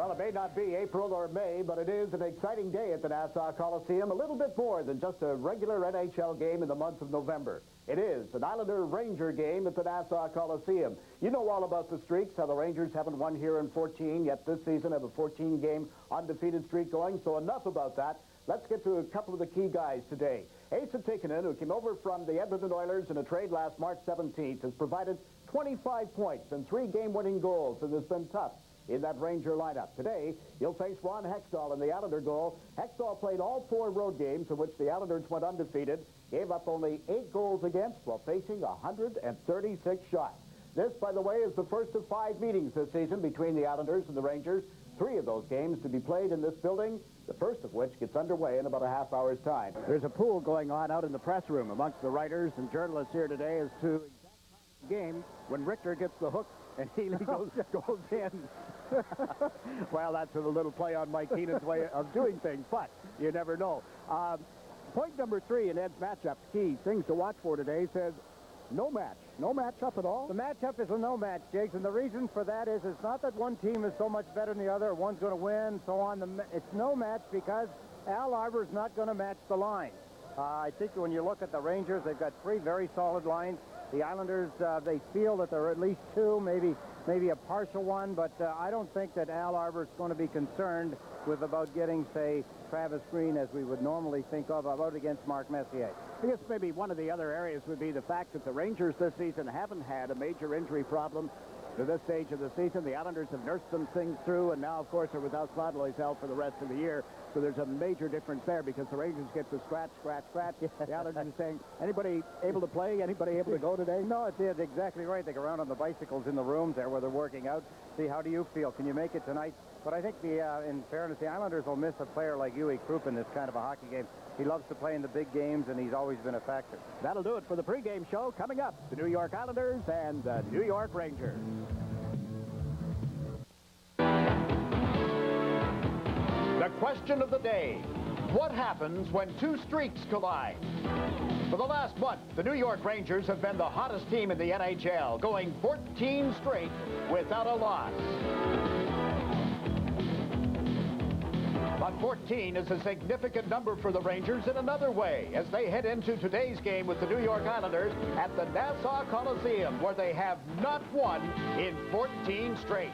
Well, it may not be April or May, but it is an exciting day at the Nassau Coliseum. A little bit more than just a regular NHL game in the month of November. It is an Islander-Ranger game at the Nassau Coliseum. You know all about the streaks, how the Rangers haven't won here in 14, yet this season have a 14-game undefeated streak going. So enough about that. Let's get to a couple of the key guys today. Asa Tikkanen, who came over from the Edmonton Oilers in a trade last March 17th, has provided 25 points and 3 game-winning goals, and has been tough in that Ranger lineup. Today, he'll face Ron Hextall in the Islander goal. Hextall played all 4 road games in which the Islanders went undefeated, gave up only 8 goals against while facing 136 shots. This, by the way, is the first of 5 meetings this season between the Islanders and the Rangers. 3 of those games to be played in this building, the first of which gets underway in about a half hour's time. There's a pool going on out in the press room amongst the writers and journalists here today as to the game when Richter gets the hook and Healy goes in. Well, that's a little play on Mike Keenan's way of doing things, but you never know. Point number 3 in Ed's matchup, key things to watch for today, says no match. No matchup at all? The matchup is a no match, Jiggs, and the reason for that is it's not that one team is so much better than the other, one's going to win, so on. It's no match because Al Arbour's not going to match the line. I think when you look at the Rangers, they've got 3 very solid lines. The Islanders, they feel that there are at least 2, maybe a partial one, but I don't think that Al Arbour's going to be concerned with about getting, say, Travis Green, as we would normally think of, about against Mark Messier. I guess maybe one of the other areas would be the fact that the Rangers this season haven't had a major injury problem to this stage of the season. The Islanders have nursed some things through, and now, of course, are without Flatley's help for the rest of the year. So there's a major difference there because the Rangers get to scratch. The Islanders are saying, anybody able to play? Anybody able to go today? No, it's exactly right. They go around on the bicycles in the rooms there where they're working out. See, how do you feel? Can you make it tonight? But I think, in fairness, the Islanders will miss a player like Uwe Krupp in this kind of a hockey game. He loves to play in the big games, and he's always been a factor. That'll do it for the pregame show. Coming up, the New York Islanders and the New York Rangers. The question of the day: what happens when 2 streaks collide? For the last month, the New York Rangers have been the hottest team in the NHL, going 14 straight without a loss. But 14 is a significant number for the Rangers in another way, as they head into today's game with the New York Islanders at the Nassau Coliseum, where they have not won in 14 straight.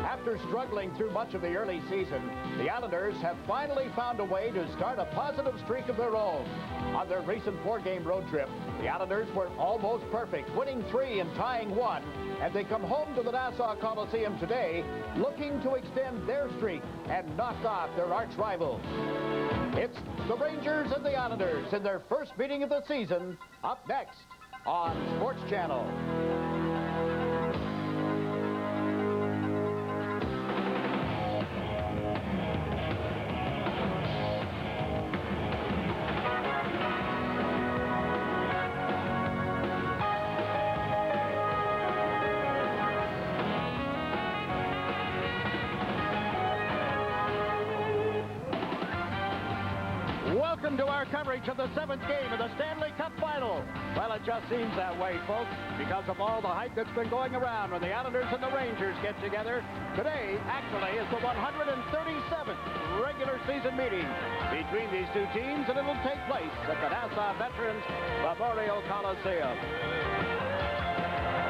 After struggling through much of the early season, the Islanders have finally found a way to start a positive streak of their own. On their recent 4-game road trip, the Islanders were almost perfect, winning 3 and tying 1, and they come home to the Nassau Coliseum today looking to extend their streak and knock off their arch rivals. It's the Rangers and the Islanders in their first meeting of the season, up next on Sports Channel. Welcome to our coverage of the 7th game of the Stanley Cup Final. Well, it just seems that way, folks, because of all the hype that's been going around when the Islanders and the Rangers get together. Today, actually, is the 137th regular season meeting between these 2 teams, and it will take place at the Nassau Veterans Memorial Coliseum.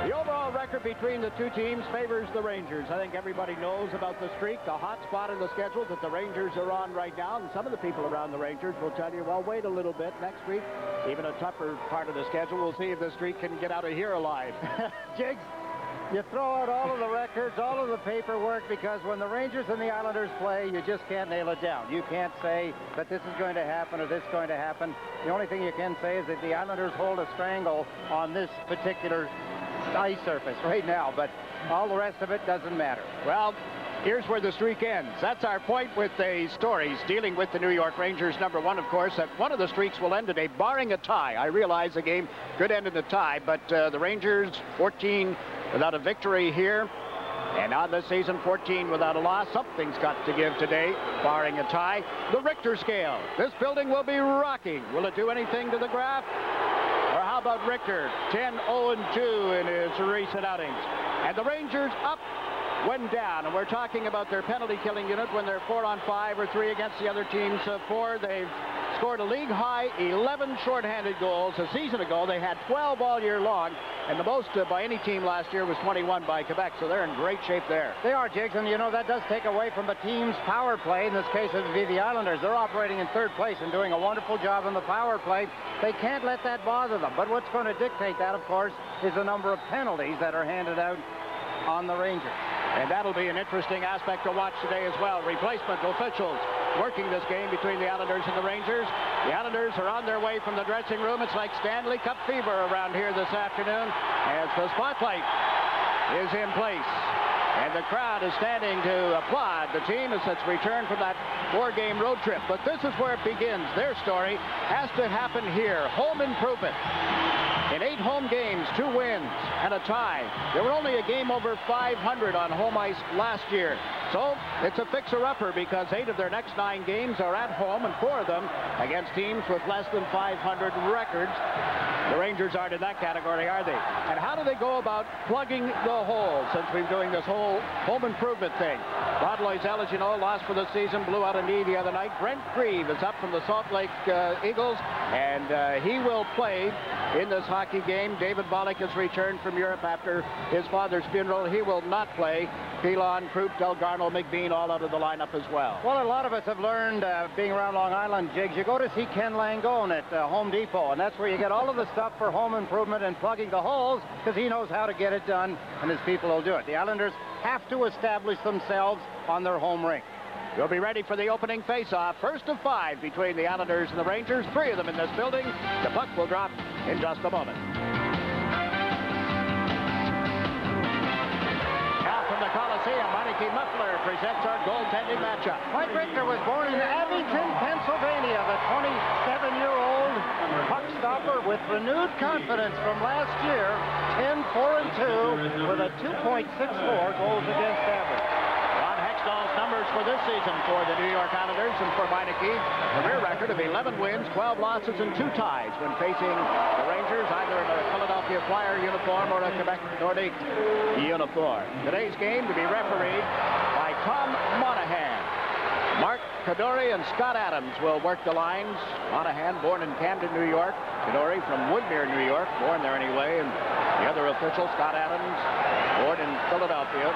The overall record between the 2 teams favors the Rangers. I think everybody knows about the streak, the hot spot in the schedule that the Rangers are on right now. And some of the people around the Rangers will tell you, well, wait a little bit. Next week, even a tougher part of the schedule. We'll see if the streak can get out of here alive. Jiggs, you throw out all of the records, all of the paperwork, because when the Rangers and the Islanders play, you just can't nail it down. You can't say that this is going to happen or this is going to happen. The only thing you can say is that the Islanders hold a strangle on this particular ice surface right now, but all the rest of it doesn't matter. Well, here's where the streak ends. That's our point with the stories dealing with the New York Rangers. Number 1, of course, that one of the streaks will end today, barring a tie. I realize the game could end in a tie, but the Rangers 14 without a victory here, and on this season 14 without a loss. Something's got to give today, barring a tie. The Richter scale. This building will be rocking. Will it do anything to the graph? Or how about Richter, 10-0-2 in his recent outings? And the Rangers up went down. And we're talking about their penalty killing unit when they're 4 on 5 or 3 against the other team's 4. They've scored a league-high 11 shorthanded goals. A season ago, they had 12 all year long, and the most by any team last year was 21 by Quebec, so they're in great shape there. They are, Jiggs, and you know, that does take away from the team's power play. In this case, it would be the Islanders. They're operating in 3rd place and doing a wonderful job on the power play. They can't let that bother them. But what's going to dictate that, of course, is the number of penalties that are handed out on the Rangers. And that'll be an interesting aspect to watch today as well. Replacement officials working this game between the Islanders and the Rangers. The Islanders are on their way from the dressing room. It's like Stanley Cup fever around here this afternoon as the spotlight is in place. And the crowd is standing to applaud the team as it's returned from that 4-game road trip. But this is where it begins. Their story has to happen here. Home improvement. In 8 home games, 2 wins and a tie. They were only a game over 500 on home ice last year. So it's a fixer-upper because 8 of their next 9 games are at home and 4 of them against teams with less than 500 records. The Rangers aren't in that category, are they? And how do they go about plugging the holes since we've been doing this whole home improvement thing? Rod Loisel, as you know, lost for the season, blew out a knee the other night. Brent Grieve is up from the Salt Lake Eagles, and he will play in this hockey game. David Bollock has returned from Europe after his father's funeral. He will not play. Pilon, Croup, Delgarno, McBean all out of the lineup as well. Well, a lot of us have learned being around Long Island, Jiggs. You go to see Ken Langone at Home Depot, and that's where you get all of the stuff for home improvement and plugging the holes, because he knows how to get it done, and his people will do it. The Islanders have to establish themselves on their home rink. We'll be ready for the opening face-off. First of 5 between the Islanders and the Rangers. 3 of them in this building. The puck will drop in just a moment. Now from the Coliseum, Marty Muffler presents our goaltending matchup. Mike Richter was born in Abington, Pennsylvania. The 27-year-old puck stopper with renewed confidence from last year. 10-4-2 with a 2.64 goals against average. Hextall's numbers for this season for the New York Islanders and for Meineke. Career record of 11 wins, 12 losses, and 2 ties when facing the Rangers, either in a Philadelphia Flyer uniform or a Quebec Nordic uniform. Today's game to be refereed by Tom Monahan. Mark Kadori and Scott Adams will work the lines. Monahan, born in Camden, New York. Kadori from Woodmere, New York, born there anyway. And the other official, Scott Adams, born in Philadelphia.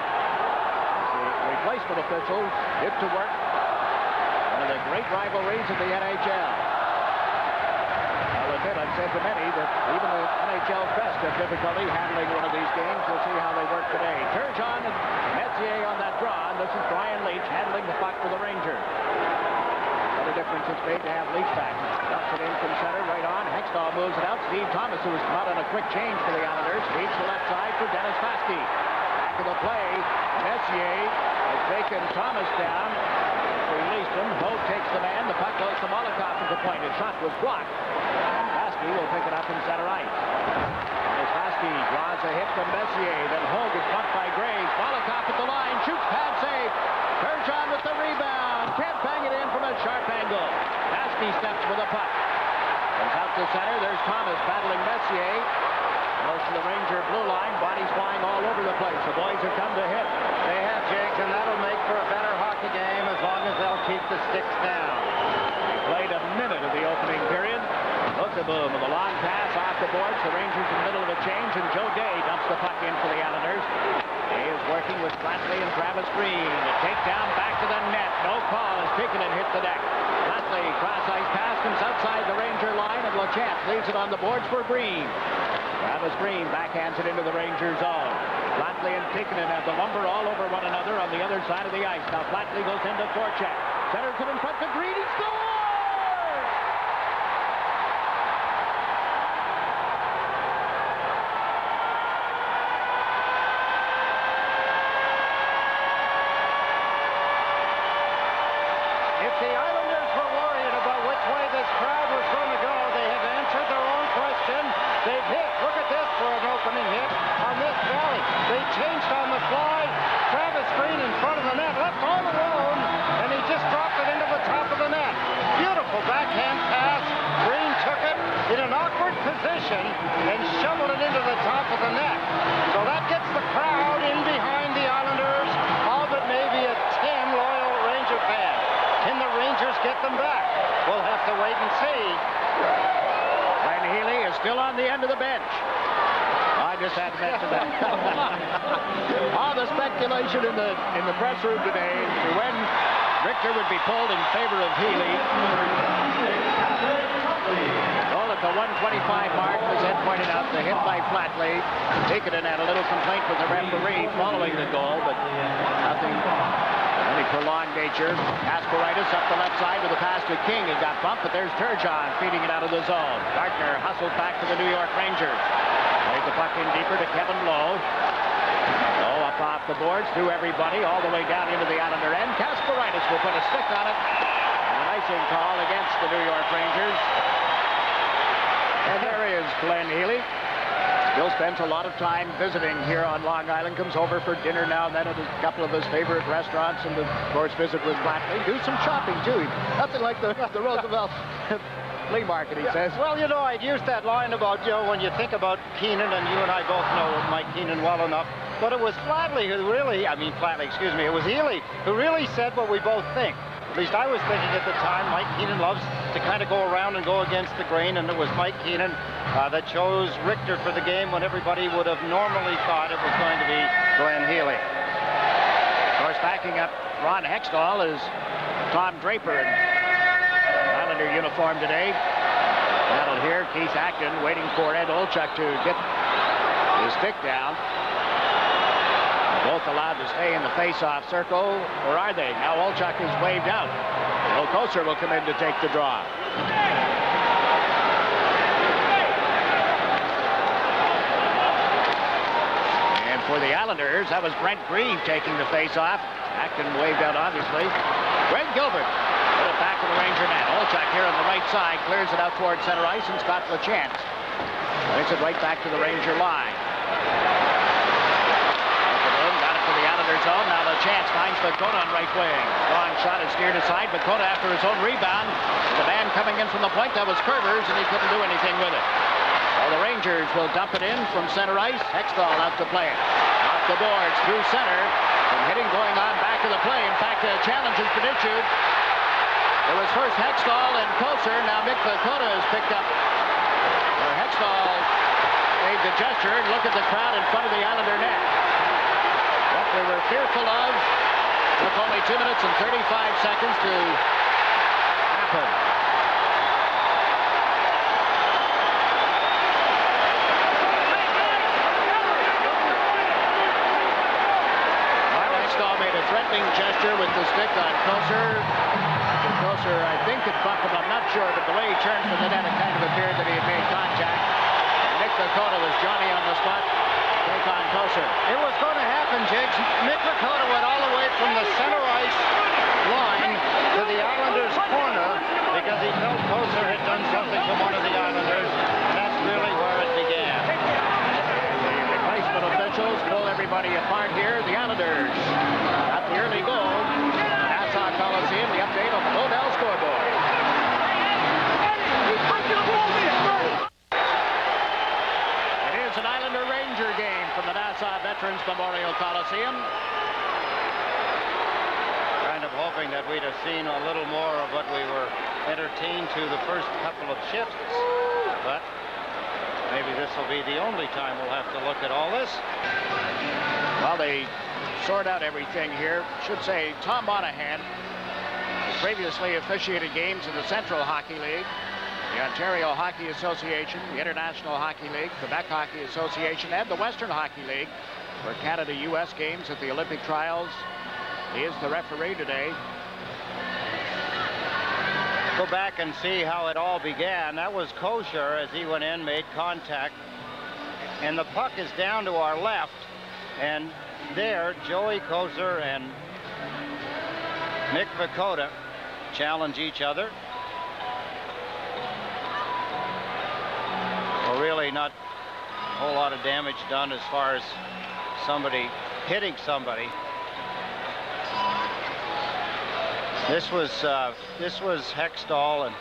Replacement officials get to work. One of the great rivalries in the NHL. I'll admit, I've said to many that even the NHL's best have difficulty handling one of these games. We'll see how they work today. Turgeon and Messier on that draw. And this is Brian Leach handling the puck for the Rangers. What a difference it's made to have Leach back. Drops it in from center, right on. Hextall moves it out. Steve Thomas, who has come out on a quick change for the Islanders, leads the left side for Dennis Vaske. Back to the play. Messier has taken Thomas down. Released him. Hogue takes the man. The puck goes to Malakhov at the point. His shot was blocked. And Vaske will pick it up in center ice. As Vaske draws a hit from Messier. Then Hogue is bumped by Graves. Malakhov at the line. Shoots pad save. Turgeon with the rebound. Can't bang it in from a sharp angle. Vaske steps with the puck. Comes out to center. There's Thomas battling Messier. Goes to the Ranger blue line. Bodies flying all over the place. The boys have come to hit. They have, Jiggs, and that'll make for a better hockey game as long as they'll keep the sticks down. They played a minute of the opening period. Look at boom with a long pass off the boards. The Rangers in the middle of a change, and Joe Day dumps the puck in for the Islanders. Day is working with Flatley and Travis Green. The takedown back to the net. No call as Tickinen hit the deck. Flatley cross-ice pass comes outside the Ranger line, and LaChance leaves it on the boards for Green. Travis Green backhands it into the Ranger zone. Flatley and Tickinen have the lumber all over one another on the other side of the ice. Now Flatley goes into forecheck. Centers it in front to Green. He scores! If the Islanders were worried about which way this crowd was going to go, they have answered their own question. They've hit. Look at this for an opening hit on this valley. They changed on the fly. Travis Green in front of the net, left all alone, and he just dropped it into the top of the net. Beautiful backhand pass. Green took it in an awkward position and shoveled it into the top of the net. So that gets the crowd in behind the Islanders. to the bench. I just had to mention that. All the speculation in the press room today to when Richter would be pulled in favor of Healy. Goal at the 125 mark, as Ed pointed out, the hit by Flatley. Acton had a little complaint with the referee following the goal, but nothing of any prolonged nature. Kasparaitis up the left side with a pass to King. It got bumped, but there's Turgeon feeding it out of the zone. Gardner hustles back to the New York Rangers. Plays the puck in deeper to Kevin Lowe. Lowe up off the boards, through everybody, all the way down into the Islander end. Kasparaitis will put a stick on it. An icing call against the New York Rangers. And there is Glenn Healy. Still spends a lot of time visiting here on Long Island. Comes over for dinner now and then at a couple of his favorite restaurants, and of course visit with Flatley. Do some shopping too. Nothing like the Roosevelt flea market, he says. Well, you know, I'd used that line about, you know, when you think about Keenan, and you and I both know Mike Keenan well enough, but it was Flatley who really, it was Healy who really said what we both think. At least I was thinking at the time, Mike Keenan loves to kind of go around and go against the grain, and it was Mike Keenan that chose Richter for the game when everybody would have normally thought it was going to be Glenn Healy. Of course, backing up Ron Hextall is Tom Draper in Islander uniform today. Battle here, Keith Acton waiting for Ed Olchuk to get his stick down. Both allowed to stay in the face-off circle, or are they? Now Olchuk is waved out. Koser will come in to take the draw. And for the Islanders, that was Brent Grieve taking the face-off. Acton waved out, obviously. Greg Gilbert put it back to the Ranger net. Olchuk here on the right side, clears it out towards center ice, and Scott LaChance brings it right back to the Ranger line. Zone. Now LaChance finds Vukota on right wing. Long shot is steered aside. Vukota after his own rebound. The man coming in from the point, that was Kurvers, and he couldn't do anything with it. Well, the Rangers will dump it in from center ice. Hextall out to play it. Off the boards through center. And hitting going on back of the play. In fact, a challenge has been issued. It was first Hextall and Koser. Now Mick Vukota is picked up. Where Hextall made the gesture. Look at the crowd in front of the Islander net. What we were fearful of took only 2 minutes and 35 seconds to happen. Hextall made a threatening gesture with the stick on Koser. Koser, I think, had bumped him. I'm not sure, but the way he turned from the net, it kind of appeared that he had made contact. Mick Vukota was Johnny on the spot. Take on Koser. It was going to happen, Jiggs. Mick Vukota went all the way from the center ice line to the Islanders' corner because he felt Koser had done something to one of the Islanders, and that's really where it began. The replacement officials pull everybody apart here. The Islanders got the early goal. Nassau Coliseum, the update on the Odell scoreboard. It's an Islander Ranger game from the Nassau Veterans Memorial Coliseum. Kind of hoping that we'd have seen a little more of what we were entertained to the first couple of shifts, but maybe this will be the only time we'll have to look at all this. Well, they sort out everything here. Should say Tom Monahan has previously officiated games in the Central Hockey League, the Ontario Hockey Association, the International Hockey League, Quebec Hockey Association, and the Western Hockey League for Canada-U.S. games at the Olympic trials. He is the referee today. Go back and see how it all began. That was Koser as he went in, made contact, and the puck is down to our left, and there Joey Koser and Mick Vukota challenge each other. Well, really not a whole lot of damage done as far as somebody hitting somebody. This was Hextall, and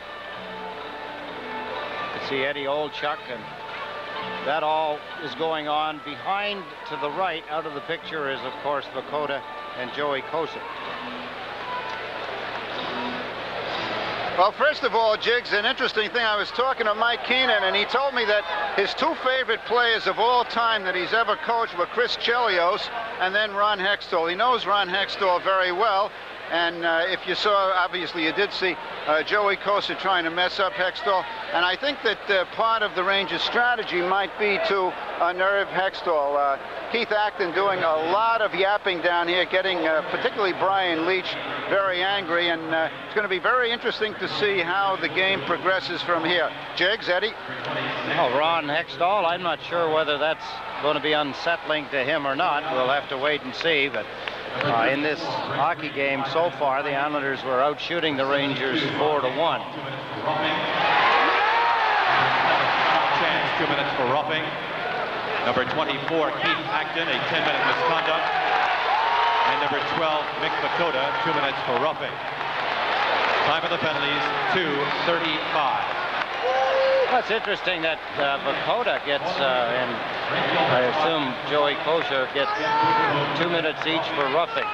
you can see Eddie Olchuk, and that all is going on. Behind to the right, out of the picture, is of course Vukota and Joey Koser. Well, first of all, Jiggs, an interesting thing. I was talking to Mike Keenan, and he told me that his 2 favorite players of all time that he's ever coached were Chris Chelios and then Ron Hextall. He knows Ron Hextall very well. And if you saw, obviously you did see Joey Kosa trying to mess up Hextall. And I think that part of the Rangers' strategy might be to unnerve Hextall. Keith Acton doing a lot of yapping down here, getting particularly Brian Leach very angry. And it's going to be very interesting to see how the game progresses from here. Jiggs, Eddie? Well, Ron Hextall, I'm not sure whether that's going to be unsettling to him or not. We'll have to wait and see. But in this hockey game so far, the Islanders were out shooting the Rangers 4-1. Chance, 2 minutes for roughing. Number 24, Keith Acton, a 10-minute misconduct. And number 12, Mick Vukota, 2 minutes for roughing. Time of the penalties, 2:35. Well, it's interesting that Vukota gets, and I assume Joey Kosa gets 2 minutes each for roughing.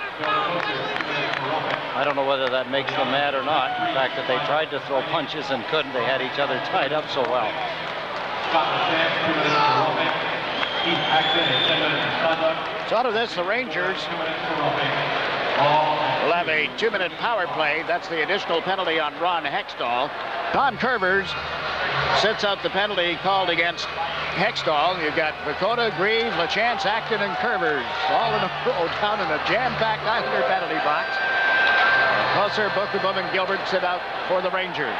I don't know whether that makes them mad or not. The fact that they tried to throw punches and couldn't, they had each other tied up so well. So out of this, the Rangers will have a 2-minute power play. That's the additional penalty on Ron Hextall. Tom Kurvers sits out the penalty called against Hextall. You've got Vukota, Grieve, LaChance, Acton, and Kurvers all in a row down in a jam-packed Islander penalty box. Closer, Bookabum, and Gilbert sit out for the Rangers.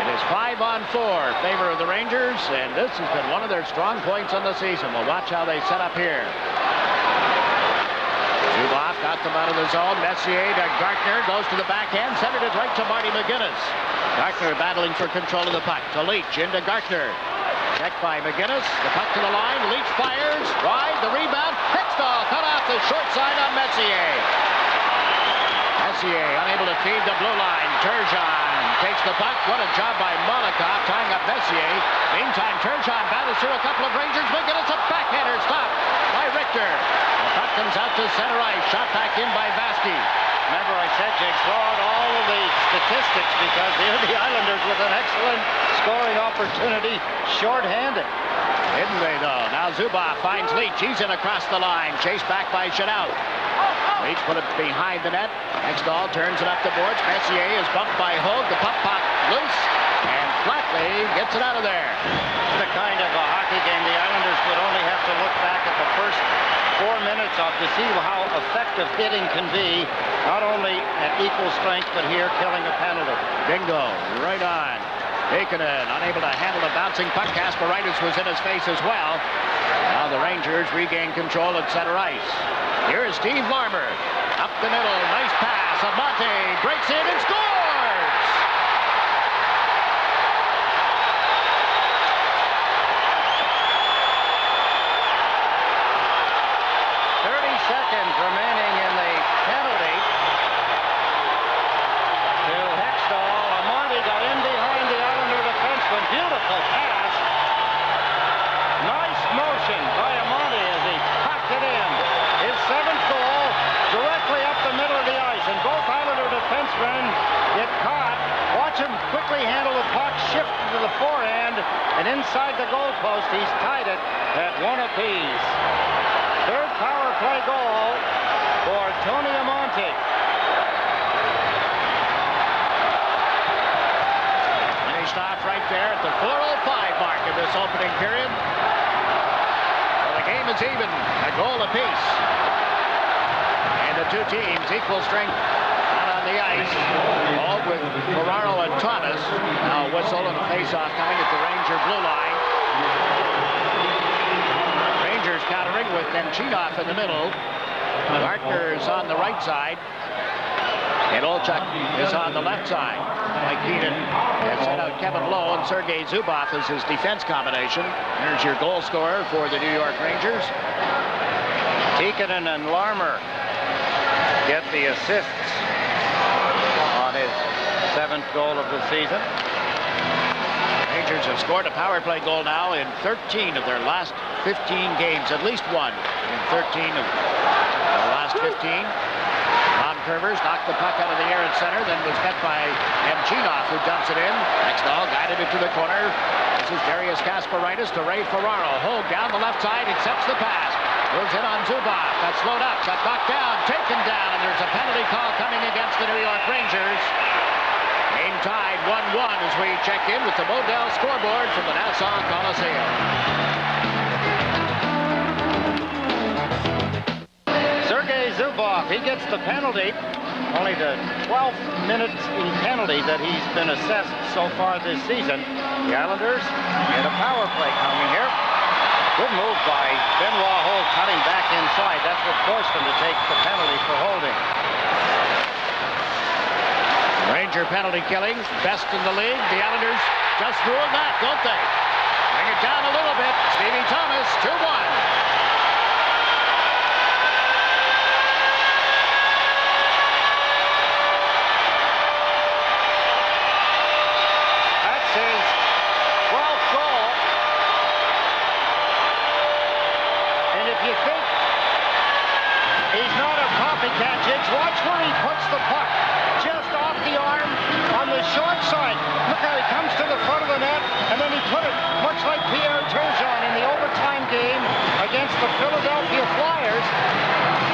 It is 5-on-4 favor of the Rangers, and this has been one of their strong points on the season. We'll watch how they set up here. Zuboff got them out of the zone. Messier to Gartner, goes to the backhand, centered it right to Marty McInnis. Gartner battling for control of the puck. To Leach, into Gartner. Checked by McInnis. The puck to the line. Leach fires. Ride, the rebound. Hextall cut off the short side on Messier. Messier unable to feed the blue line. Turgeon takes the puck. What a job by Malakhov tying up Messier. Meantime, Turgeon battles through a couple of Rangers. McInnis a backhander stopped by Richter. The puck comes out to center ice. Shot back in by Vaske. Remember I said, Jake, throw out all of the statistics because here the Islanders with an excellent scoring opportunity, short-handed. Didn't they, though? Now Zuboff finds Leach. He's in across the line. Chased back by Chynoweth. Leach put it behind the net. Hextall turns it up the boards. Messier is bumped by Hogue. The puck pop loose. And Flatley gets it out of there. The kind of a hockey game the Islanders would only have to look back at the first 4 minutes of to see how effective hitting can be, not only at equal strength, but here killing a penalty. Bingo, right on. Aikinen unable to handle the bouncing puck. Kasparaitis was in his face as well. Now the Rangers regain control at center ice. Here is Steve Larmer. Up the middle, nice pass. Amonte breaks in and scores! 30 seconds remaining in the penalty. To Hextall. Amonte got in behind the Islander defenseman. Beautiful pass. Nice motion by Amonte as he packed it in. His 7th goal directly up the middle of the ice. And both Islander defensemen get caught. Watch him quickly handle the puck, shift to the forehand, and inside the goalpost, he's tied it at 1 apiece. 3rd power play goal for Tony Amonte. Finished off right there at the 4:05 mark of this opening period. Well, the game is even, a goal apiece. And the two teams equal strength out on the ice. All with Ferraro and Thomas. Now a whistle and a face-off coming at the Ranger blue line. Rangers countering with Chynoweth in the middle. Gartner's on the right side. And Olchuk is on the left side. Mike Keenan has sent out Kevin Lowe and Sergei Zuboff as his defense combination. There's your goal scorer for the New York Rangers. Tikkanen and Larmer get the assists on his 7th goal of the season. Rangers have scored a power play goal now in 13 of their last 15 games. At least one in 13 of the last 15. Ron Kurvers knocked the puck out of the air at center, then was met by Chynoweth, who dumps it in. Hextall guided it to the corner. This is Darius Kasparaitis to Ferraro. Hogue down the left side, accepts the pass. Moves in on Zubov. Got slowed up, got knocked down, taken down, and there's a penalty call coming against the New York Rangers. Game tied 1-1 as we check in with the Modell scoreboard from the Nassau Coliseum. Zubov, he gets the penalty. Only the 12th minute in penalty that he's been assessed so far this season. The Islanders get a power play coming here. Good move by Benoit Hogue, cutting back inside. That's what forced him to take the penalty for holding. Ranger penalty killing, best in the league. The Islanders just ruled that, don't they? Bring it down a little bit. Stevie Thomas, 2-1. Jiggs, watch where he puts the puck. Just off the arm on the short side. Look how he comes to the front of the net, and then he put it much like Pierre Turgeon in the overtime game against the Philadelphia Flyers.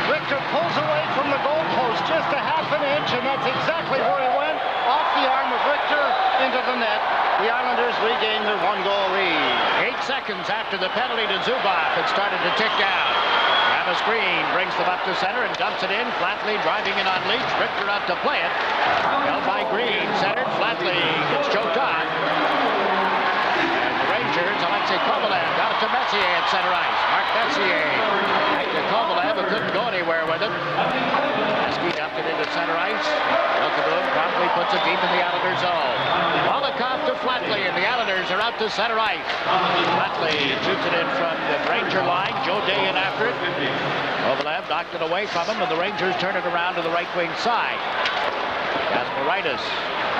Richter pulls away from the goalpost just a half an inch, and that's exactly where he went. Off the arm of Richter into the net. The Islanders regain their 1-goal lead. 8 seconds after the penalty to Zubov, it started to tick down. Green brings them up to center and dumps it in. Flatley driving in on Leach. Richter out to play it. Held by Green. Centered. Flatley gets choked on. And the Rangers, Alexei Kovalev got it to Messier at center ice. Mark Messier. Right to Kovalev, but couldn't go anywhere with it. Vaske dumped it into center ice. Vukota promptly puts it deep in the Islanders zone. Malakhov to Flatley, and the Islanders are out to center ice. Flatley shoots it in from the Ranger line. Joe Day in after it. Kovalev knocked it away from him, and the Rangers turn it around to the right wing side. Kasparaitis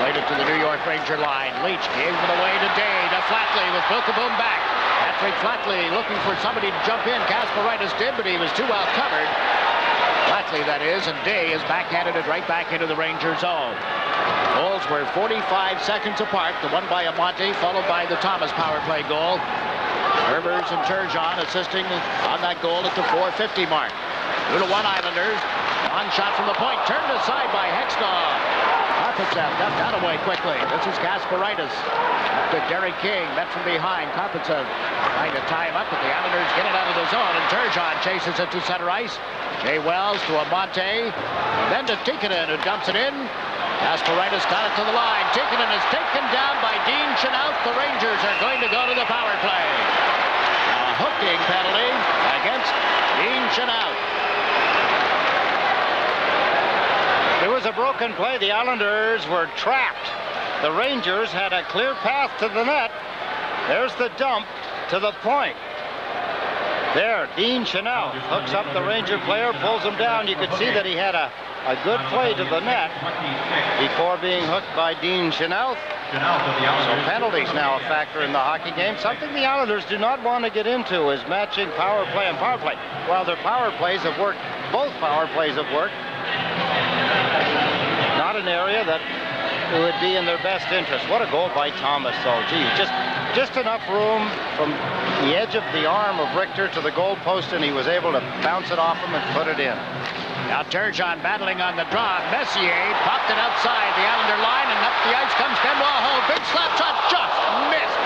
played it to the New York Ranger line. Leach gave it away to Day, to Flatley with Boom back. Patrick Flatley looking for somebody to jump in. Kasparaitis did, but he was too well covered. Flatley, that is, and Day has backhanded it right back into the Ranger zone. Goals were 45 seconds apart. The one by Amonte, followed by the Thomas power play goal. Kurvers and Turgeon assisting on that goal at the 4:50 mark. 2-1 Islanders. On shot from the point, turned aside by Hextall. Karpatsev got that away quickly. This is Kasparaitis. To Derek King, met from behind. Karpatsev trying to tie him up, but the Islanders get it out of the zone, and Turgeon chases it to center ice. Jay Wells to Amonte, then to Tikkanen, who dumps it in. Kasparaitis got it to the line. Tikkanen is taken down by Dean Chynoweth. The Rangers are going to go to the power play. A hooking penalty against Dean Chynoweth. There was a broken play. The Islanders were trapped. The Rangers had a clear path to the net. There's the dump to the point. There, Dean Chynoweth hooks up the Ranger player, pulls him down. You could see that he had a good play to the net before being hooked by Dean Chynoweth. So penalties now a factor in the hockey game. Something the Islanders do not want to get into is matching power play and power play. While their power plays have worked, both power plays have worked. Not an area that would be in their best interest. What a goal by Thomas, though. Gee, just enough room from the edge of the arm of Richter to the goal post, and he was able to bounce it off him and put it in. Now Turgeon battling on the draw. Messier popped it outside the Islander line, and up the ice comes Benoit Hogue. Big slap shot, just missed.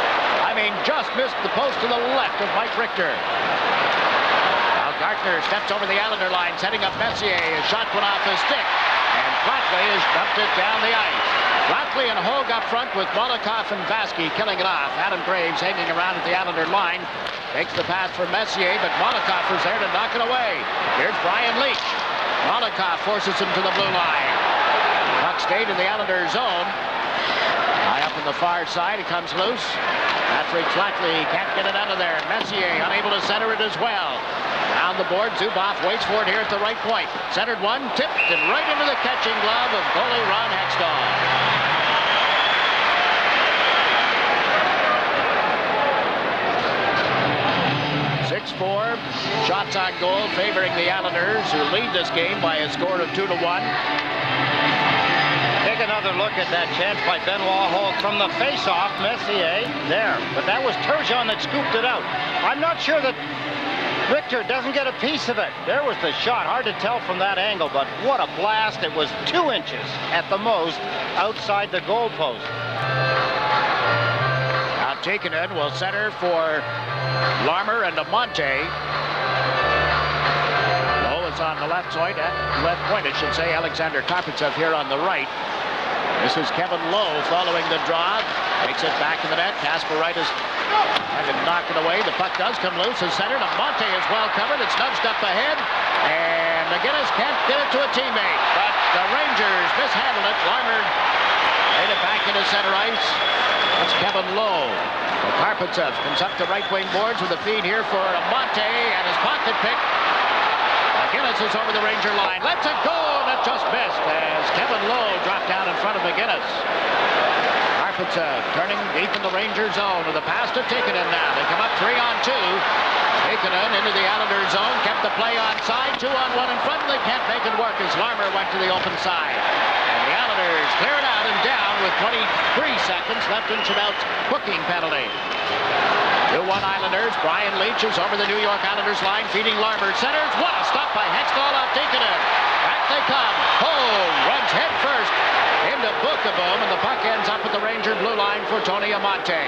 I mean, just missed the post to the left of Mike Richter. Now Gartner steps over the Islander line, setting up Messier. His shot went off his stick, and Flatley has dumped it down the ice. Flatley and Hogue up front with Malakhov and Vaske killing it off. Adam Graves hanging around at the Islander line. Takes the pass for Messier, but Malakhov was there to knock it away. Here's Brian Leach. Malakhov forces him to the blue line. Puck stayed in the Islander zone. High up on the far side, it comes loose. Patrick Flatley can't get it out of there. Messier unable to center it as well. Down the board, Zubov waits for it here at the right point. Centered one, tipped, and right into the catching glove of goalie Ron Hextall. 6 6-4. Shots on goal favoring the Islanders, who lead this game by a score of 2-1. Take another look at that chance by Benoit Hogue from the face-off. Messier there, but that was Turgeon that scooped it out. I'm not sure that Richter doesn't get a piece of it. There was the shot. Hard to tell from that angle, but what a blast. It was 2 inches at the most outside the goal post. Now Tikkanen will center for Larmer and Amonte. Lowe is on the left point, I should say. Alexander Karpovtsev here on the right. This is Kevin Lowe following the draw. Takes it back in the net. Kasparaitis trying to knock it away. The puck does come loose. Is centered. Amonte is well covered. It's nudged up ahead. And McInnis can't get it to a teammate. But the Rangers mishandled it. Larmer made it back into center ice. That's Kevin Lowe. Karpovtsev comes up to right wing boards with a feed here for Amonte and his pocket pick. McInnis is over the Ranger line. Lets it go, and it just missed as Kevin Lowe dropped down in front of McInnis. Karpovtsev turning deep in the Ranger zone with a pass to Tikkanen now. They come up 3-on-2. Tikkanen into the Islanders zone, kept the play onside, 2-on-1 in front, and they can't make it work as Larmer went to the open side. And the Islanders clear it out and down with 23 seconds left in Chynoweth's booking penalty. 2-1 Islanders. Brian Leach is over the New York Islanders line, feeding Larmer. Centers. What a stop by Hextall off Tikkanen. Back they come. Hogue runs head first into Vukota, and the puck ends up at the Ranger blue line for Tony Amonte.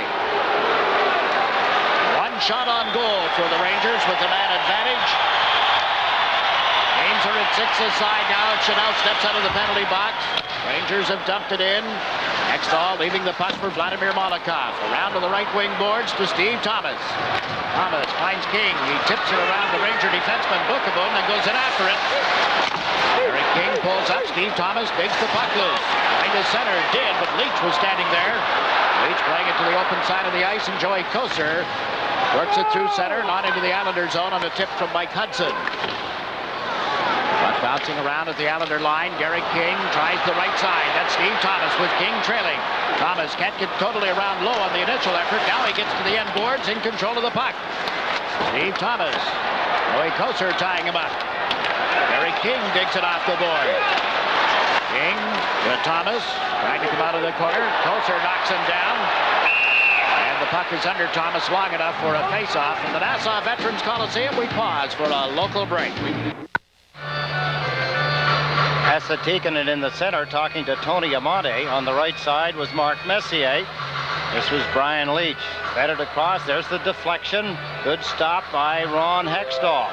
One shot on goal for the Rangers with the man advantage. Games are at 6 aside now. Chynoweth steps out of the penalty box. Rangers have dumped it in. Hextall leaving the puck for Vladimir Malakhov. Around to the right wing boards to Steve Thomas. Thomas finds King. He tips it around the Ranger defenseman Vukota and goes in after it. Eric King pulls up. Steve Thomas digs the puck loose. Trying to center, did, but Leach was standing there. Leach playing it to the open side of the ice, and Joey Kocur works it through center, not into the Islander zone on a tip from Mike Hudson. Puck bouncing around at the Islander line. Gary King tries the right side. That's Steve Thomas with King trailing. Thomas can't get totally around Lowe on the initial effort. Now he gets to the end boards in control of the puck. Steve Thomas. Joey Kocur tying him up. Gary King digs it off the board. King to Thomas. Trying to come out of the corner. Kocur knocks him down. And the puck is under Thomas long enough for a face-off. In the Nassau Veterans Coliseum, we pause for a local break. Asa Tikkanen in the center talking to Tony Amonte. On the right side was Mark Messier. This was Brian Leach. Fed it across. There's the deflection. Good stop by Ron Hextall.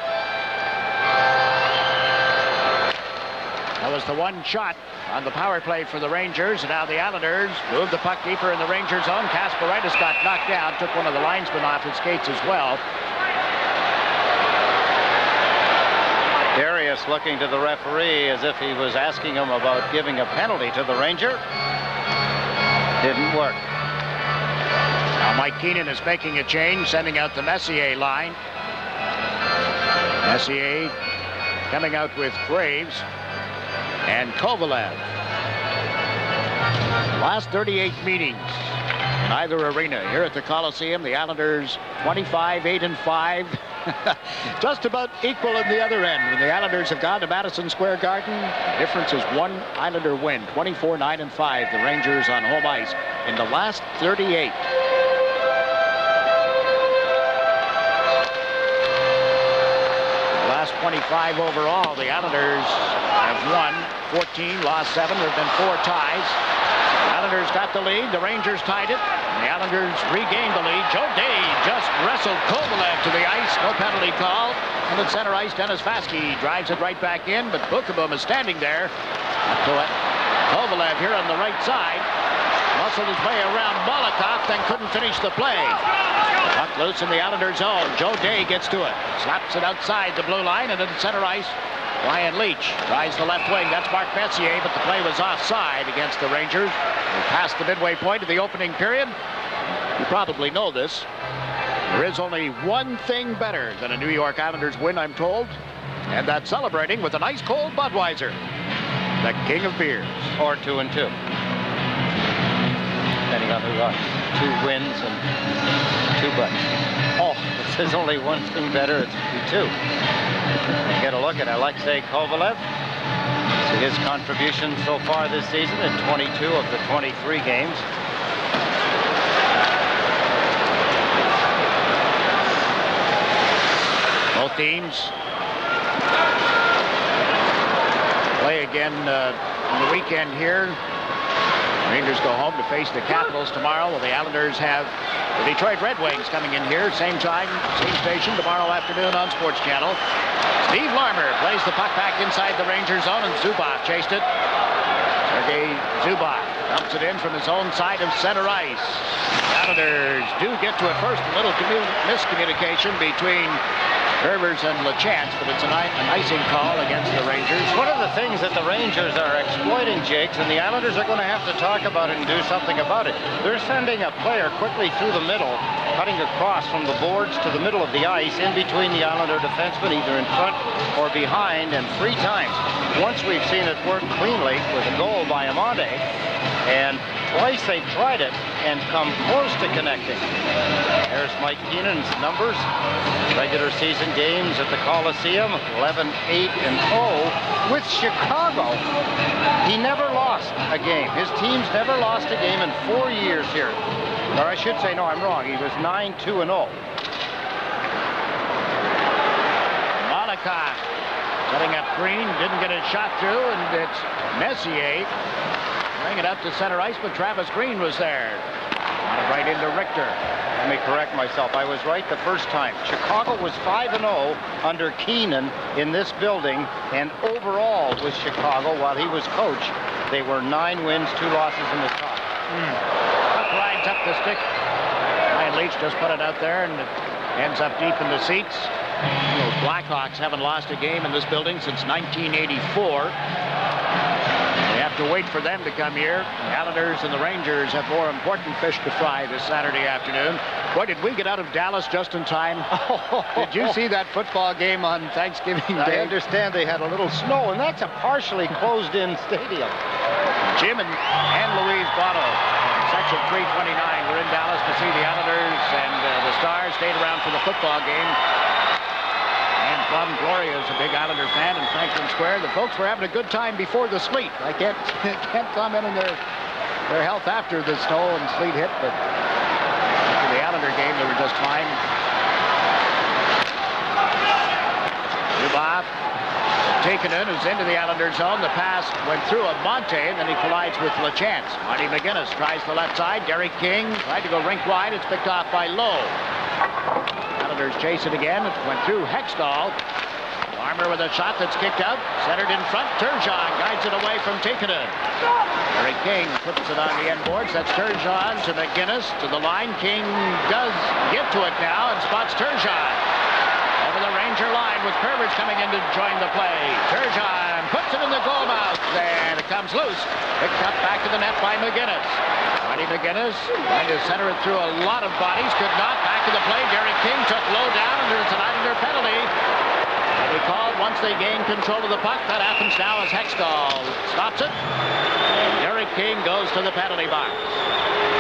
That was the one shot on the power play for the Rangers. And now the Islanders move the puck deeper in the Ranger zone. Kasparaitis got knocked down. Took one of the linesmen off his skates as well. Darius looking to the referee as if he was asking him about giving a penalty to the Ranger. Didn't work. Now Mike Keenan is making a change, sending out the Messier line. Messier coming out with Graves and Kovalev. Last 38 meetings in either arena. Here at the Coliseum, the Islanders 25-8-5. Just about equal in the other end. When the Islanders have gone to Madison Square Garden, the difference is one Islander win. 24-9-5, the Rangers on home ice in the last 38. The last 25 overall, the Islanders have won 14, lost 7. There have been 4 ties. The Islanders got the lead. The Rangers tied it. The Islanders regained the lead. Joe Day just wrestled Kovalev to the ice. No penalty call. And at center ice, Dennis Vaske drives it right back in, but Vukota is standing there. Up to it. Kovalev here on the right side. Muscled his way around Malakhov, then couldn't finish the play. Puck loose in the Islander zone. Joe Day gets to it. Slaps it outside the blue line, and at center ice, Brian Leach tries the left wing. That's Mark Messier, but the play was offside against the Rangers. We're past the midway point of the opening period. You probably know this. There is only one thing better than a New York Islanders win, I'm told, and that's celebrating with an ice-cold Budweiser, the king of beers. Or 2-2. Depending on who got 2 wins and 2 buts. Oh, the says only one thing better, it's 2. Get a look at Alexei Kovalev. See his contribution so far this season in 22 of the 23 games. Both teams play again on the weekend here. Rangers go home to face the Capitals tomorrow. Well, the Islanders have the Detroit Red Wings coming in here. Same time, same station tomorrow afternoon on Sports Channel. Steve Larmer plays the puck back inside the Rangers zone, and Zubov chased it. Sergei Zubov dumps it in from his own side of center ice. The Islanders do get to it first. A little miscommunication between Kurvers and LaChance, but it's an icing call against the Rangers. One of the things that the Rangers are exploiting, Jiggs, and the Islanders are going to have to talk about it and do something about it. They're sending a player quickly through the middle, cutting across from the boards to the middle of the ice, in between the Islander defensemen, either in front or behind, and 3 times. Once we've seen it work cleanly with a goal by Amonte, and twice they've tried it and come close to connecting. There's Mike Keenan's numbers. Regular season games at the Coliseum, 11-8-0 with Chicago. He never lost a game. His team's never lost a game in 4 years here. Or I should say, no, I'm wrong. He was 9-2-0. Malakhov setting up Green, didn't get a shot through, and it's Messier bring it up to center ice, but Travis Green was there. Right into Richter. Let me correct myself. I was right the first time. Chicago was 5-0 under Keenan in this building, and overall with Chicago, while he was coach, they were 9 wins, 2 losses in the top. Puck lines up the stick. Ryan Leach just put it out there, and it ends up deep in the seats. Those Blackhawks haven't lost a game in this building since 1984. We have to wait for them to come here. The Islanders and the Rangers have more important fish to fry this Saturday afternoon. Boy, did we get out of Dallas just in time. Did you see that football game on Thanksgiving Day? I understand they had a little snow, and that's a partially closed-in stadium. Jim and Louise Bono, section 329. We're in Dallas to see the Islanders, and the Stars stayed around for the football game. And Plum Gloria is a big Islander fan in Franklin Square. The folks were having a good time before the sleet. I can't comment on their health after the snow and sleet hit, but after the Islander game, they were just fine. Zubov taken in, who's into the Islander zone. The pass went through Amonte, and then he collides with LaChance. Marty McInnis tries the left side. Derek King tried to go rink wide. It's picked off by Lowe. Islanders chase it again. It went through Hextall. Larmer with a shot that's kicked out. Centered in front. Turgeon guides it away from Tikkanen. Derek King puts it on the end boards. That's Turgeon to McInnis to the line. King does get to it now and spots Turgeon. Over the Ranger line with Kurvers coming in to join the play. Turgeon puts it in the goal mouth, and it comes loose. Picked up back to the net by McInnis. Marty McInnis trying to center it through a lot of bodies. Could not. Back to the play. Derek King took low down, and there's an Islander penalty. They called once they gain control of the puck. That happens now as Hextall stops it. Derek King goes to the penalty box.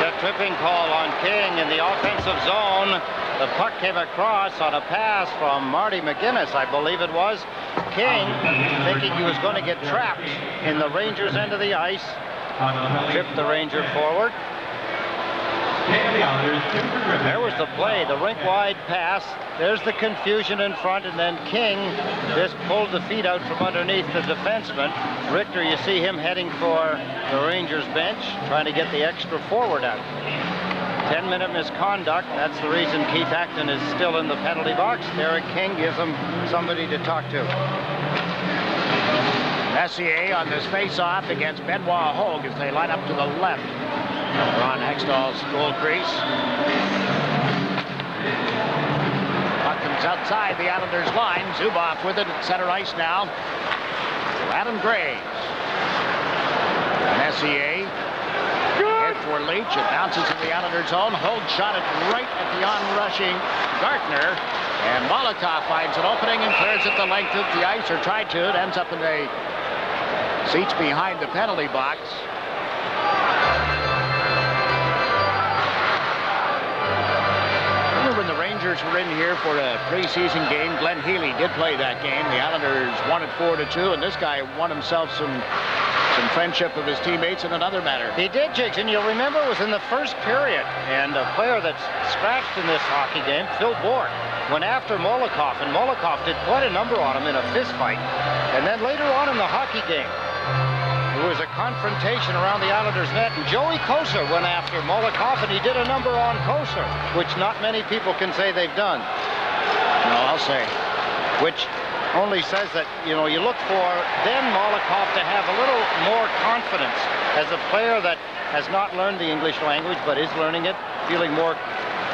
The tripping call on King in the offensive zone. The puck came across on a pass from Marty McInnis, I believe it was. King, thinking he was going to get trapped in the Rangers' end of the ice, tripped the Ranger forward. There was the play, the rink-wide pass. There's the confusion in front, and then King just pulled the feet out from underneath the defenseman. Richter, you see him heading for the Rangers bench, trying to get the extra forward out. 10-minute misconduct. That's the reason Keith Acton is still in the penalty box. Derek King gives him somebody to talk to. Messier on this face-off against Benoit Hogue as they line up to the left. They're on Hextall's goal crease. Puck comes outside the Islanders' line. Zubov with it at center ice now. Adam Graves. Messier. Head for Leach. It bounces in the Islanders' zone. Hogue shot it right at the on-rushing Gartner. And Malakhov finds an opening and clears it the length of the ice, or tried to. It ends up in the seats behind the penalty box. Remember when the Rangers Islanders were in here for a preseason game. Glenn Healy did play that game. The Islanders won it 4-2, and this guy won himself some friendship of his teammates in another matter. He did, Jiggs, and you'll remember it was in the first period, and a player that's scratched in this hockey game, Phil Bourque, went after Malakhov, and Malakhov did quite a number on him in a fist fight. And then later on in the hockey game, there was a confrontation around the Islanders' net, and Joey Kosar went after Malakhov, and he did a number on Kosar, which not many people can say they've done. No, I'll say. Which only says that, you know, you look for then Malakhov to have a little more confidence as a player that has not learned the English language, but is learning it, feeling more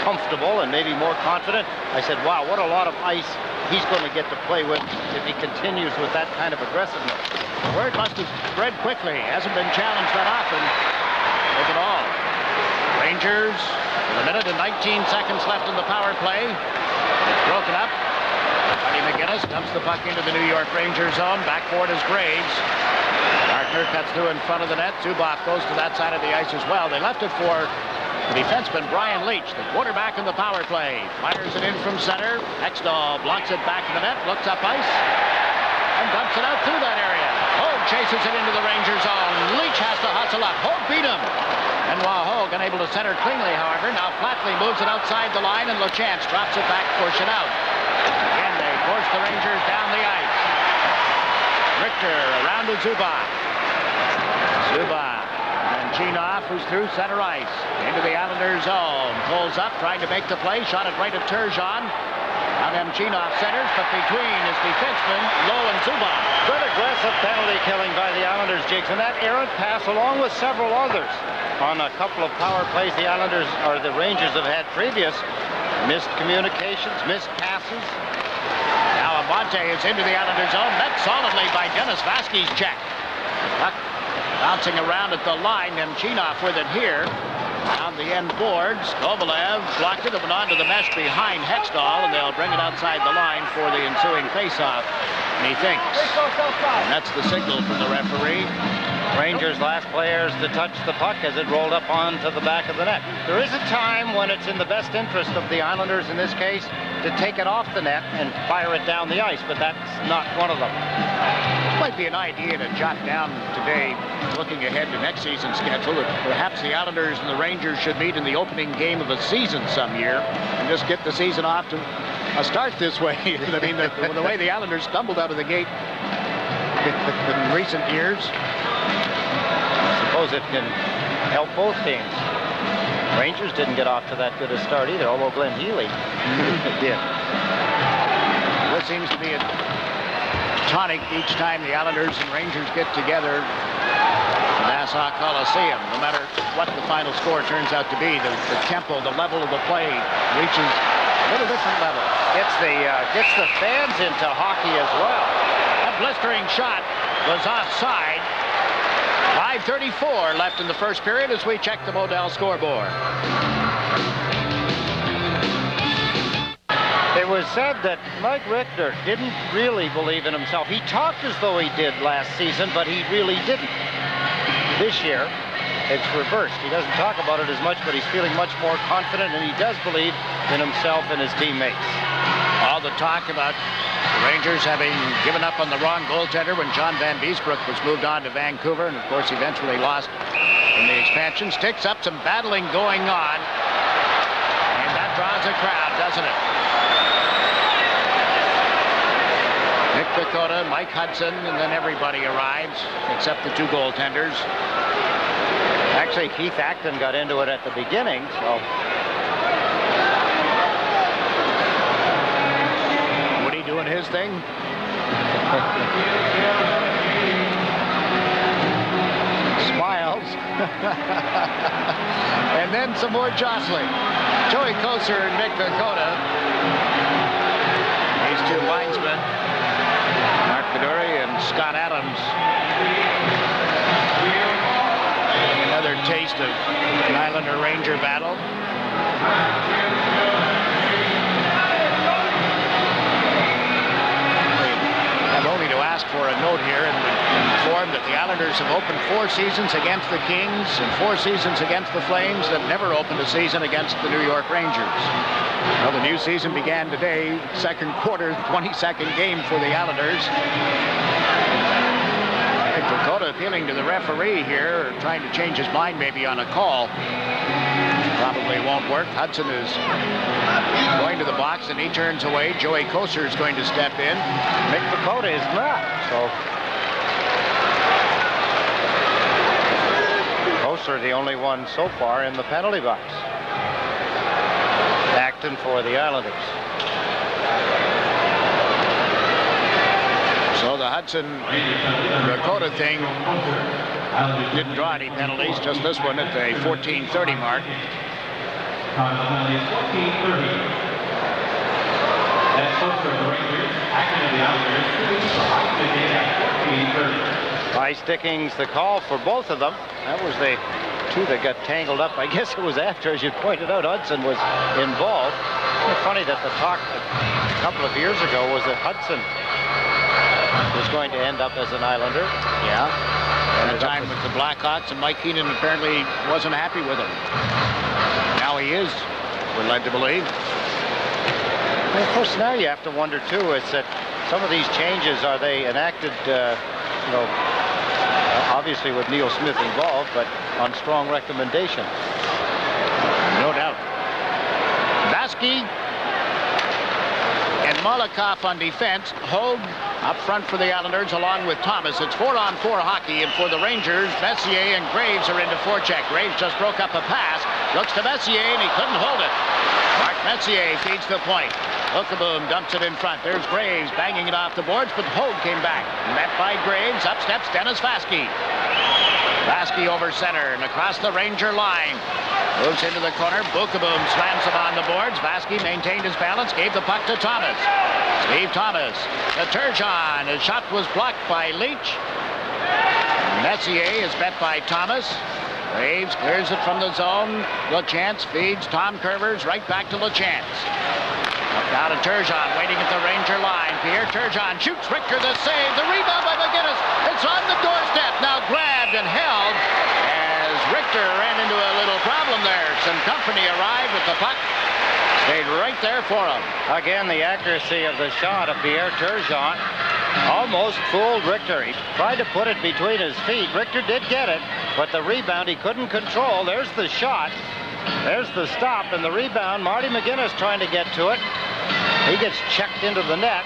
comfortable and maybe more confident. I said, wow, what a lot of ice he's going to get to play with if he continues with that kind of aggressiveness. The word must have spread quickly. Hasn't been challenged that often, if at all. Rangers, with a minute and 19 seconds left in the power play. It's broken up. Marty McInnis dumps the puck into the New York Rangers zone. Back for it is Graves. Gardner cuts through in front of the net. Zuboff goes to that side of the ice as well. They left it for the defenseman Brian Leach, the quarterback in the power play. Fires it in from center. Hextall blocks it back to the net, looks up ice, and dumps it out through that area. Hogue chases it into the Rangers zone. Leach has to hustle up. Hogue beat him. And while Hogue unable to center cleanly, however, now Flatley moves it outside the line, and LaChance drops it back for Chynoweth. Again, they force the Rangers down the ice. Richter around to Zuboff. And Chynoweth, who's through center ice, into the Islanders zone. Pulls up, trying to make the play. Shot it right at Turgeon. Now then Chynoweth centers, but between his defensemen, Lowe and Zuboff. Good aggressive penalty killing by the Islanders, Jiggs, and that errant pass along with several others on a couple of power plays the Islanders or the Rangers have had previous. Missed communications, missed passes. Now Amonte is into the Islanders zone, met solidly by Dennis Vaske's check. Puck bouncing around at the line, and Chynoweth with it here. On the end boards, Kovalev blocked it, went onto the mesh behind Hextall, and they'll bring it outside the line for the ensuing faceoff. And he thinks. And that's the signal from the referee. Rangers last players to touch the puck as it rolled up onto the back of the net. There is a time when it's in the best interest of the Islanders, in this case, to take it off the net and fire it down the ice, but that's not one of them. Might be an idea to jot down today, looking ahead to next season's schedule, that perhaps the Islanders and the Rangers should meet in the opening game of a season some year and just get the season off to a start this way. I mean, the way the Islanders stumbled out of the gate in recent years. I suppose it can help both teams. Rangers didn't get off to that good a start either, although Glenn Healy did. This seems to be a tonic each time the Islanders and Rangers get together at Nassau Coliseum. No matter what the final score turns out to be, the tempo, the level of the play reaches a little different level. Gets the fans into hockey as well. That blistering shot was offside. 5:34 left in the first period as we check the Modell scoreboard. It was said that Mike Richter didn't really believe in himself. He talked as though he did last season, but he really didn't. This year, it's reversed. He doesn't talk about it as much, but he's feeling much more confident, and he does believe in himself and his teammates. All the talk about the Rangers having given up on the wrong goaltender when John Van Beesbrook was moved on to Vancouver, and of course eventually lost in the expansion. Sticks up, some battling going on, and that draws a crowd, doesn't it? Mick Vukota, Mike Hudson, and then everybody arrives except the two goaltenders. Actually, Keith Acton got into it at the beginning, so. Woody doing his thing. Smiles. And then some more jostling. Joey Kosar and Mick Vukota. These two linesmen, Mark Beduri and Scott Adams. Another taste of an Islander-Ranger battle. I have only to ask for a note here and informed that the Islanders have opened 4 seasons against the Kings and 4 seasons against the Flames, that never opened a season against the New York Rangers. Well, the new season began today, second quarter, 22nd game for the Islanders. I think Vukota appealing to the referee here, trying to change his mind maybe on a call. Probably won't work. Hudson is going to the box, and he turns away. Joey Kocur is going to step in. Mick Vukota is not. So Kocur the only one so far in the penalty box. Acton for the Islanders. So the Hudson-Vukota thing didn't draw any penalties, just this one at the 14:30 mark. High sticking's the call for both of them. That was the 2 that got tangled up. I guess it was after, as you pointed out, Hudson was involved. It's funny that the talk a couple of years ago was that Hudson was going to end up as an Islander. Yeah. At a time with the Blackhawks, and Mike Keenan apparently wasn't happy with him. Now he is, we're led to believe. And of course, now you have to wonder, too, is that some of these changes, are they enacted, obviously with Neil Smith involved, but on strong recommendation? No doubt. Vaske and Malakhov on defense. Hogue up front for the Islanders along with Thomas. It's 4-on-4 hockey, and for the Rangers, Messier and Graves are into forecheck. Graves just broke up a pass. Looks to Messier, and he couldn't hold it. Mark Messier feeds the point. Hookaboom dumps it in front. There's Graves banging it off the boards, but Hogue came back. Met by Graves. Up steps Dennis Vaske. Vaske over center and across the Ranger line. Moves into the corner. Hookaboom slams him on the boards. Vaske maintained his balance, gave the puck to Thomas. Steve Thomas. The Turgeon. His shot was blocked by Leach. Messier is met by Thomas. Graves clears it from the zone. LaChance feeds Tom Kurvers right back to LaChance. Up now to Turgeon, waiting at the Ranger line. Pierre Turgeon shoots. Richter the save. The rebound by McInnis. It's on the doorstep. Now grabbed and held as Richter ran into a little problem there. Some company arrived with the puck. Stayed right there for him. Again, the accuracy of the shot of Pierre Turgeon almost fooled Richter. He tried to put it between his feet. Richter did get it, but the rebound he couldn't control. There's the shot. There's the stop, and the rebound. Marty McInnis trying to get to it. He gets checked into the net.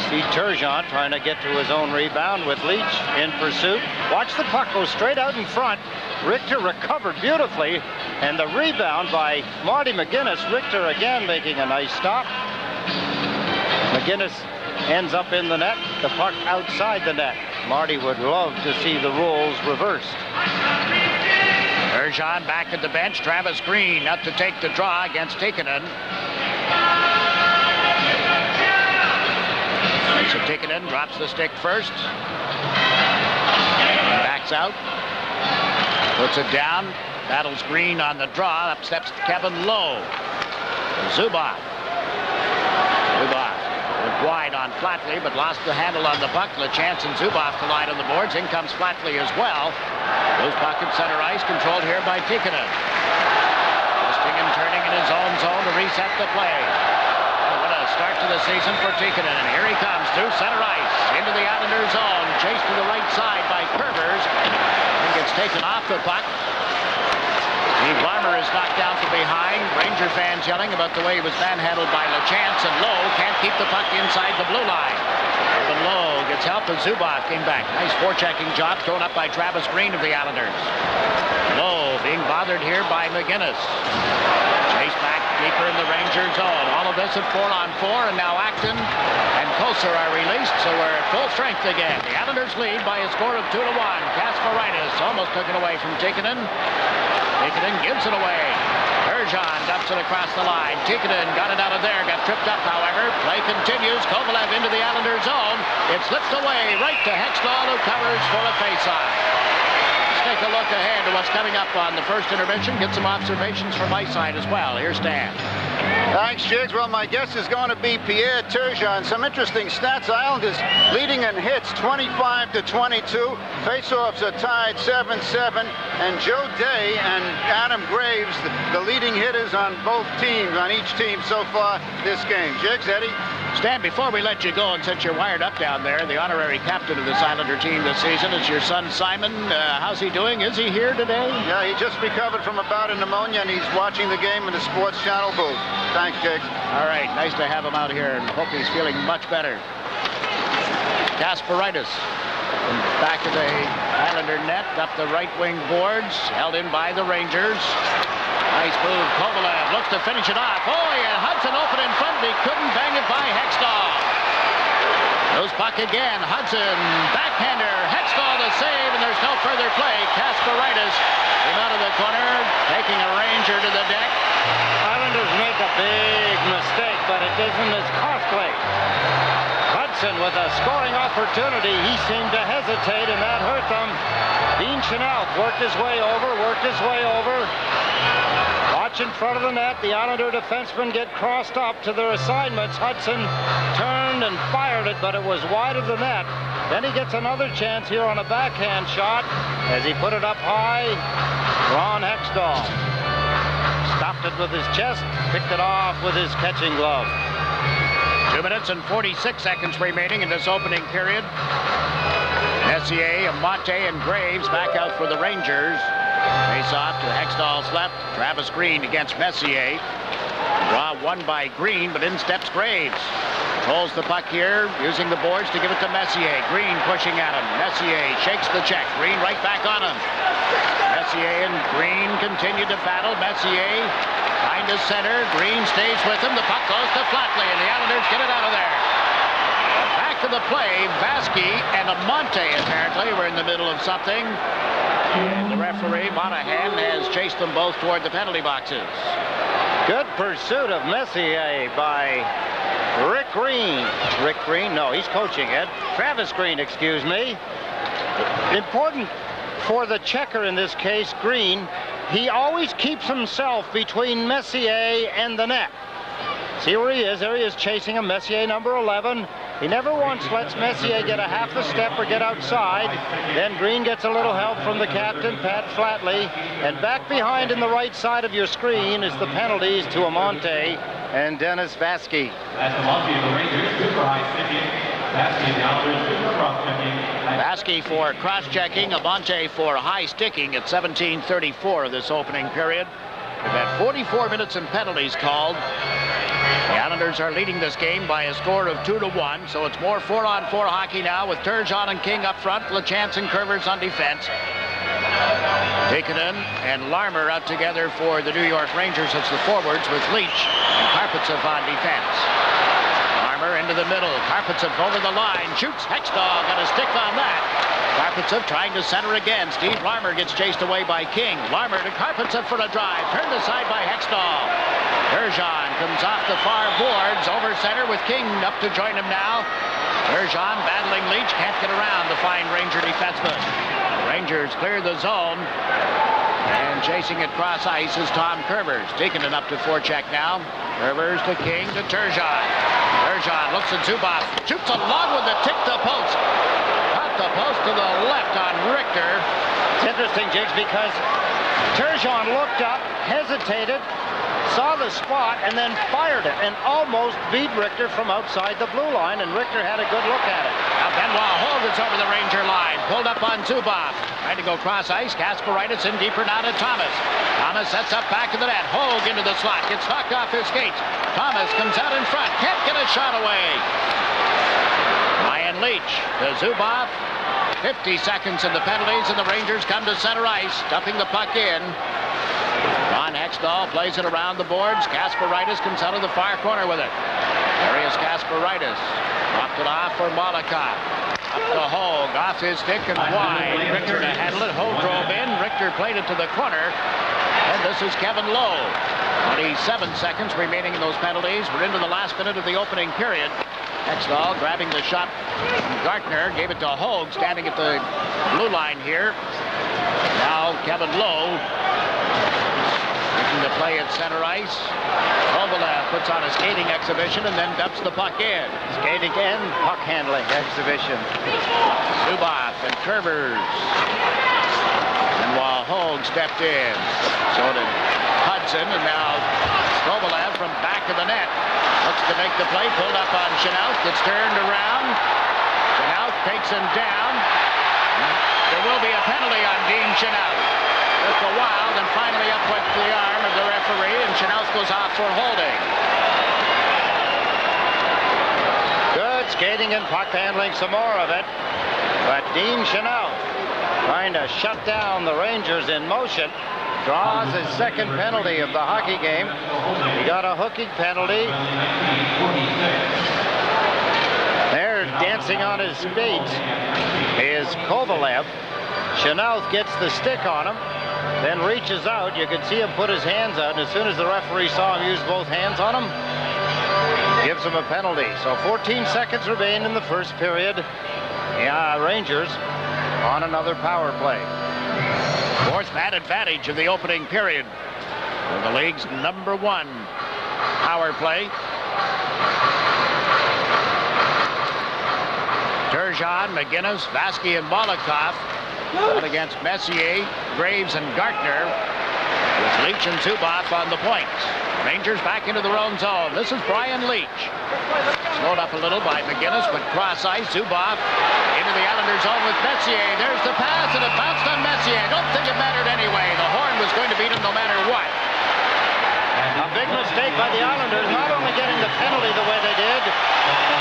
See Turgeon trying to get to his own rebound with Leach in pursuit. Watch the puck go straight out in front. Richter recovered beautifully, and the rebound by Marty McInnis. Richter again making a nice stop. McInnis ends up in the net. The puck outside the net. Marty would love to see the rules reversed. Turgeon back at the bench. Travis Green up to take the draw against Tikkanen. So Tikkanen drops the stick first. Backs out. Puts it down. Battles Green on the draw. Up steps Kevin Lowe. Zubov. Went wide on Flatley, but lost the handle on the puck. LaChance and Zubov collide on the boards. In comes Flatley as well. Loose puck at center ice, controlled here by Tikkanen. Twisting and turning in his own zone to reset the play. What a start to the season for Tikkanen. And here he comes through center ice into the Islanders zone. Chased to the right side by Kurvers. And gets taken off the puck. Steve Larmer is knocked down from behind. Ranger fans yelling about the way he was manhandled by LaChance, and Lowe can't keep the puck inside the blue line. Even Lowe gets help as Zubov came back. Nice forechecking job thrown up by Travis Green of the Islanders. Lowe being bothered here by McInnis. Chase back deeper in the Ranger zone. All of this at 4-on-4, and now Acton and Kocur are released, so we're at full strength again. The Islanders lead by a score of 2-1. Kasparaitis almost took it away from Tikkanen. Tikkanen gives it away. Turgeon dumps it across the line. Tikkanen got it out of there, got tripped up, however. Play continues. Kovalev into the Islanders zone. It slips away right to Hextall, who covers for a face-off. Let's take a look ahead to what's coming up on the first intervention. Get some observations from my side as well. Here's Dan. Thanks, Jiggs. Well, my guess is going to be Pierre Turgeon. Some interesting stats. Islanders leading in hits 25-22. Faceoffs are tied 7-7. And Joe Day and Adam Graves, the leading hitters on both teams, on each team so far this game. Jiggs, Eddie? Stan, before we let you go, and since you're wired up down there, the honorary captain of this Islander team this season is your son Simon. How's he doing? Is he here today? Yeah, he just recovered from a bout of pneumonia, and he's watching the game in the Sports Channel booth. Thanks, Jiggs. All right, nice to have him out here, and hope he's feeling much better. Kasparaitis, back of the Islander net, up the right wing boards, held in by the Rangers. Nice move. Kovalev looks to finish it off. Oh, and Hudson open in front, but he couldn't bang it by Hextall. Goes puck again. Hudson, backhander. Hextall the save, and there's no further play. Kasparaitis came out of the corner, taking a Ranger to the deck. Islanders make a big mistake, but it isn't as costly. Hudson with a scoring opportunity. He seemed to hesitate, and that hurt them. Dean Chynoweth worked his way over. Watch in front of the net. The Islander defensemen get crossed up to their assignments. Hudson turned and fired it, but it was wide of the net. Then he gets another chance here on a backhand shot as he put it up high. Ron Hextall stopped it with his chest, picked it off with his catching glove. 2 minutes and 46 seconds remaining in this opening period. Messier, Amonte, and Graves back out for the Rangers. Face off to Hextall's left. Travis Green against Messier. Draw won by Green, but in steps Graves. Holds the puck here, using the boards to give it to Messier. Green pushing at him. Messier shakes the check. Green right back on him. Messier and Green continue to battle. Messier behind the center. Green stays with him. The puck goes to Flatley, and the Islanders get it out of there. Back to the play. Vaske and Amonte apparently were in the middle of something. And the referee, Monahan, has chased them both toward the penalty boxes. Good pursuit of Messier by Rick Green. Rick Green? No, he's coaching it. Travis Green, excuse me. Important for the checker in this case, Green. He always keeps himself between Messier and the net. See where he is? There he is chasing him. Messier, number 11. He never once lets Messier get a half a step or get outside. Then Green gets a little help from the captain, Pat Flatley. And back behind in the right side of your screen is the penalties to Amonte and Dennis Vaske. That's Amonte of the Rangers, good for high sticking. Vaske now is good for cross-checking. Vaske for cross-checking, Amonte for high sticking at 17:34 of this opening period. We've had 44 minutes and penalties called. The Islanders are leading this game by a score of 2-1, so it's more 4-on-4 hockey now with Turgeon and King up front, LaChance and Kurvers on defense. Tikkanen and Larmer out together for the New York Rangers as the forwards with Leach and Karpatsev on defense. Larmer into the middle, Karpatsev over the line, shoots, Hextall got a stick on that. Karpatsev trying to center again. Steve Larmer gets chased away by King. Larmer to Karpatsev for a drive. Turned aside by Hextall. Turgeon comes off the far boards. Over center with King up to join him now. Turgeon battling Leach. Can't get around the fine Ranger defenseman. Rangers clear the zone. And chasing it cross ice is Tom Kurvers. Taking it up to forecheck now. Kurvers to King to Turgeon. Turgeon looks at Zubov. Shoots a long one that ticked the post. The post to the left on Richter. It's interesting, Jiggs, because Turgeon looked up, hesitated, saw the spot, and then fired it, and almost beat Richter from outside the blue line, and Richter had a good look at it. Now Benoit Hogue is over the Ranger line, pulled up on Zubov. Trying to go cross ice, Kasparaitis in deeper now to Thomas. Thomas sets up back of the net. Hogue into the slot, gets knocked off his skates. Thomas comes out in front, can't get a shot away. Ryan Leach to Zubov. 50 seconds in the penalties, and the Rangers come to center ice, dumping the puck in. Ron Hextall plays it around the boards. Kasparaitis comes out of the far corner with it. Darius Kasparaitis dropped it off for Malakhov. Up to Hogue, off his stick and wide. Richter to handle it. Hogue drove in. Richter played it to the corner. And this is Kevin Lowe. 27 seconds remaining in those penalties. We're into the last minute of the opening period. Hextall grabbing the shot from Gartner, gave it to Hogue, standing at the blue line here. Now Kevin Lowe Making the play at center ice. Kovalev puts on a skating exhibition and then dumps the puck in. Skating and puck handling exhibition. Zubov and Kurvers. And while Hogue stepped in, so did Hudson, and now Kovalev from back of the net. Looks to make the play, pulled up on Chynoweth, gets turned around. Chynoweth takes him down. There will be a penalty on Dean Chynoweth. Took a while, then finally up with the arm of the referee, and Chynoweth goes off for holding. Good skating and puck handling, some more of it. But Dean Chynoweth trying to shut down the Rangers in motion. Draws his second penalty of the hockey game. He got a hooking penalty. There, dancing on his feet, is Kovalev. Chynoweth gets the stick on him, then reaches out. You can see him put his hands out, and as soon as the referee saw him use both hands on him, gives him a penalty. So 14 seconds remain in the first period. Yeah, Rangers on another power play. Fourth man advantage of the opening period. For the league's #1 power play. Turgeon, McInnis, Vaske, and Malakhov out against Messier, Graves, and Gartner, with Leach and Zubov on the point. Rangers back into their own zone. This is Brian Leach. Slowed up a little by McInnis, but cross ice. Zubov into the Islanders zone with Messier. There's the pass, and it bounced on Messier. I don't think it mattered anyway. The horn was going to beat him no matter what. A big mistake by the Islanders, not only getting the penalty the way they did,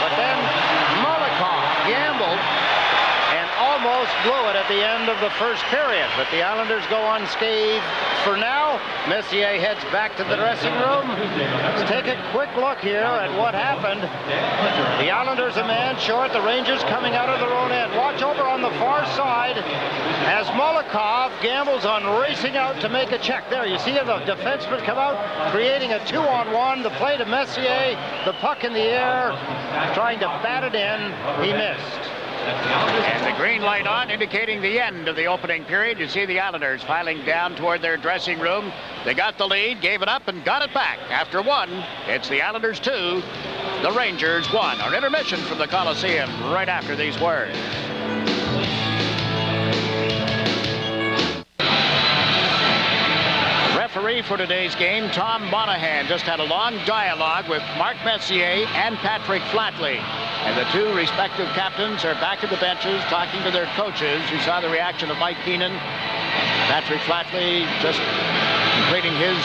but then Malakhov gambled and almost blew it at the end of the first period. But the Islanders go unscathed for now. Messier heads back to the dressing room. Let's take a quick look here at what happened. The Islanders a man short, the Rangers coming out of their own end. Watch over on the far side as Malakhov gambles on racing out to make a check. There, you see the defenseman come out, creating a 2-on-1. The play to Messier, the puck in the air, trying to bat it in. He missed. And the green light on, indicating the end of the opening period. You see the Islanders filing down toward their dressing room. They got the lead, gave it up, and got it back. After one, it's the Islanders 2, the Rangers 1. Our intermission from the Coliseum right after these words. Referee for today's game, Tom Monahan, just had a long dialogue with Mark Messier and Patrick Flatley. And the two respective captains are back at the benches talking to their coaches. You saw the reaction of Mike Keenan. Patrick Flatley just completing his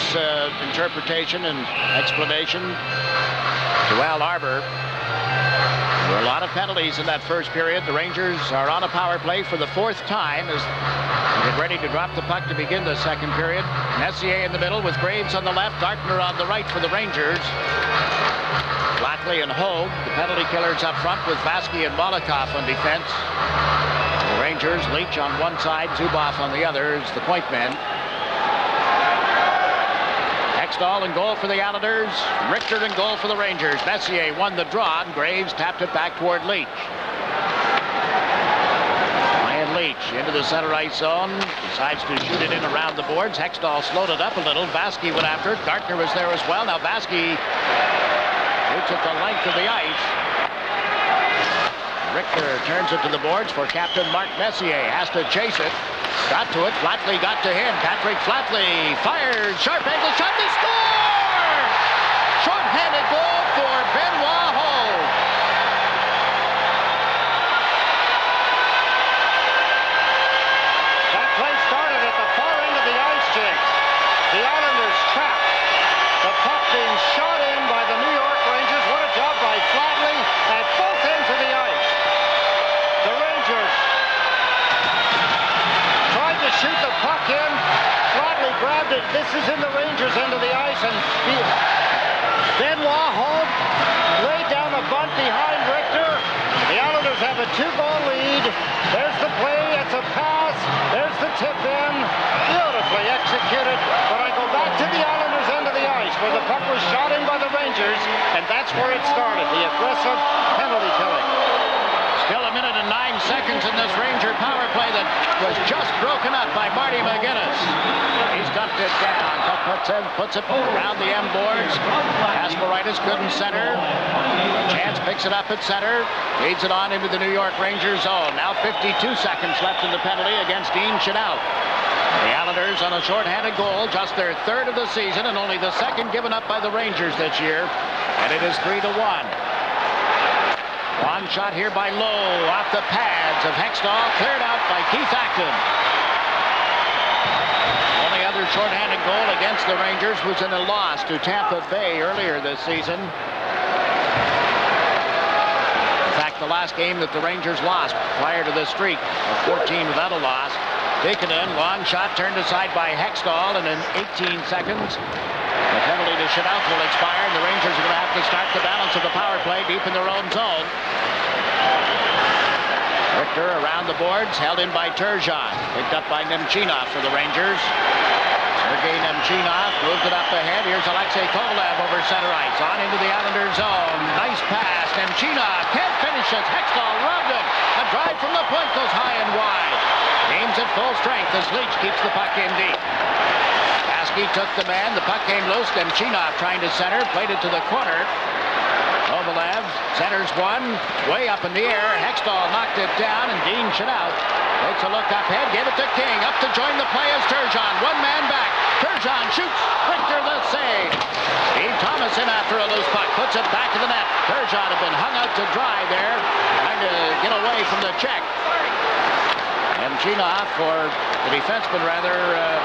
interpretation and explanation to Al Arbour. There were a lot of penalties in that first period. The Rangers are on a power play for the fourth time as they get ready to drop the puck to begin the second period. Messier in the middle with Graves on the left, Gartner on the right for the Rangers. Flatley and Hogue, the penalty killers up front with Vaske and Malakhov on defense. The Rangers, Leach on one side, Zubov on the other is the point men. Hextall in goal for the Islanders. Richter in goal for the Rangers. Messier won the draw. Graves tapped it back toward Leach. Ryan Leach into the center ice zone. Decides to shoot it in around the boards. Hextall slowed it up a little. Vaske went after it. Gartner was there as well. Now Vaske shoots at the length of the ice. Richter turns it to the boards for Captain Mark Messier. Has to chase it. Got to it. Flatley got to him. Patrick Flatley fires. Sharp angle shot. They score! Short-handed goal for Benoit Hogue. That play started at the far end of the ice, Jiggs. The Islanders trapped. The puck being shot in by the New York Rangers. What a job by Flatley at both ends of the ice. The Rangers tried to shoot the puck in. Flatley grabbed it. This is in the Rangers' end of the ice, and Benoit Hogue laid down a bunt behind Richter. The Islanders have a 2-goal lead. There's the play. It's a pass. There's the tip in. Beautifully executed. But I go back to the Islanders' end of the ice where the puck was shot in by the Rangers, and that's where it started, the aggressive penalty killing. Still a minute and 9 seconds in this Ranger power play that was just broken up by Marty McInnis. He's got knocked it down. Puts it around the end boards. Kasparaitis couldn't center. LaChance picks it up at center. Leads it on into the New York Rangers zone. Now 52 seconds left in the penalty against Chynoweth. The Islanders on a shorthanded goal, just their third of the season and only the second given up by the Rangers this year. And it is 3-1. One shot here by Lowe off the pads of Hextall, cleared out by Keith Acton. Only other shorthanded goal against the Rangers was in a loss to Tampa Bay earlier this season. In fact, the last game that the Rangers lost prior to this streak of 14 without a loss. Taken in, long shot turned aside by Hextall, and in 18 seconds, the penalty to Chynoweth will expire, and the Rangers are going to have to start the balance of the power play deep in their own zone. Richter around the boards, held in by Turgeon. Picked up by Nemchinov for the Rangers. Sergei Nemchinov moved it up ahead. Here's Alexei Kovalev over center ice. On into the Islanders zone. Nice pass. Nemchinov can't finish it. Hextall robbed him. A drive from the point goes high and wide. Aims at full strength as Leach keeps the puck in deep. Vaske took the man. The puck came loose. Nemchinov trying to center. Played it to the corner. Kovalev centers one. Way up in the air. Hextall knocked it down, and Chynoweth takes a look up ahead. Gave it to King. Up to join the play is Turgeon. One man back. Turgeon shoots. Richter the save. Steve Thomas in after a loose puck. Puts it back to the net. Turgeon had been hung out to dry there. Trying to get away from the check. And Chynoweth, for the defenseman rather,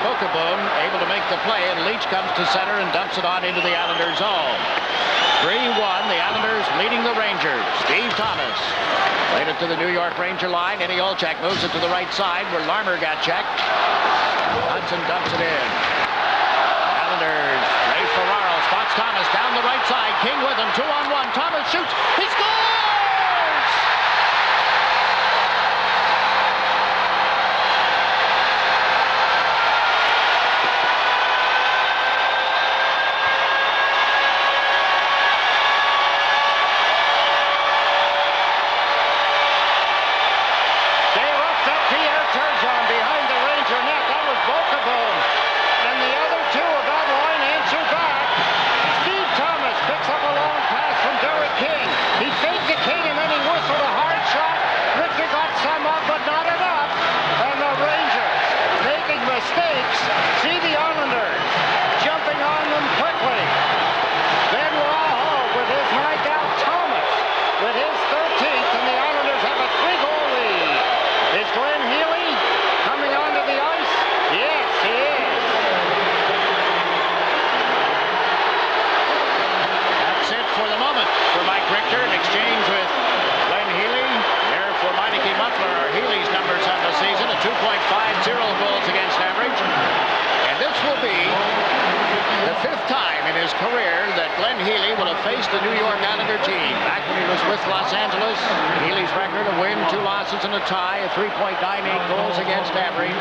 Vukota, able to make the play, and Leach comes to center and dumps it on into the Islanders zone. 3-1, the Islanders leading the Rangers. Steve Thomas played it to the New York Ranger line. Eddie Olczyk moves it to the right side where Larmer got checked. Hudson dumps it in. Islanders, Ray Ferraro spots Thomas down the right side. King with him, 2-on-1. Thomas shoots. He scores! See the Islanders jumping on them quickly. Benoit Hogue with his knockout, Thomas with his 13th, and the Islanders have a 3-goal lead. Is Glenn Healy coming onto the ice? Yes, he is. That's it for the moment for Mike Richter in exchange with Glenn Healy. There for Meineke Muffler are Healy's numbers on the season, a 2.50 goals against average. And this will be the 5th time in his career that Glenn Healy will have faced the New York Islander team. Back when he was with Los Angeles, Healy's record, a win, 2 losses, and a tie, a 3.98 goals against average.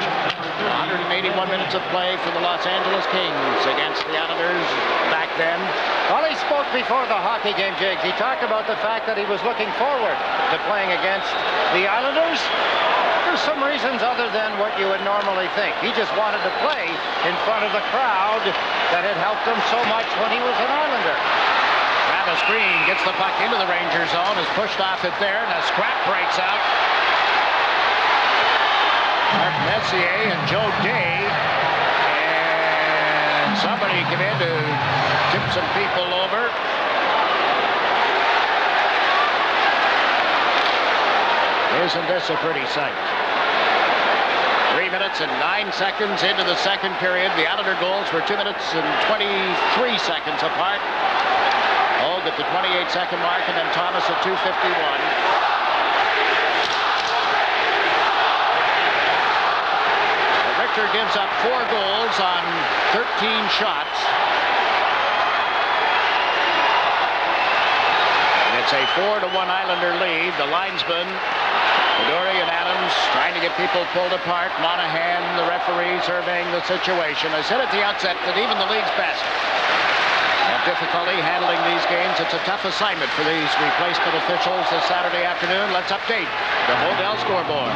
181 minutes of play for the Los Angeles Kings against the Islanders back then. Well, he spoke before the hockey game, Jiggs. He talked about the fact that he was looking forward to playing against the Islanders. There's some reasons other than what you would normally think. He just wanted to play in front of the crowd that had helped him so much when he was an Islander. Travis Green gets the puck into the Ranger zone, is pushed off it there, and a scrap breaks out. Mark Messier and Joe Day, and somebody came in to tip some people over. Isn't this a pretty sight? 3 minutes and 9 seconds into the second period. The Islander goals were 2 minutes and 23 seconds apart. Hogue at the 28-second mark, and then Thomas at 2:51. Richter gives up 4 goals on 13 shots. And it's a 4-1 Islander lead. The linesman, Midori and Adams, trying to get people pulled apart. Monahan, the referee, surveying the situation. I said at the outset that even the league's best have difficulty handling these games. It's a tough assignment for these replacement officials this Saturday afternoon. Let's update the Hodel scoreboard.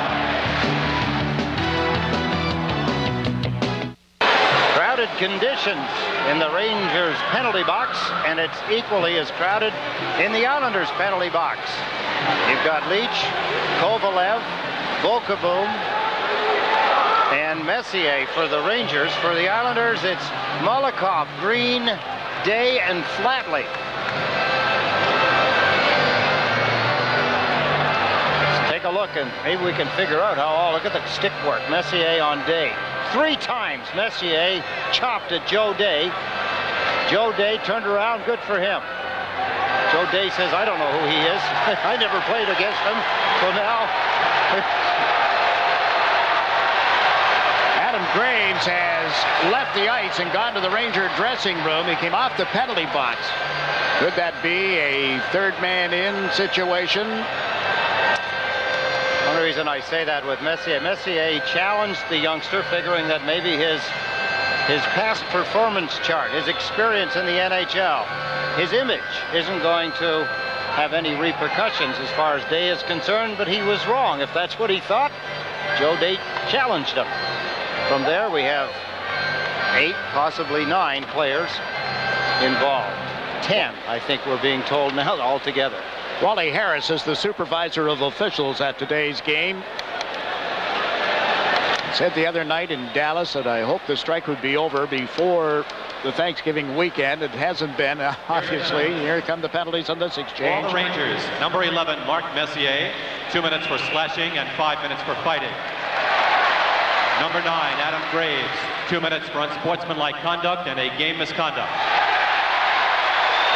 Crowd crowded conditions in the Rangers penalty box, and it's equally as crowded in the Islanders penalty box. You've got Leach, Kovalev, Volkaboom, and Messier for the Rangers. For the Islanders, it's Malakhov, Green, Day, and Flatley. Let's take a look, and maybe we can figure out how. Look at the stick work. Messier on Day. 3 times Messier chopped at Joe Day. Joe Day turned around. Good for him. Joe Day says, I don't know who he is. I never played against him. So now... Adam Graves has left the ice and gone to the Ranger dressing room. He came off the penalty box. Could that be a third man in situation? One reason I say that with Messier, Messier challenged the youngster, figuring that maybe his past performance chart, his experience in the NHL, his image isn't going to have any repercussions as far as Day is concerned, but he was wrong. If that's what he thought, Joe Day challenged him. From there, we have 8, possibly 9 players involved. 10, I think we're being told now altogether. Wally Harris is the supervisor of officials at today's game. He said the other night in Dallas that I hope the strike would be over before the Thanksgiving weekend. It hasn't been, obviously. Here come the penalties on this exchange. For the Rangers, number 11, Mark Messier, 2 minutes for slashing and 5 minutes for fighting. Number 9, Adam Graves, 2 minutes for unsportsmanlike conduct and a game misconduct.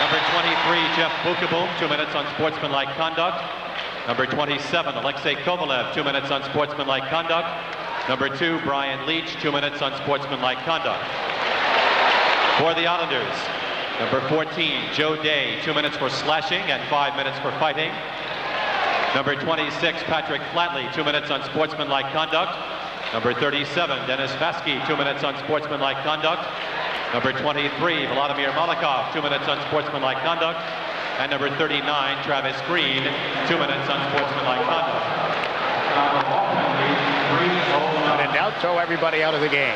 Number 23, Jeff Vukaboom, 2 minutes on sportsmanlike conduct. Number 27, Alexei Kovalev, 2 minutes on sportsmanlike conduct. Number 2, Brian Leach, 2 minutes on sportsmanlike conduct. For the Islanders, number 14, Joe Day, 2 minutes for slashing and 5 minutes for fighting. Number 26, Patrick Flatley, 2 minutes on sportsmanlike conduct. Number 37, Dennis Vaske, 2 minutes on sportsmanlike conduct. Number 23, Vladimir Malakhov, 2 minutes on sportsmanlike conduct. And number 39, Travis Green, 2 minutes on sportsmanlike conduct. When in doubt, throw everybody out of the game.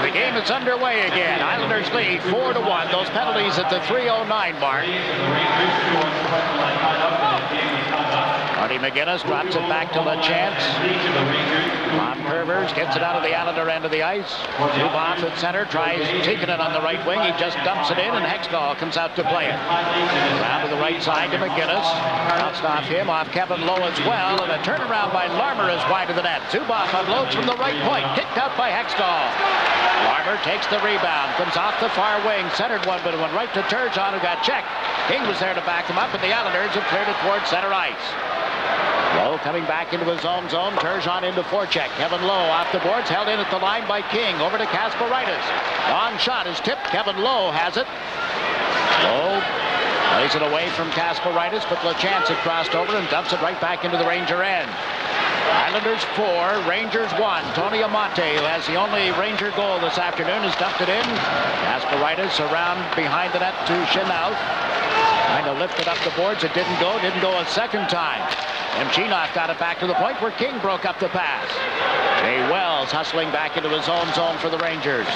The game is underway again. Islanders lead 4-1. Those penalties at the 3:09 mark. Marty McInnis drops it back to LaChance. Bob Kurvers gets it out of the Islander end of the ice. Zubov at center, tries taking it on the right wing. He just dumps it in, and Hextall comes out to play it. Down to the right side to McInnis. Bounced off him, off Kevin Lowe as well, and a turnaround by Larmer is wide of the net. Zubov unloads from the right point, kicked out by Hextall. Larmer takes the rebound, comes off the far wing, centered one, but it went right to Turgeon, who got checked. King was there to back him up, and the Islanders have cleared it towards center ice. Lowe coming back into his own zone. Turgeon into forecheck. Kevin Lowe off the boards, held in at the line by King. Over to Kasparaitis. Long shot is tipped. Kevin Lowe has it. Lowe plays it away from Kasparaitis, but LaChance had crossed over and dumps it right back into the Ranger end. Islanders 4, Rangers 1. Tony Amonte, who has the only Ranger goal this afternoon, has dumped it in. Kasparaitis around behind the net to Chynoweth. Trying to lift it up the boards. It didn't go a second time. And Chynoweth got it back to the point where King broke up the pass. Jay Wells hustling back into his own zone for the Rangers.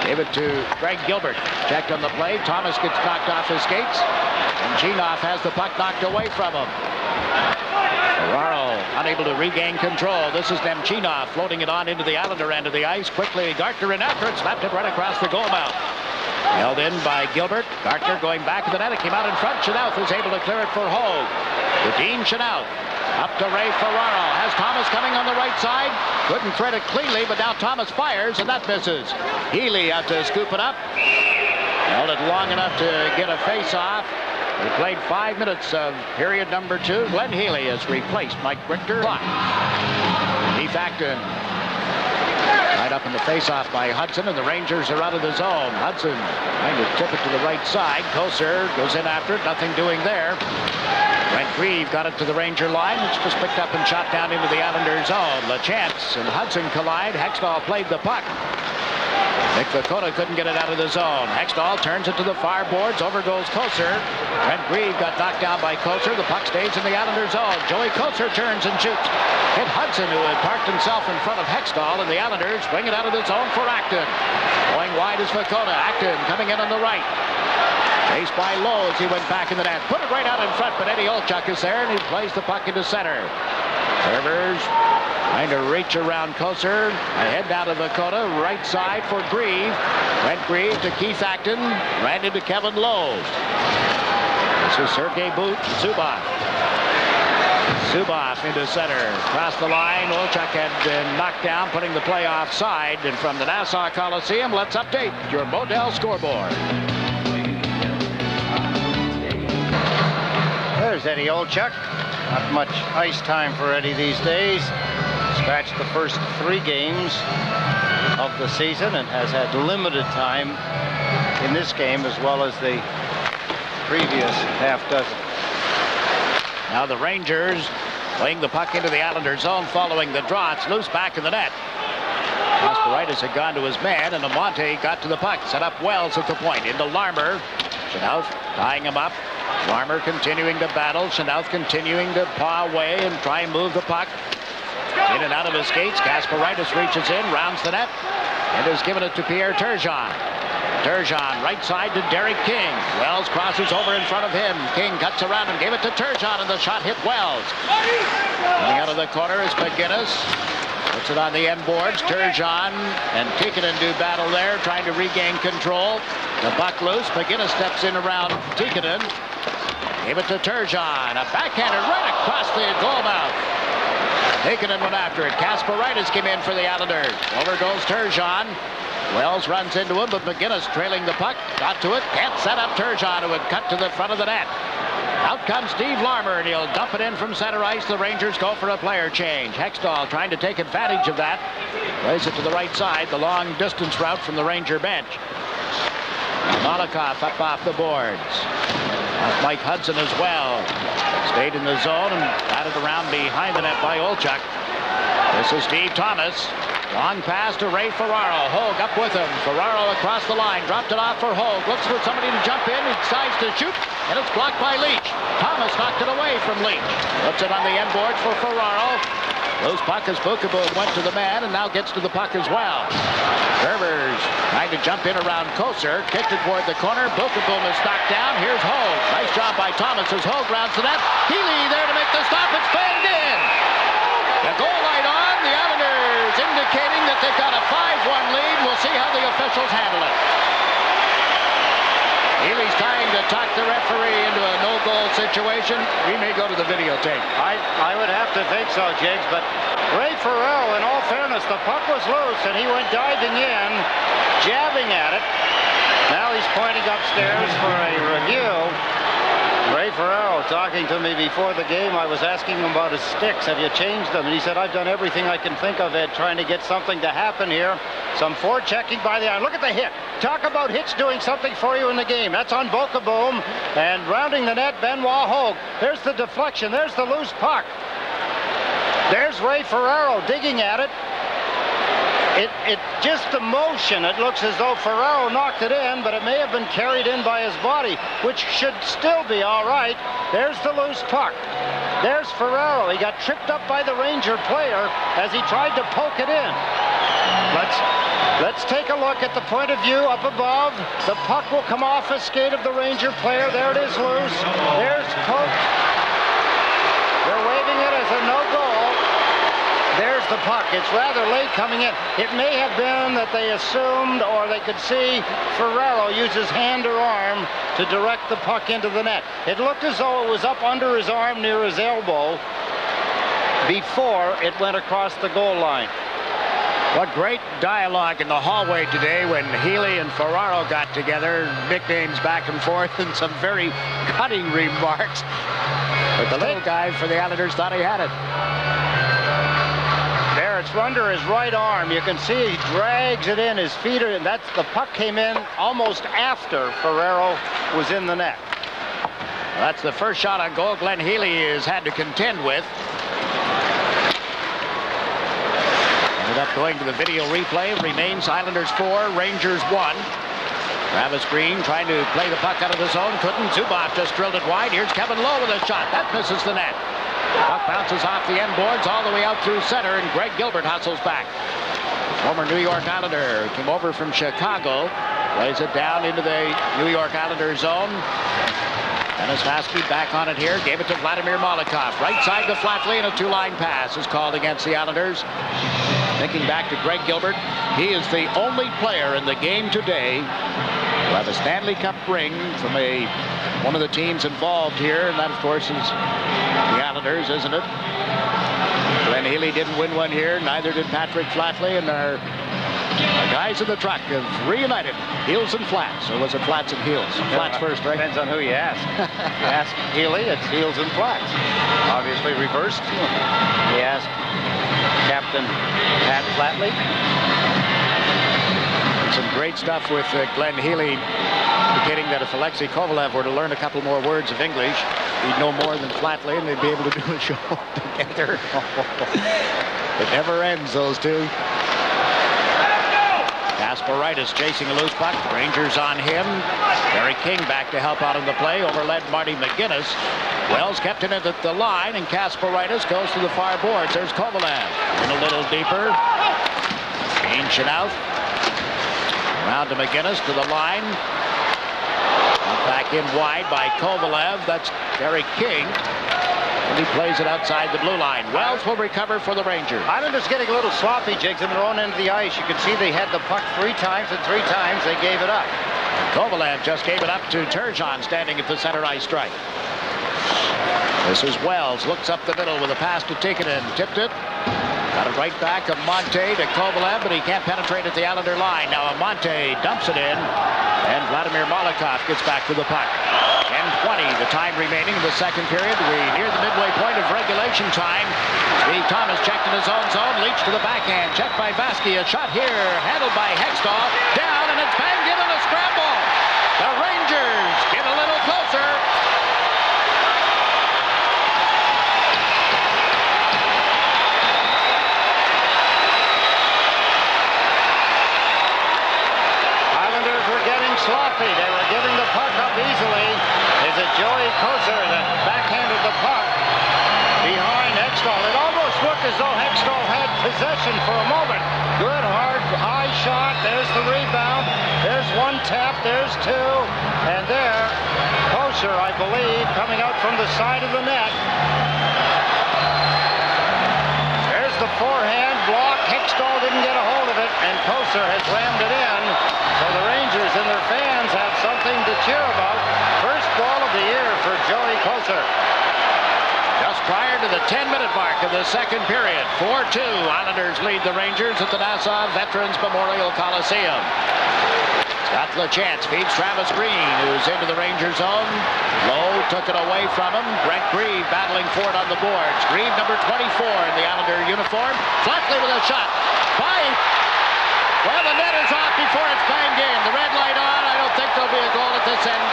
Gave it to Greg Gilbert. Checked on the play. Thomas gets knocked off his skates. And Chynoweth has the puck knocked away from him. Ferraro unable to regain control. This is Chynoweth floating it on into the Islander end of the ice. Quickly, Gartner in after it. Slapped it right across the goal mouth. Held in by Gilbert. Gartner going back to the net. It came out in front. Chynoweth was able to clear it for Hogue. To Dean Chynoweth. Up to Ray Ferraro. Has Thomas coming on the right side. Couldn't thread it cleanly, but now Thomas fires, and that misses. Healy out to scoop it up. Held it long enough to get a face-off. We played 5 minutes of period number 2. Glenn Healy has replaced Mike Richter. Keith Acton tied up in the face-off by Hudson, and the Rangers are out of the zone. Hudson trying to tip it to the right side. Koser goes in after it. Nothing doing there. Brent Grieve got it to the Ranger line, which was picked up and shot down into the Islanders' zone. LaChance and Hudson collide. Hextall played the puck. Mick Vukota couldn't get it out of the zone. Hextall turns it to the far boards. Over goes Koser. Brent Grieve got knocked down by Koser. The puck stays in the Islander zone. Joey Koser turns and shoots. Hit Hudson, who had parked himself in front of Hextall, and the Islanders bring it out of the zone for Acton. Going wide is Vukota. Acton coming in on the right. Chased by Lowe as he went back in the net. Put it right out in front, but Eddie Olchuk is there, and he plays the puck into center. Kurvers trying to reach around Koser. Ahead down to Vukota. Right side for Grieve. Went Grieve to Keith Acton. Ran into Kevin Lowe. This is Sergei Zubov. Zubov into center. Across the line. Olchuk had been knocked down, putting the play offside. And from the Nassau Coliseum, let's update your Model scoreboard. There's Eddie Olchuk. Not much ice time for Eddie these days. Scratched the first 3 games of the season and has had limited time in this game as well as the previous half dozen. Now the Rangers playing the puck into the Islander zone following the draw. It's loose back in the net. Kasparaitis had gone to his man, and Amonte got to the puck. Set up Wells at the point. Into Larmer. Chynoweth tying him up. Larmer continuing to battle. Chynoweth continuing to paw away and try and move the puck. In and out of his skates. Kasparaitis reaches in, rounds the net, and has given it to Pierre Turgeon. Turgeon right side to Derek King. Wells crosses over in front of him. King cuts around and gave it to Turgeon, and the shot hit Wells. Coming out of the corner is McInnis. Puts it on the end boards. Turgeon and Tikkanen do battle there, trying to regain control. The puck loose. McInnis steps in around Tikkanen. Gave it to Turgeon. A backhander right across the goal mouth. Tikkanen went after it. Kasparaitis came in for the Islanders. Over goes Turgeon. Wells runs into him, but McInnis trailing the puck. Got to it. Can't set up Turgeon, who had cut to the front of the net. Out comes Steve Larmer, and he'll dump it in from center ice. The Rangers go for a player change. Hextall trying to take advantage of that. Plays it to the right side, the long distance route from the Ranger bench. Malakhov up off the boards. Mike Hudson as well. Stayed in the zone and batted around behind the net by Olchuk. This is Steve Thomas. Long pass to Ray Ferraro. Hogue up with him. Ferraro across the line. Dropped it off for Hogue. Looks for somebody to jump in. He decides to shoot, and it's blocked by Leach. Thomas knocked it away from Leach. Puts it on the end boards for Ferraro. Loose puck as Vukota went to the man and now gets to the puck as well. Kurvers trying to jump in around Koser. Kicked it toward the corner. Vukota is knocked down. Here's Hogue. Nice job by Thomas as Hogue rounds the net. Healy there to make the stop. It's banged in. The goal light on. The Islanders indicating that they've got a 5-1 lead. We'll see how the officials handle it. Healy's trying to talk the referee into a no-goal situation. We may go to the videotape. I would have to think so, Jiggs, but Ray Ferraro, in all fairness, the puck was loose, and he went diving in, jabbing at it. Now he's pointing upstairs for a review. Ray Ferraro talking to me before the game. I was asking him about his sticks. Have you changed them? And he said, I've done everything I can think of, Ed, trying to get something to happen here. Some forechecking by the Islanders. Look at the hit. Talk about hits doing something for you in the game. That's on Bokaboom. And rounding the net, Benoit Hogue. There's the deflection. There's the loose puck. There's Ray Ferraro digging at it. It just the motion, it looks as though Ferraro knocked it in, but it may have been carried in by his body, which should still be all right. There's the loose puck. There's Ferraro. He got tripped up by the Ranger player as he tried to poke it in. Let's take a look at the point of view up above. The puck will come off a skate of the Ranger player. There it is loose. There's poke. They're waving it as a no-goal. There's the puck. It's rather late coming in. It may have been that they assumed, or they could see Ferraro use his hand or arm to direct the puck into the net. It looked as though it was up under his arm near his elbow before it went across the goal line. What great dialogue in the hallway today when Healy and Ferraro got together, nicknames back and forth, and some very cutting remarks. But the little guy for the Islanders thought he had it. There, it's under his right arm. You can see he drags it in. His feet are in. That's the puck came in almost after Ferraro was in the net. That's the first shot on goal Glenn Healy has had to contend with. And up going to the video replay. Remains Islanders 4, Rangers 1. Travis Green trying to play the puck out of the zone. Couldn't. Zubov just drilled it wide. Here's Kevin Lowe with a shot. That misses the net. Puck bounces off the end boards all the way out through center, and Greg Gilbert hustles back. Former New York Islander came over from Chicago. Plays it down into the New York Islander zone. Dennis Vaske back on it here. Gave it to Vladimir Malakhov. Right side to Flatley, and a two-line pass is called against the Islanders. Thinking back to Greg Gilbert, he is the only player in the game today who have a Stanley Cup ring from one of the teams involved here, and that, of course, is the Islanders, isn't it? Glenn Healy didn't win one here. Neither did Patrick Flatley, and our guys in the truck have reunited. Heels and flats. Or was it flats and heels? Flats first, right? Depends on who you ask. If you ask Healy, it's heels and flats. Obviously reversed. You ask Captain Pat Flatley. Some great stuff with Glenn Healy indicating that if Alexei Kovalev were to learn a couple more words of English, he'd know more than Flatley, and they'd be able to do a show together. It never ends, those two. Kasparaitis chasing a loose puck. Rangers on him. Barry King back to help out in the play. Overled Marty McInnis. Wells kept it at the line, and Kasparaitis goes to the far boards. There's Kovalev. In a little deeper. Chynoweth. Around to McInnis to the line. Back in wide by Kovalev. That's Barry King. And he plays it outside the blue line. Wells will recover for the Rangers. Islanders getting a little sloppy, Jiggs, in their own end of the ice. You can see they had the puck 3 times, and 3 times they gave it up. Kovalev just gave it up to Turgeon standing at the center ice strike. This is Wells. Looks up the middle with a pass to Tikkanen. Tipped it. Got it right back. Amonte to Kovalev, but he can't penetrate at the Islander line. Now Amonte dumps it in, and Vladimir Malakhov gets back to the puck. 10:20, the time remaining in the second period. We're near the midway point of regulation time. Steve Thomas checked in his own zone. Leach to the backhand. Checked by Vaske. A shot here. Handled by Hextall. Down, and it's bang given a scramble. The Rangers get a little closer. Islanders were getting sloppy. They were giving the puck up easily. Is it Joey Kozer that backhanded the puck behind Hextall? It almost looked as though Hextall had possession for a moment. Good, hard, high shot. There's the rebound. There's one tap. There's 2. And there, Kozer, I believe, coming out from the side of the net. There's the forehand block. Hextall didn't get a hold of it, and Kozer has rammed it in. So the Rangers and their fans have something to cheer about. First goal of the year for Joey Kozer. Just prior to the 10-minute mark of the second period, 4-2. Islanders lead the Rangers at the Nassau Veterans Memorial Coliseum. Scott LaChance feeds Travis Green, who's into the Ranger zone. Lowe took it away from him. Brent Grieve battling for it on the boards. Grieve, number 24 in the Islander uniform. Flatley with a shot. Well, the net is off before it's banged in. The red light on. I don't think there'll be a goal at this end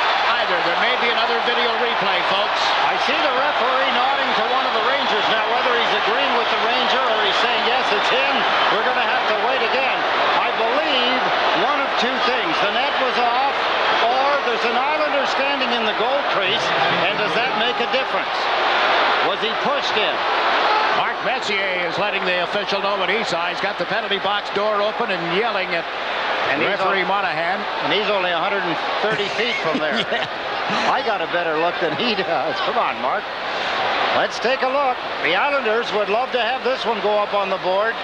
either. There may be another video replay, folks. I see the referee nodding to one of the Rangers. Now, whether he's agreeing with the Ranger or he's saying, yes, it's in, we're going to have to wait again. I believe one of 2 things. The net was off, or there's an Islander standing in the goal crease, and does that make a difference? Was he pushed in? Mark Messier is letting the official know what he saw. He's got the penalty box door open and yelling at referee Monahan. And he's only 130 feet from there. Yeah. I got a better look than he does. Come on, Mark. Let's take a look. The Islanders would love to have this one go up on the board.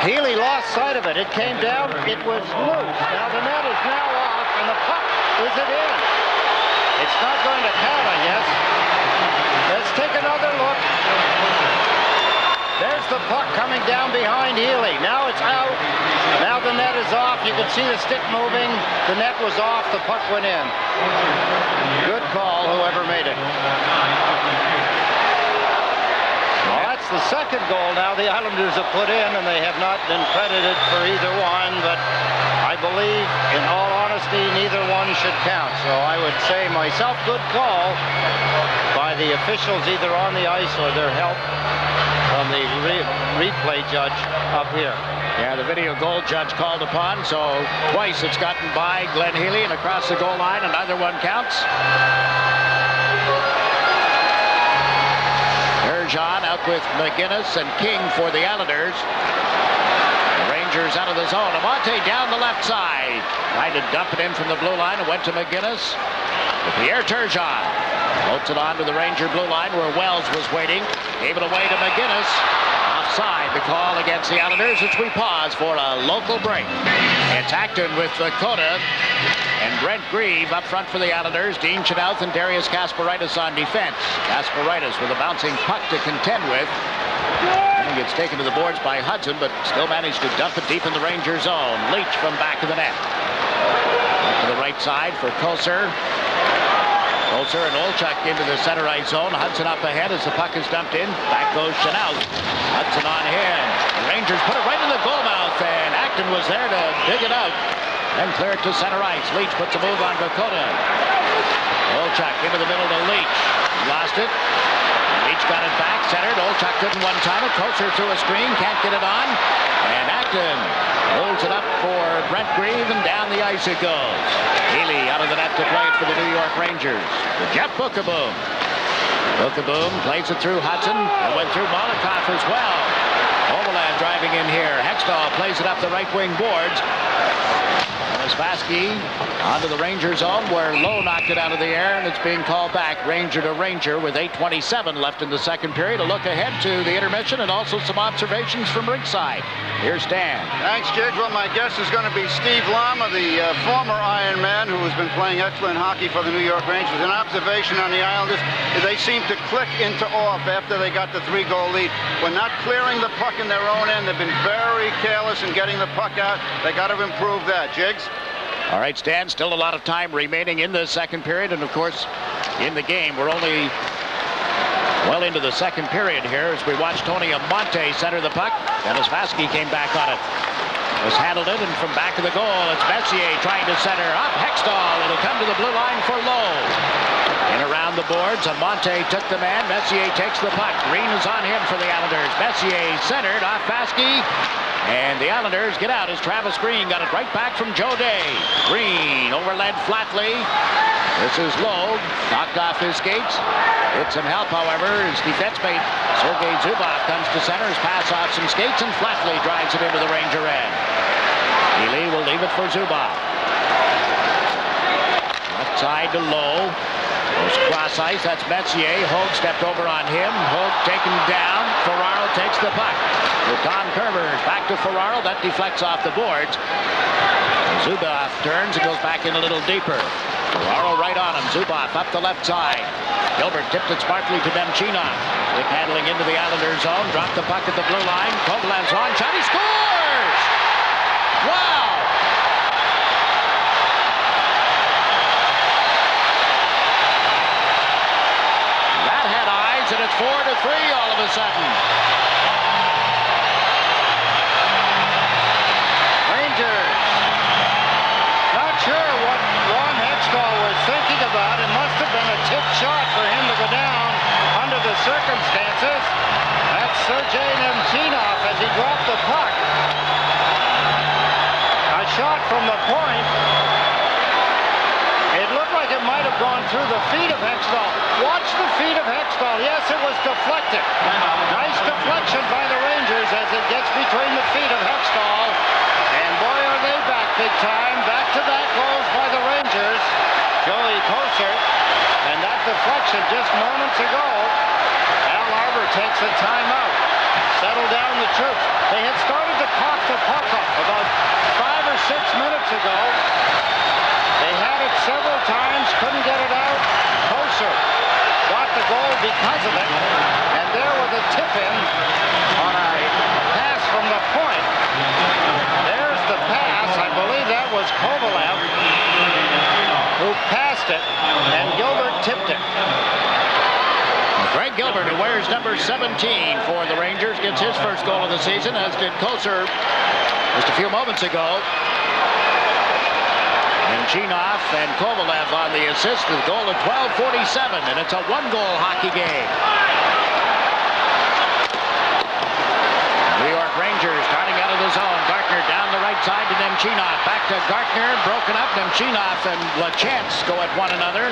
Healy lost sight of it. It came down. It was loose. Now the net is now off, and the puck is it in. It's not going to count, I guess. Let's take another look. There's the puck coming down behind Healy. Now it's out. Now the net is off. You can see the stick moving. The net was off. The puck went in. Good call, whoever made it. Well, that's the second goal now the Islanders have put in, and they have not been credited for either one, but I believe, in all honesty, neither one should count. So I would say myself, good call by the officials either on the ice or their help. from the replay judge up here. Yeah, the video goal judge called upon, so twice it's gotten by Glenn Healy and across the goal line, and either one counts. Turgeon out with McInnis and King for the Islanders. The Rangers out of the zone. Amonte down the left side. Tried to dump it in from the blue line. It went to McInnis. To Pierre Turgeon. Floats it on to the Ranger blue line where Wells was waiting. Gave it away to McInnis. Offside, the call against the Islanders as we pause for a local break. It's Acton with Vukota and Brent Grieve up front for the Islanders. Dean Chynoweth and Darius Kasparaitis on defense. Kasparaitis with a bouncing puck to contend with. He gets taken to the boards by Hudson, but still managed to dump it deep in the Ranger zone. Leach from back of the net. Up to the right side for Kurvers. Kurvers and Olchuk into the center ice zone. Hudson up ahead as the puck is dumped in. Back goes Chynoweth. Hudson on him. The Rangers put it right in the goal mouth, and Acton was there to dig it out. Then clear it to center ice. Leach puts a move on Vukota. Olchuk into the middle to Leach. Lost it. Leach got it back, centered. Olchuk couldn't one-time it. Kurvers through a screen, can't get it on. And Acton holds it up for Brent Grieve, and down the ice it goes. Healy out of the net to play it for the New York Rangers. The Jeff Bookaboom. Bookaboom plays it through Hudson. It went through Malakhov as well. Overland driving in here. Hextall plays it up the right wing boards. And it's Vaske onto the Ranger zone where Lowe knocked it out of the air, and it's being called back Ranger to Ranger with 8:27 left in the second period. A look ahead to the intermission and also some observations from ringside. Here's Dan. Thanks, Jiggs. Well, my guess is going to be Steve Lama, the former Iron Man, who has been playing excellent hockey for the New York Rangers. An observation on the Islanders is they seem to click into off after they got the 3-goal lead. When not clearing the puck in their own end, they've been very careless in getting the puck out. They got to improve that. Jiggs? All right, Stan, still a lot of time remaining in the second period, and of course, in the game, we're only well into the second period here as we watch Tony Amonte center the puck. Dennis Vaske came back on it. Has handled it, and from back of the goal, it's Messier trying to center up. Hextall, it'll come to the blue line for Lowe. In around the boards, Amonte took the man. Messier takes the puck. Green is on him for the Islanders. Messier centered off Vaske. And the Islanders get out as Travis Green got it right back from Joe Day. Green overled Flatley. This is Lowe, knocked off his skates. Gets some help, however, his defense mate Sergei Zubov comes to center. His pass off some skates, and Flatley drives it into the Ranger end. Healy will leave it for Zubov. Left side to Lowe. Goes cross ice, that's Messier. Hogue stepped over on him. Hogue taken down. Ferraro takes the puck. With Tom Kurvers back to Ferraro. That deflects off the boards. Zubov turns and goes back in a little deeper. Ferraro right on him. Zubov up the left side. Gilbert tipped it smartly to Chynoweth. Quick handling into the Islanders zone. Dropped the puck at the blue line. Kovalev's on shot. He scores! Wow! And it's 4-3 all of a sudden. Rangers. Not sure what Ron Hextall was thinking about. It must have been a tip shot for him to go down under the circumstances. That's Sergei Nemchinov as he dropped the puck. A shot from the point. It looked like it might have gone through the feet of Hextall. Watch the feet of Hextall. Yes, it was deflected. Nice deflection by the Rangers as it gets between the feet of Hextall. And boy, are they back big time. Back-to-back goals by the Rangers. Joey Kurvers. And that deflection just moments ago. Arbour takes a timeout. Settle down the troops. They had started to cough the puck up about 5 or 6 minutes ago. They had it several times, couldn't get it out. Kurvers got the goal because of it. And there was a tip-in on a pass from the point. There's the pass. I believe that was Kovalev who passed it, and Gilbert tipped it. Greg Gilbert, who wears number 17 for the Rangers, gets his first goal of the season, as did Kurvers just a few moments ago. And Chynoweth and Kovalev on the assist, the goal at 12:47, and it's a one-goal hockey game. side to Chynoweth. Back to Gartner. Broken up. Chynoweth and LaChance go at one another.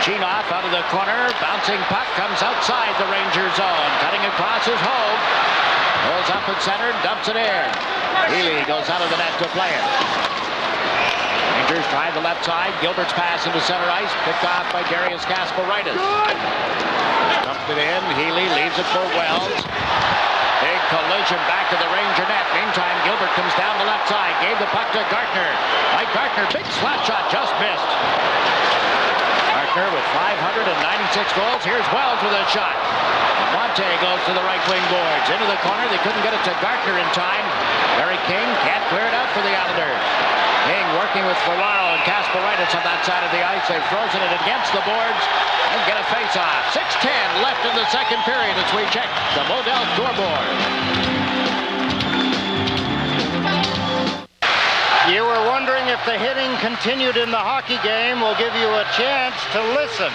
Chynoweth out of the corner. Bouncing puck comes outside the Ranger zone. Cutting across is Hogue. Goes up at center. Dumps it in. Healy goes out of the net to play it. Rangers try the left side. Gilbert's pass into center ice. Picked off by Darius Kasparaitis. Dumped it in. Healy leaves it for Wells. Big collision back to the Ranger net. Meantime, Gilbert comes down the left side. Gave the puck to Gartner. Mike Gartner, big slap shot, just missed. Gartner with 596 goals. Here's Wells with a shot. Amonte goes to the right wing boards. Into the corner. They couldn't get it to Gartner in time. Barry King can't clear it out for the Islanders. King working with Ferraro and Kasparaitis on that side of the ice. They've frozen it against the boards and get a face-off. 6:10 left in the second period as we check the Model scoreboard. You were wondering if the hitting continued in the hockey game. We'll give you a chance to listen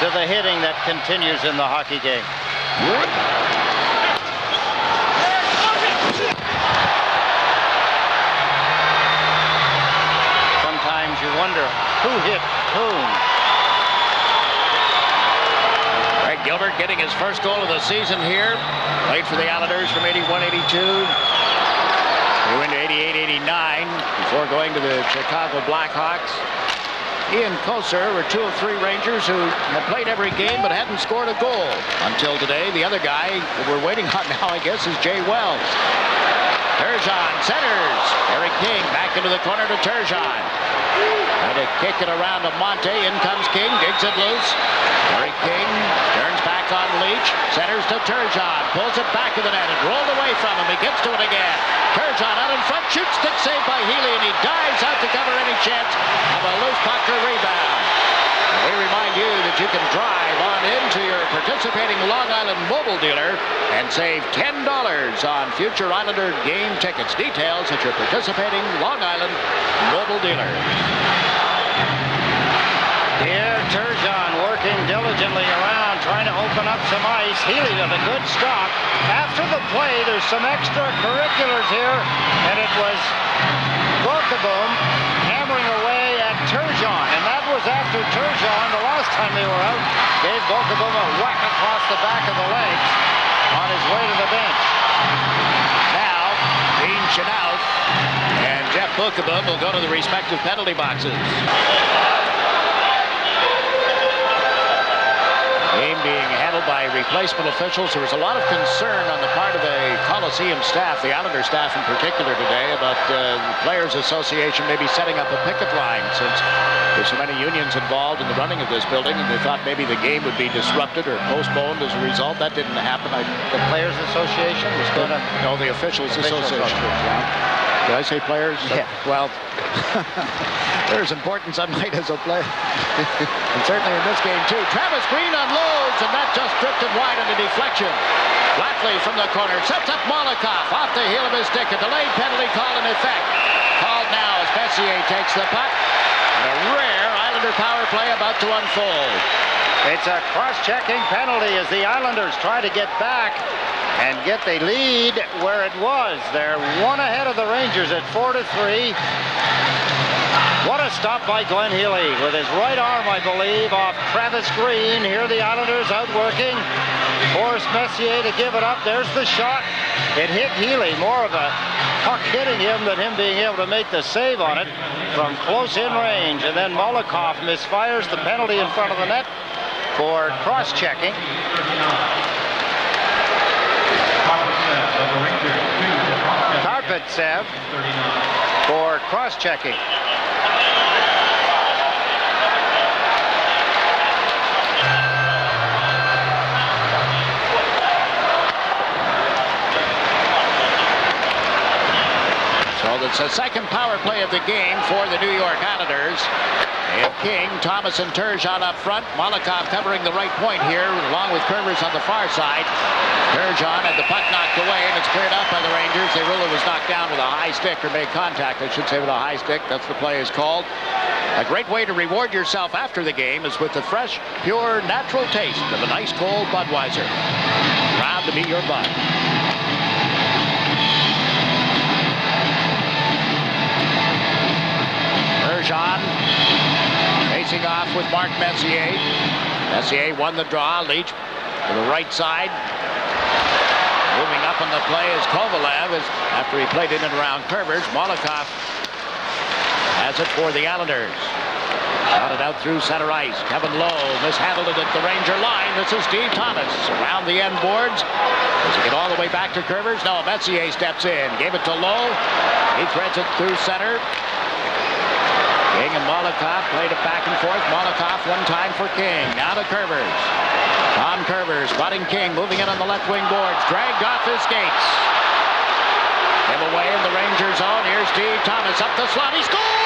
to the hitting that continues in the hockey game. Sometimes you wonder who hit whom. Greg Gilbert getting his first goal of the season here. Played for the Islanders from 81-82. He went to 88-89 before going to the Chicago Blackhawks. He and Koser were 2 of 3 Rangers who had played every game but hadn't scored a goal until today. The other guy that we're waiting on now, I guess, is Jay Wells. Turgeon centers. Eric King back into the corner to Turgeon. Trying to kick it around to Monte. In comes King. Digs it loose. Eric King turns back on Leach. Centers to Turgeon. Pulls it back to the net. It rolled away from him. He gets to it again. Turgeon out in front. Shoots. Stick saved by Healy. And he dives out to cover any chance of a loose puck or rebound. And we remind you that you can drive on into your participating Long Island mobile dealer and save $10 on future Islander game tickets. Details at your participating Long Island mobile dealer. Pierre Turgeon working diligently around, trying to open up some ice. Healy with a good stop. After the play, there's some extracurriculars here, and it was Vukota hammering away at Turgeon, and that was after Turgeon, the last time they were out, gave Vukota a whack across the back of the legs on his way to the bench. Now, Dean Chynoweth and Jeff Vukota will go to the respective penalty boxes. Game being handled by replacement officials. There was a lot of concern on the part of the Coliseum staff, the Islander staff in particular today, about the Players Association maybe setting up a picket line since there's so many unions involved in the running of this building, and they thought maybe the game would be disrupted or postponed as a result. That didn't happen. The Players Association was going to... No, the Officials Association. Yeah. Did I say players? Yeah. Well, there's importance on night as a player. And certainly in this game, too. Travis Green unloads, and that just drifted wide on the deflection. Flatley from the corner sets up Malakhov off the heel of his stick. A delayed penalty call in effect. Called now as Messier takes the puck. And a rare Islander power play about to unfold. It's a cross-checking penalty as the Islanders try to get back and get the lead where it was. They're one ahead of the Rangers at 4-3. What a stop by Glenn Healy with his right arm, I believe, off Travis Green. Here the Islanders outworking. Forced Messier to give it up. There's the shot. It hit Healy. More of a puck hitting him than him being able to make the save on it from close in range. And then Malakhov misfires the penalty in front of the net for cross-checking. Karpatsev for cross-checking. So it's the second power play of the game for the New York Islanders. They have King, Thomas, and Turgeon up front. Malakhov covering the right point here, along with Kurvers on the far side. Turgeon had the puck knocked away, and it's cleared out by the Rangers. They rule it was knocked down with a high stick, or made contact, I should say, with a high stick. That's the play is called. A great way to reward yourself after the game is with the fresh, pure, natural taste of a nice cold Budweiser. Proud to be your bud. facing off with Mark Messier. Messier won the draw. Leach to the right side. Moving up on the play is Kovalev after he played in and around Kurvers. Malakhov has it for the Islanders. Shot it out through center ice. Kevin Lowe mishandled it at the Ranger line. This is Steve Thomas around the end boards. Does he get all the way back to Kurvers? No, Messier steps in. Gave it to Lowe. He threads it through center. King and Malakhov played it back and forth. Malakhov one time for King. Now to Kurvers. Tom Kurvers spotting King, moving in on the left wing boards. Dragged off his skates. Give away in the Ranger zone. Here's Steve Thomas up the slot. He scores!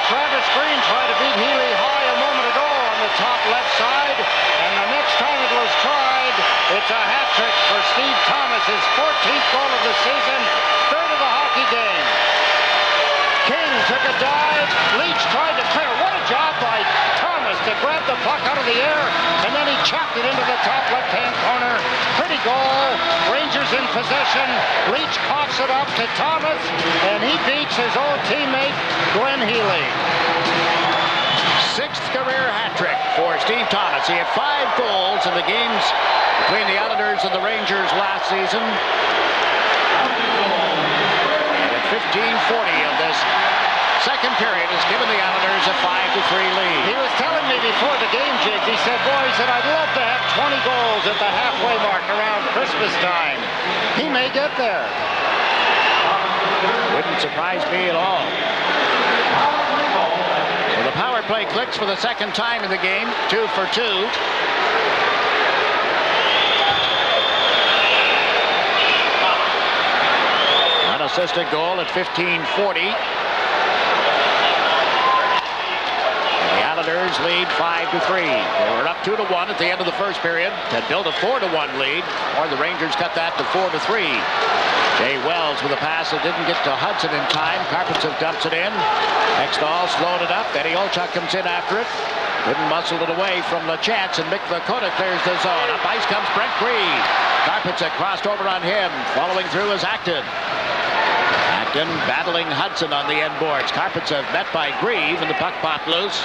Travis Green tried to beat Healy high a moment ago on the top left side, and the next time it was tried, it's a hat trick for Steve Thomas, his 14th goal of the season, third of the hockey game. King took a dive, Leach tried to clear. What a job by Thomas to grab the puck out of the air, and then he chopped it into the top left-hand corner. Pretty goal. Rangers in possession. Leach coughs it up to Thomas, and he beats his old teammate, Glenn Healy. Sixth career hat trick for Steve Thomas. He had 5 goals in the games between the Islanders and the Rangers last season. And at 15:40 of this second period has given the Islanders a 5-3 lead. He was telling me before the game, Jiggs, he said, boy, he said, I'd love to have 20 goals at the halfway mark around Christmas time. He may get there. Wouldn't surprise me at all. So the power play clicks for the second time in the game, 2 for 2. Unassisted goal at 15:40. Islanders lead 5-3. They were up 2-1 at the end of the first period. Had built a 4-1 lead, or the Rangers cut that to 4-3. Jay Wells with a pass that didn't get to Hudson in time. Karpatsev dumps it in. Hextall slowed it up. Eddie Olchuk comes in after it. Couldn't muscle it away from LaChance, and Mick Vukota clears the zone. Up ice comes Brent Grieve. Karpatsev crossed over on him. Following through is Acton. Acton battling Hudson on the end boards. Karpatsev met by Grieve, and the puck popped loose.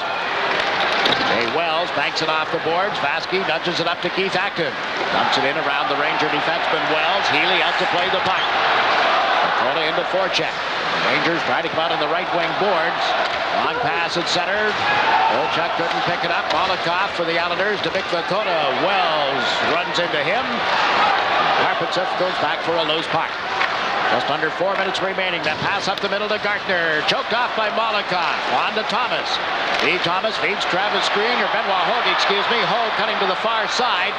Jay Wells banks it off the boards. Vaske nudges it up to Keith Acton. Dumps it in around the Ranger defenseman Wells. Healy out to play the puck. Vukota into forecheck. The Rangers try to come out on the right wing boards. Long pass at center. Olchuk couldn't pick it up. Malakhov for the Islanders to Mick Vukota. Wells runs into him. Karpatsev goes back for a loose puck. Just under 4 minutes remaining. That pass up the middle to Gartner. Choked off by Malakhov. On to Thomas. Steve Thomas feeds Travis Green, or Benoit Hogue, excuse me. Hogue cutting to the far side.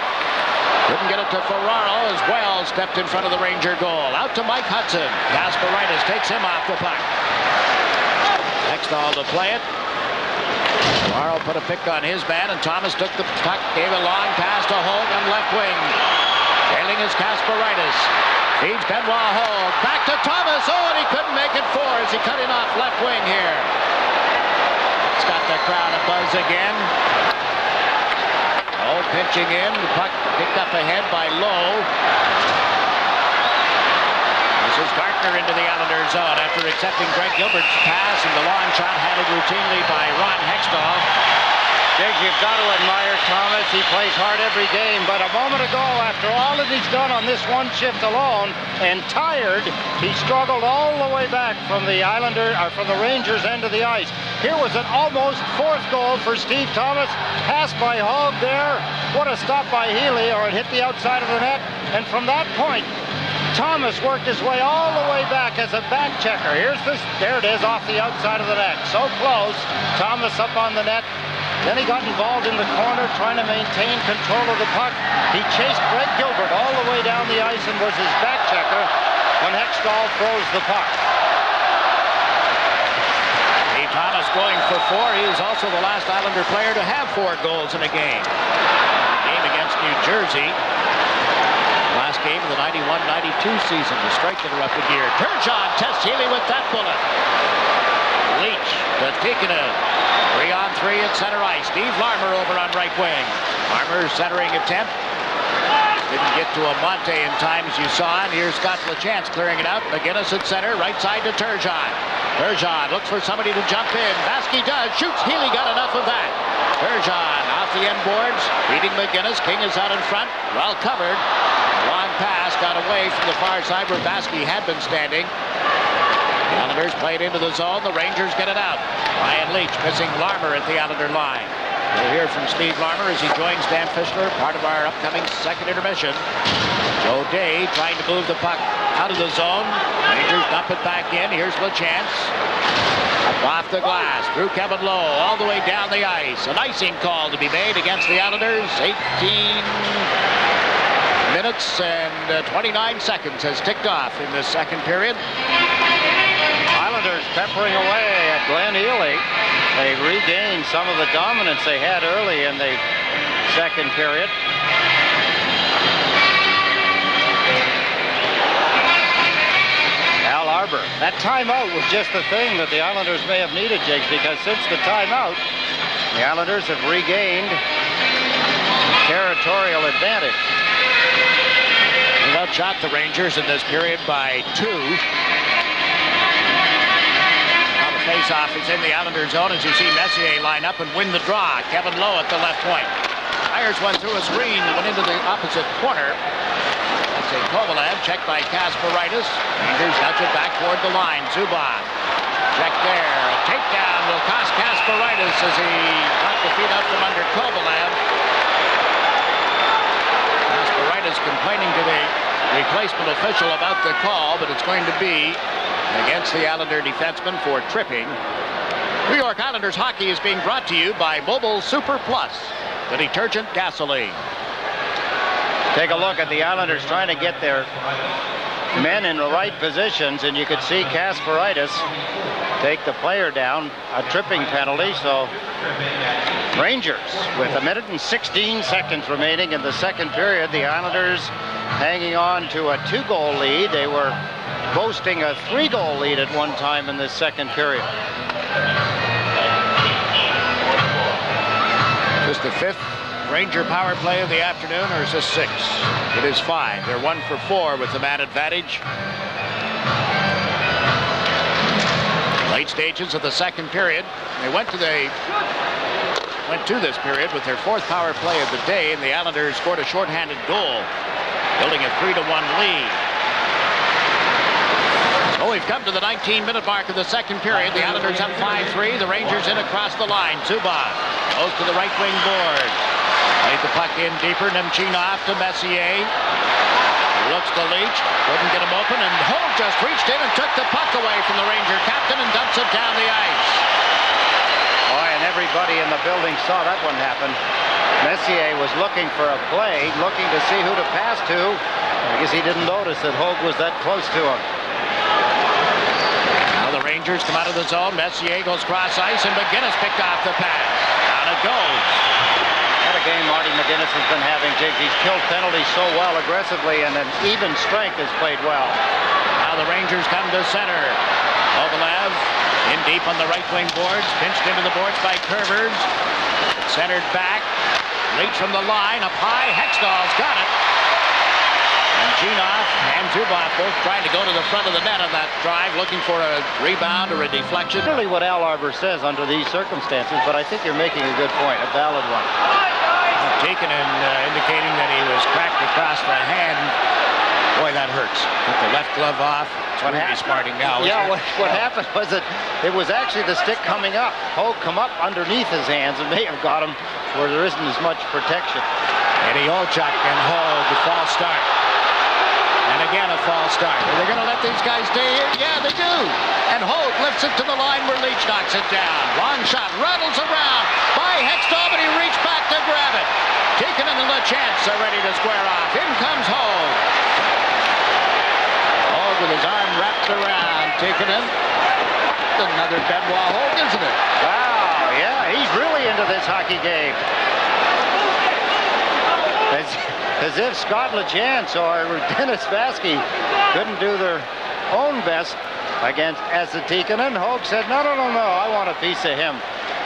Couldn't get it to Ferraro as Wells stepped in front of the Ranger goal. Out to Mike Hudson. Kasparaitis takes him off the puck. Hextall to play it. Ferraro put a pick on his man, and Thomas took the puck, gave a long pass to Hogue on left wing. Trailing is Kasparaitis. Feeds Benoit Hogue. Back to Thomas. Oh, and he couldn't make it 4 as he cut in off left wing here. It's got the crowd abuzz again. Oh, pitching in. The puck picked up ahead by Lowe. This is Gartner into the Islanders zone after accepting Greg Gilbert's pass, and the long shot handled routinely by Ron Hextall. Jiggs, you've got to admire Thomas. He plays hard every game, but a moment ago, after all that he's done on this one shift alone, and tired, he struggled all the way back from the from the Rangers' end of the ice. Here was an almost 4th goal for Steve Thomas. Pass by Hogue there. What a stop by Healy, or it hit the outside of the net. And from that point, Thomas worked his way all the way back as a back checker. There it is off the outside of the net. So close. Thomas up on the net. Then he got involved in the corner trying to maintain control of the puck. He chased Greg Gilbert all the way down the ice and was his back checker when Hextall throws the puck. Steve Thomas going for 4. He is also the last Islander player to have 4 goals in a game. Game against New Jersey. Last game of the 91-92 season. The strike interrupted here. Turgeon tests Healy with that bullet. Leach to Tikkanen. 3-on-3 at center ice. Steve Larmer over on right wing. Larmer's centering attempt. Didn't get to Amonte in time, as you saw. And here's Scott LaChance clearing it out. McInnis at center, right side to Turgeon. Turgeon looks for somebody to jump in. Vaske does. Shoots. Healy got enough of that. Turgeon off the end boards. Beating McInnis. King is out in front. Well covered. Long pass got away from the far side where Vaske had been standing. The Islanders played into the zone. The Rangers get it out. Ryan Leach missing Larmer at the Islander line. We'll hear from Steve Larmer as he joins Dan Fischler, part of our upcoming second intermission. Joe Day trying to move the puck out of the zone. Rangers dump it back in. Here's LaChance. Up off the glass, through Kevin Lowe, all the way down the ice. An icing call to be made against the Islanders. 18 minutes and 29 seconds has ticked off in this second period. Islanders peppering away at Glenn Healy. They regained some of the dominance they had early in the second period. Arbour. That timeout was just the thing that the Islanders may have needed, Jiggs, because since the timeout, the Islanders have regained territorial advantage. They outshot the Rangers in this period by 2. Now the faceoff is in the Islander zone as you see Messier line up and win the draw. Kevin Lowe at the left point. Fires one through a screen and went into the opposite corner. That's a Kovalev, checked by Kasparaitis. Rangers nudge it back toward the line. Zubov, check there. A takedown will cost Kasparaitis as he knocked the feet out from under Kovalev. Kasparaitis complaining to the replacement official about the call, but it's going to be against the Islander defenseman for tripping. New York Islanders hockey is being brought to you by Mobil Super Plus, the detergent gasoline. Take a look at the Islanders trying to get their men in the right positions, and you could see Kasparaitis take the player down, a tripping penalty. So Rangers with 1 minute and 16 seconds remaining in the second period. The Islanders hanging on to a 2-goal lead. They were boasting a 3-goal lead at one time in this second period. Just the 5th Ranger power play of the afternoon, or is this 6? It is 5. They're 1 for 4 with the man advantage. Late stages of the second period. They went to this period with their 4th power play of the day, and the Islanders scored a shorthanded goal, building a 3-1 lead. So we've come to the 19-minute mark of the second period. The Islanders up 5-3. The Rangers in across the line. Zubov goes to the right wing board. Laid the puck in deeper. Chynoweth to Messier. Looks to Leach. Couldn't get him open. And Hogue just reached in and took the puck away from the Ranger captain and dumps it down the ice. Boy, and everybody in the building saw that one happen. Messier was looking for a play, looking to see who to pass to. I guess he didn't notice that Hogue was that close to him. Now the Rangers come out of the zone. Messier goes cross ice, and McInnis picked off the pass. Down it goes. What a game Marty McInnis has been having, Jiggs. He's killed penalties so well aggressively, and an even strength has played well. Now the Rangers come to center. Kovalev in deep on the right wing boards. Pinched into the boards by Kurvers. Centered back. Leach from the line. Up high. Hextall's got it. And Chynoweth and Zubov both trying to go to the front of the net on that drive, looking for a rebound or a deflection. Really what Al Arbour says under these circumstances, but I think you're making a good point, a valid one. Tikkanen indicating that he was cracked across the hand. Boy, that hurts. Put the left glove off. It's really smarting now. Yeah, what happened was that it was actually the stick coming up. Hogue come up underneath his hands and may have got him where there isn't as much protection. Eddie Olchuk and Hogue, the false start. And again, a false start. Are they going to let these guys stay here? Yeah, they do. And Hogue lifts it to the line where Leach knocks it down. Long shot, rattles around by Hextall, but he reached back to grab it. Tikkanen and LaChance are ready to square off. In comes Hogue. Hogue with his arm wrapped around Tikkanen. Another Benoit Hogue, isn't it? Wow, yeah, he's really into this hockey game. As if Scott LaChance or Dennis Vaske couldn't do their own best against Esatikainen. Hogue said, no, I want a piece of him.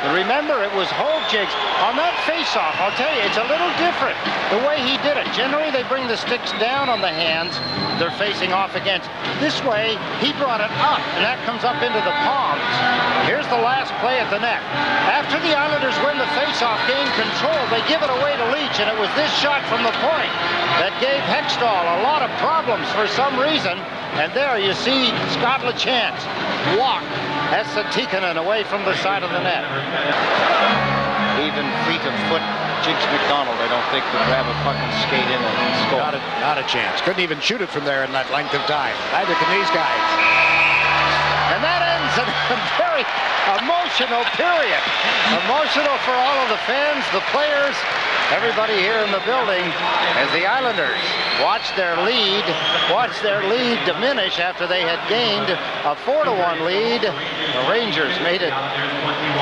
And remember, it was Hogue, Jiggs. On that face-off, I'll tell you, it's a little different the way he did it. Generally, they bring the sticks down on the hands they're facing off against. This way, he brought it up, and that comes up into the palms. Here's the last play at the net. After the Islanders win the face-off, gain control, they give it away to Leach, and it was this shot from the point that gave Hextall a lot of problems for some reason. And there you see Scott LaChance walk Esatikainen away from the side of the net. Even fleet of foot, Jiggs McDonald, I don't think, could grab a puck and skate in and score. Not a chance. Couldn't even shoot it from there in that length of time. Neither can these guys. And that ends a very emotional period. Emotional for all of the fans, the players, everybody here in the building, as the Islanders watch their lead diminish after they had gained a 4-1 lead. The Rangers made it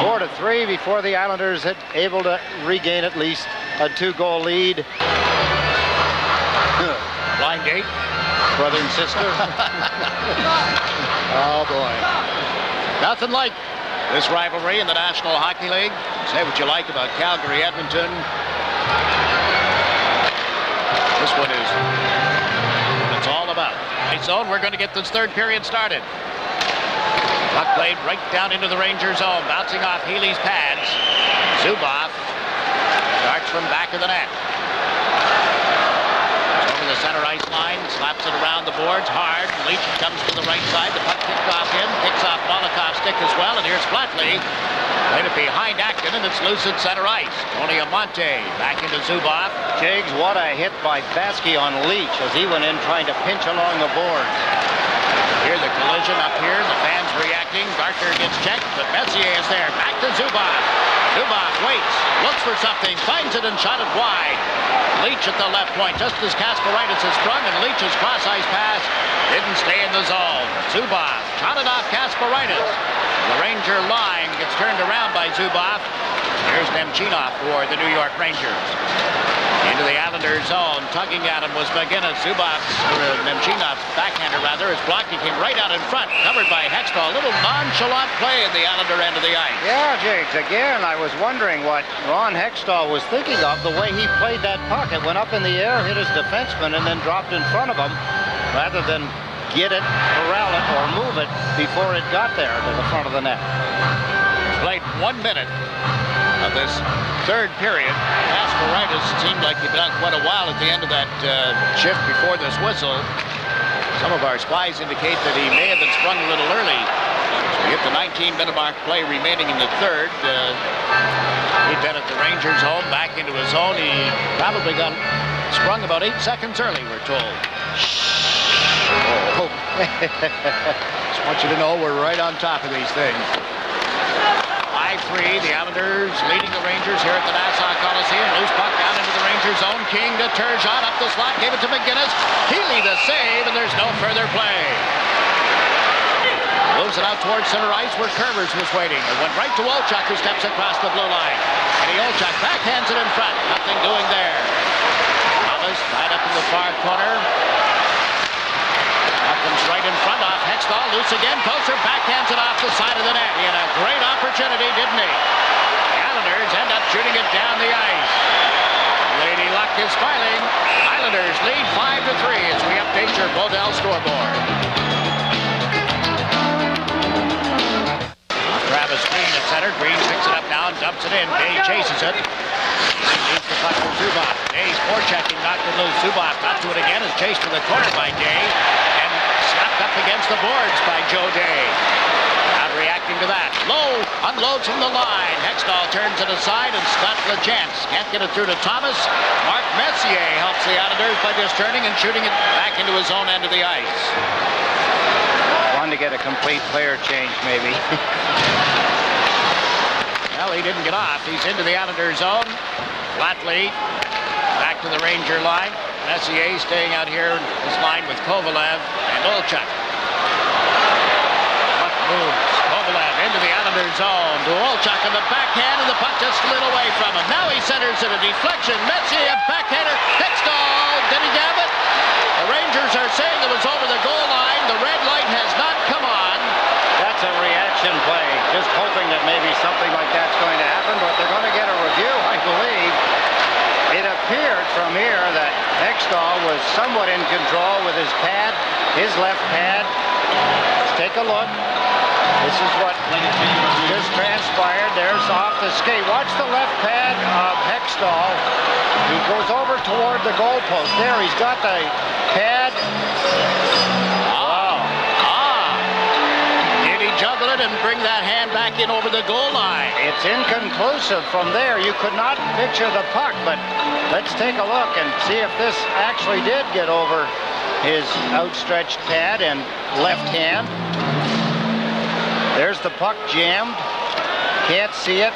4-3 before the Islanders had able to regain at least a 2-goal lead. Blind date. Brother and sister. Oh, boy. Nothing like this rivalry in the National Hockey League. Say what you like about Calgary, Edmonton. This one is what it's all about. Right zone, we're going to get this third period started. Puck played right down into the Ranger zone, bouncing off Healy's pads. Zubov starts from back of the net. Over the center ice line, slaps it around the boards hard. Leach comes to the right side. The puck kicked off him, picks off Malakhov's stick as well, and here's Flatley. Played it behind Acton, and it's loose at center ice. Tony Amonte back into Zubov. Jiggs, what a hit by Vaske on Leach as he went in trying to pinch along the boards. Here the collision up here, the fans reacting. Gartner gets checked, but Messier is there. Back to Zubov. Zubov waits, looks for something, finds it and shot it wide. Leach at the left point, just as Kasparaitis has sprung, and Leach's cross-ice pass didn't stay in the zone. Zubov shot it off Kasparaitis. The Ranger line gets turned around by Zubov. Here's Chynoweth for the New York Rangers. Into the Islanders zone, tugging at him was McInnis. Chynoweth's backhander rather, is blocking him right out in front, covered by Hextall. A little nonchalant play in the Islander end of the ice. Yeah, Jiggs, again, I was wondering what Ron Hextall was thinking of, the way he played that puck. It went up in the air, hit his defenseman, and then dropped in front of him, rather than get it, corral it, or move it before it got there to the front of the net. Played 1 minute of this third period. Kasparaitis seemed like he'd been out quite a while at the end of that shift before this whistle. Some of our spies indicate that he may have been sprung a little early. So we hit the 19-minute mark play remaining in the third. He'd been at the Rangers' home, back into his zone. He probably got sprung about 8 seconds early, we're told. Oh. Just want you to know we're right on top of these things. 5-3, the Islanders leading the Rangers here at the Nassau Coliseum. Loose puck down into the Rangers zone. King to Turgeon, up the slot, gave it to McInnis. Healy the save, and there's no further play. Moves it out towards center ice where Kurvers was waiting. It went right to Olchuk, who steps across the blue line. Eddie Olchuk backhands it in front. Nothing doing there. Thomas tied up in the far corner. Comes right in front off Hextall, loose again, Poser backhands it off the side of the net. He had a great opportunity, didn't he? The Islanders end up shooting it down the ice. Lady Luck is smiling. Islanders lead 5-3 as we update your Bodell scoreboard. Travis Green at center. Green picks it up now and dumps it in. Day chases it. Leaves the puck for Zubov. Day's forechecking, knocked it loose. Zubov got to it again, is chased to the corner by Day. Up against the boards by Joe Day. Not reacting to that. Low, unloads from the line. Hextall turns it aside, and Scott LaChance can't get it through to Thomas. Mark Messier helps the Islanders by just turning and shooting it back into his own end of the ice. Wanted to get a complete player change, maybe. Well, he didn't get off. He's into the Islanders zone. Flatley back to the Ranger line. Messier staying out here in this line with Kovalev and Olchuk. Puck moves. Kovalev into the Islanders zone to Olchuk in the backhand, and the puck just slid away from him. Now he centers it, a deflection. Messier, backhander. Hextall. Did he grab it? The Rangers are saying it was over the goal line. The red light has not come on. maybe something like that's going to happen, but they're going to get a review, I believe. It appeared from here that Hextall was somewhat in control with his pad, his left pad. Let's take a look. This is what just transpired. There's off the skate. Watch the left pad of Hextall. He goes over toward the goalpost. There, he's got the pad. Did he juggle it and bring that hand back in over the goal line? It's inconclusive from there. You could not picture the puck, but let's take a look and see if this actually did get over his outstretched pad and left hand. There's the puck jammed. Can't see it.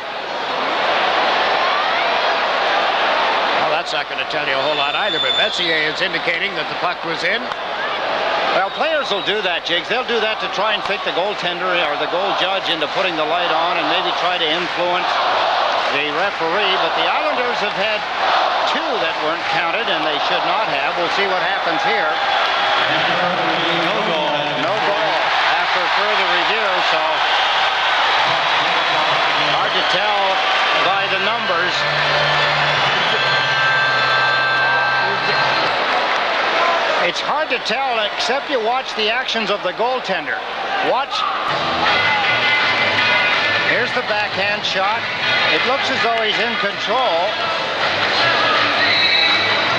Well, that's not going to tell you a whole lot either, but Messier is indicating that the puck was in. Well, players will do that, Jiggs. They'll do that to try and trick the goaltender or the goal judge into putting the light on and maybe try to influence the referee. But the Islanders have had two that weren't counted, and they should not have. We'll see what happens here. No goal. No goal after further review, so hard to tell by the numbers. It's hard to tell except you watch the actions of the goaltender. Watch. Here's the backhand shot. It looks as though he's in control.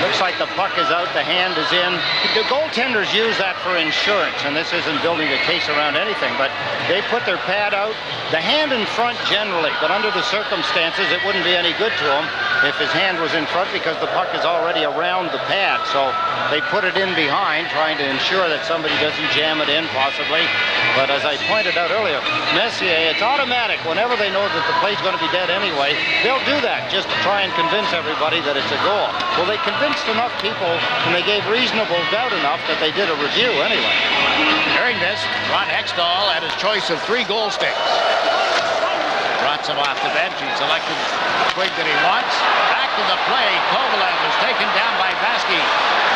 Looks like the puck is out, the hand is in. The goaltenders use that for insurance, and this isn't building a case around anything, but they put their pad out, the hand in front generally, but under the circumstances, it wouldn't be any good to him if his hand was in front because the puck is already around the pad. So they put it in behind, trying to ensure that somebody doesn't jam it in, possibly. But as I pointed out earlier, Messier, it's automatic. Whenever they know that the play's going to be dead anyway, they'll do that just to try and convince everybody that it's a goal. Well, they convinced enough people, and they gave reasonable doubt enough that they did a review anyway. During this, Ron Hextall had his choice of 3 goal sticks. Brought him off the bench. He selected the twig that he wants. Back to the play. Kovalev is taken down by Vaske.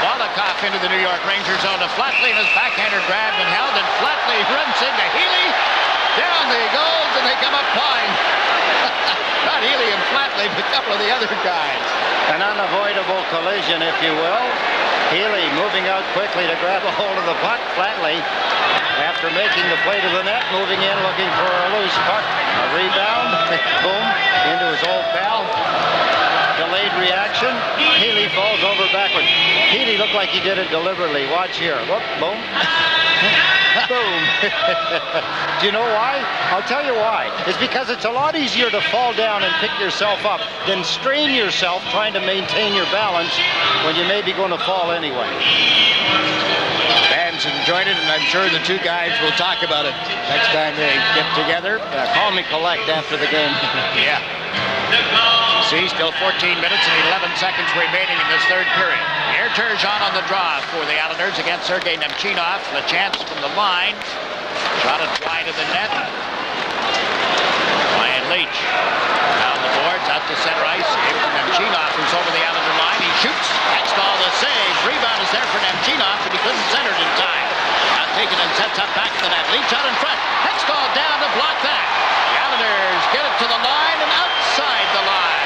Malakhov into the New York Rangers zone to Flatley, and his backhander grabbed and held, and Flatley runs into Healy. Down he goes, and they come up flying. Not Healy and Flatley, but a couple of the other guys. An unavoidable collision, if you will. Healy moving out quickly to grab a hold of the puck. Flatley, after making the play to the net, moving in, looking for a loose puck. A rebound, boom, into his old pal. Delayed reaction. Healy falls over backward. Healy looked like he did it deliberately. Watch here. Whoop, boom. Boom. Do you know why? I'll tell you why. It's because it's a lot easier to fall down and pick yourself up than strain yourself trying to maintain your balance when you may be going to fall anyway. Fans enjoyed it, and I'm sure the two guys will talk about it next time they get together. Call me collect after the game. Yeah. See, still 14 minutes and 11 seconds remaining in this third period. Here, Turgeon on the draw for the Islanders against Sergei Nemchinov. LaChance from the line. Shot it wide of the net. Ryan Leach down the boards, out to center ice. Here for Nemchinov, who's over the Islander line. He shoots. Hextall the save. Rebound is there for Nemchinov, but he couldn't center it in time. Now taken and sets up back to the net. Leach out in front. Hextall down to block that. The Islanders get it to the line and outside the line.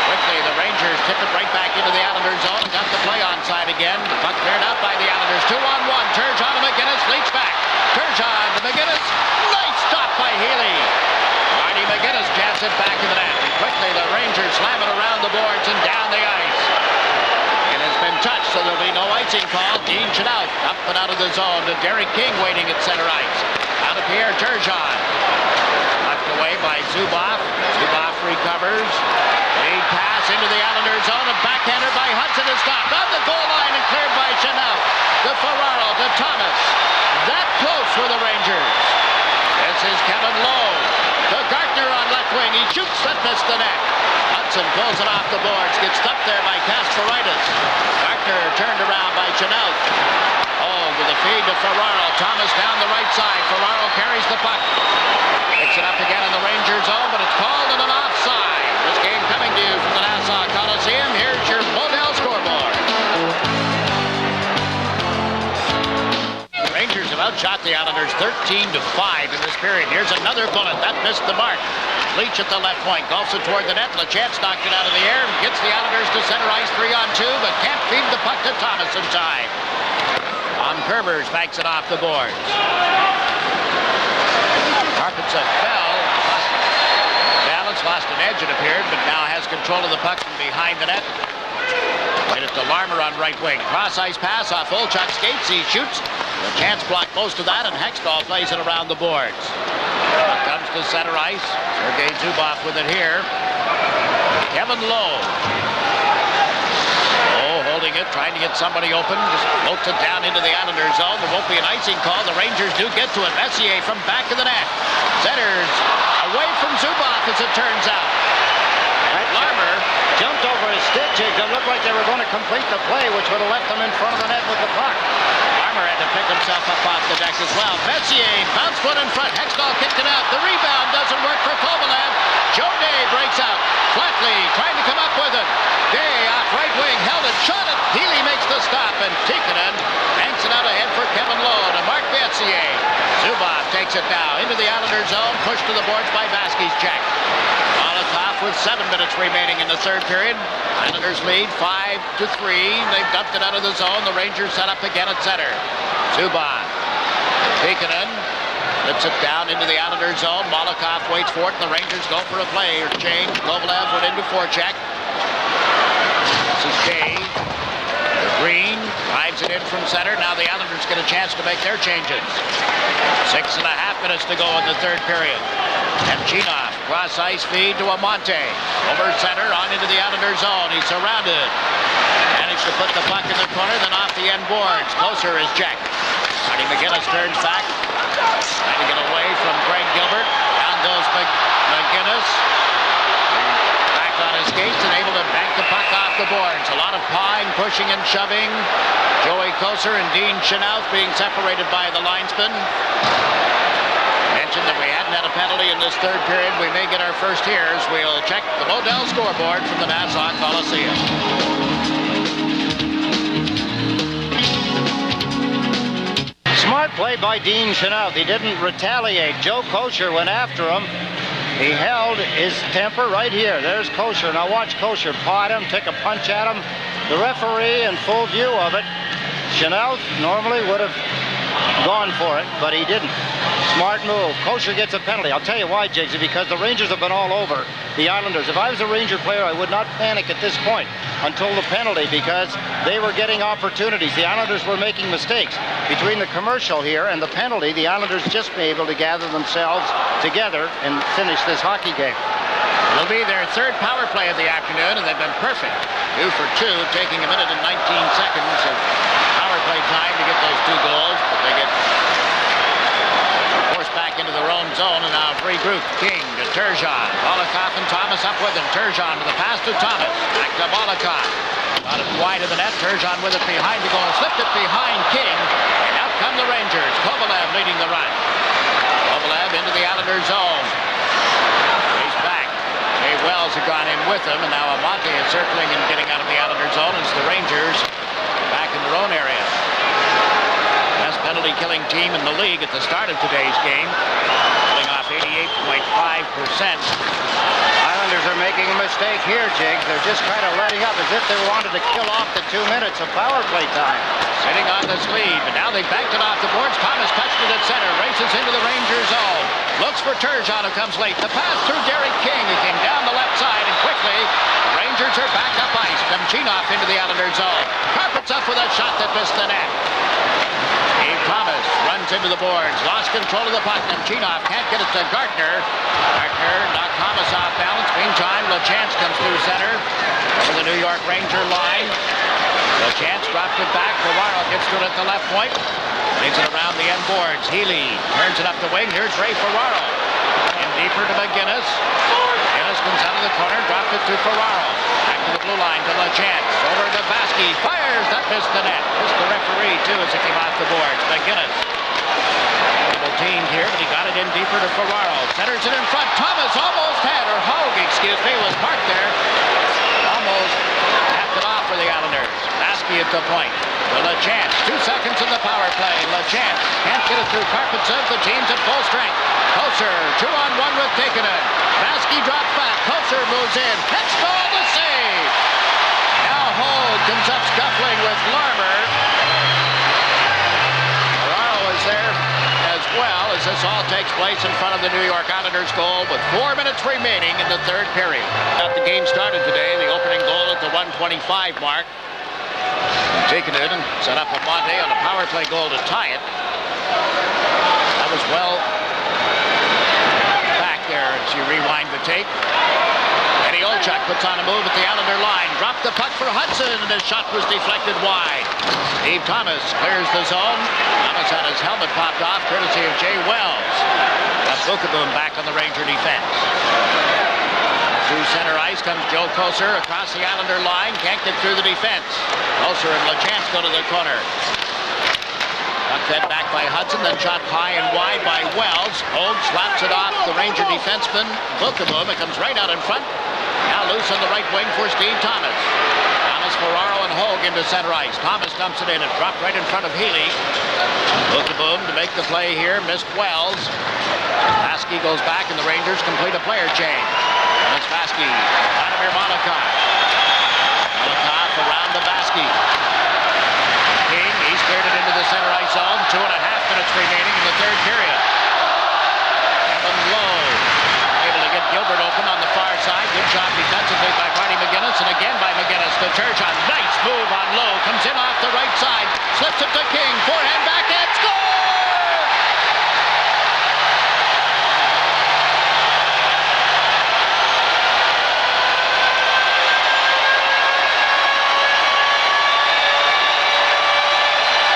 Quickly, the Rangers tip it right back into the Islanders zone. Got the play onside again. The puck cleared out by the Islanders. 2-on-1. Turgeon to McInnis. Leach back. Turgeon to McInnis. Nice stop by Healy. Marty McInnis jabs it back in the net. And quickly, the Rangers slam it around the boards and down the ice. It has been touched, so there'll be no icing call. Dean Chynoweth up and out of the zone to Derek King waiting at center ice. Out of Pierre Turgeon. Knocked away by Zubov. Zubov recovers. Lead pass into the Islanders zone, and backhander by Hudson is stopped on the goal line and cleared by Chynoweth. To Ferraro, to Thomas. That close for the Rangers. This is Kevin Lowe. To Gartner on left wing. He shoots that missed the net. Hudson pulls it off the boards. Gets stopped there by Kasparaitis. Gartner turned around by Chynoweth. Oh, with the feed to Ferraro. Thomas down the right side. Ferraro carries the puck. Picks it up again in the Rangers zone, but it's called in an offside. This game coming to you from the Nassau Coliseum. Here's your Model scoreboard. The Rangers have outshot the Islanders 13-5 in this period. Here's another bullet. That missed the mark. Leach at the left point. Golfs it toward the net. LaChance knocked it out of the air. Gets the Islanders to center ice 3-on-2, but can't feed the puck to Thomas in time. Kurvers banks it off the boards. Karpatsa fell. Balance, lost an edge, it appeared, but now has control of the puck from behind the net. Played it to Larmer on right wing. Cross ice pass off Olchuk's skates. He shoots. LaChance blocked most of that, and Hextall plays it around the boards. Comes to center ice. Sergei Zubov with it here. Kevin Lowe. Lowe holding it, trying to get somebody open. Just floats it down into the Islanders zone. There won't be an icing call. The Rangers do get to it. Messier from back of the net. Centers away from Zubov, as it turns out. Larmer jumped over his stick, Jiggs. It looked like they were going to complete the play, which would have left them in front of the net with the puck. Larmer had to pick himself up off the deck as well. Messier bounced one in front. Hextall kicked it out. The rebound doesn't work for Kovalev. Joe Day breaks out. Flatley trying to come up with it. Day off right wing, held it, shot it. Healy makes the stop, and Tikkanen banks it out ahead for Kevin Lowe to Mark Messier. Zubov takes it now into the Islanders zone, pushed to the boards by Vaske's check. Malakhov with 7 minutes remaining in the third period. Islanders lead 5-3. They've dumped it out of the zone. The Rangers set up again at center. Zubov. Tikkanen lets it down into the Islanders zone. Malakhov waits for it, and the Rangers go for a play or change. Kovalev went into forecheck. This is Day. Green drives it in from center. Now the Islanders get a chance to make their changes. 6.5 minutes to go in the third period. And Chynoweth, cross ice feed to Amonte. Over center, on into the Islanders zone. He's surrounded. Managed to put the puck in the corner, then off the end boards. Closer is Jack. Marty McInnis turns back. Trying to get away from Greg Gilbert. Down goes McInnis. Back on his skates and able to bank the puck off the boards. A lot of pawing, pushing, and shoving. Joey Kocur and Dean Chynoweth being separated by the linesman. Mentioned that we hadn't had a penalty in this third period. We may get our first here as we'll check the Modell scoreboard from the Nassau Coliseum. Smart play by Dean Chynoweth. He didn't retaliate. Joe Kocur went after him. He held his temper right here. There's Kocur. Now watch Kocur pot him, take a punch at him. The referee in full view of it. Chynoweth normally would have gone for it, but he didn't. Smart move. Kocur gets a penalty. I'll tell you why, Jiggsy, because the Rangers have been all over the Islanders. If I was a Ranger player, I would not panic at this point until the penalty, because they were getting opportunities. The Islanders were making mistakes. Between the commercial here and the penalty, the Islanders just be able to gather themselves together and finish this hockey game. It'll be their third power play of the afternoon, and they've been perfect. 2 for 2, taking a minute and 19 seconds of power play time to get those 2 goals, but they get forced back into their own zone, and now regroup. King to Turgeon. Malakhov and Thomas up with him. Turgeon with the pass to Thomas. Back to Malakhov. Got it wide of the net. Turgeon with it behind to go and slipped it behind King. And out come the Rangers. Kovalev leading the run. Kovalev into the Islanders zone. He's back. Jay Wells had gone in with him, and now Amonte is circling and getting out of the Islanders zone as the Rangers back in their own area. Best penalty-killing team in the league at the start of today's game, pulling off 88.5%. Islanders are making a mistake here, Jiggs. They're just kind of letting up as if they wanted to kill off the 2 minutes of power play time. Sitting on this lead, but now they've backed it off the boards. Thomas touched it at center, races into the Rangers zone. Looks for Turgeon, who comes late. The pass through Derek King, who came down the left side, and quickly the Rangers are back up ice. Chynoweth into the Islanders zone. Carpets up with a shot that missed the net. Dave Thomas runs into the boards, lost control of the puck, and Chynoweth can't get it to Gartner. Gartner knocked Thomas off balance. Meantime, LaChance comes through center over the New York Ranger line. LaChance drops it back. Ferraro gets to it at the left point. Leads it around the end boards. Healy turns it up the wing. Here's Ray Ferraro. In deeper to McInnis. McInnis comes out of the corner, drops it to Ferraro. Back to the blue line to LaChance. Over to Vaske. Fires. That missed the net. Missed the referee, too, as it came off the boards. McInnis. Double teamed here, but he got it in deeper to Ferraro. Centers it in front. Thomas almost had, or Hogue, excuse me, was parked there. Almost tapped it off for the Islanders. Vaske at the point. To LaChance. 2 seconds in the power play. LaChance can't get it through Carpentson. The team's at full strength. Koser, 2-on-1 with Takinen. Vaske drops back. Koser moves in. Hextall the save. Now Hogue comes up scuffling with Larmer. Ferraro is there as well as this all takes place in front of the New York Islanders goal with 4 minutes remaining in the third period. Got the game started today. The opening goal at the 1:25 mark. Taken it and set up Amonte on a power play goal to tie it. That was well back there as you rewind the tape. Eddie Olchuk puts on a move at the Islander line. Dropped the puck for Hudson, and his shot was deflected wide. Steve Thomas clears the zone. Thomas had his helmet popped off, courtesy of Jay Wells. Got Vukota back on the Ranger defense. Through center ice comes Joe Koser across the Islander line. Can't get through the defense. Koser and LaChance go to the corner. Puck fed back by Hudson, then shot high and wide by Wells. Hogue slaps it off the Ranger defenseman. Vukota. It comes right out in front. Now loose on the right wing for Steve Thomas. Thomas, Ferraro, and Hogue into center ice. Thomas dumps it in and dropped right in front of Healy. Vukota to make the play here. Missed Wells. Vaske goes back and the Rangers complete a player change. And it's Vaske. Vladimir Malakhov. Malakhov around to Vaske. King, he's cleared it into the center ice zone. 2.5 minutes remaining in the third period. Evan Lowe able to get Gilbert open on the far side. Good job defensively by Marty McInnis, and again by McInnis to Turgeon. Nice move on Lowe. Comes in off the right side. Slips it to King. Forehand backhand. Score!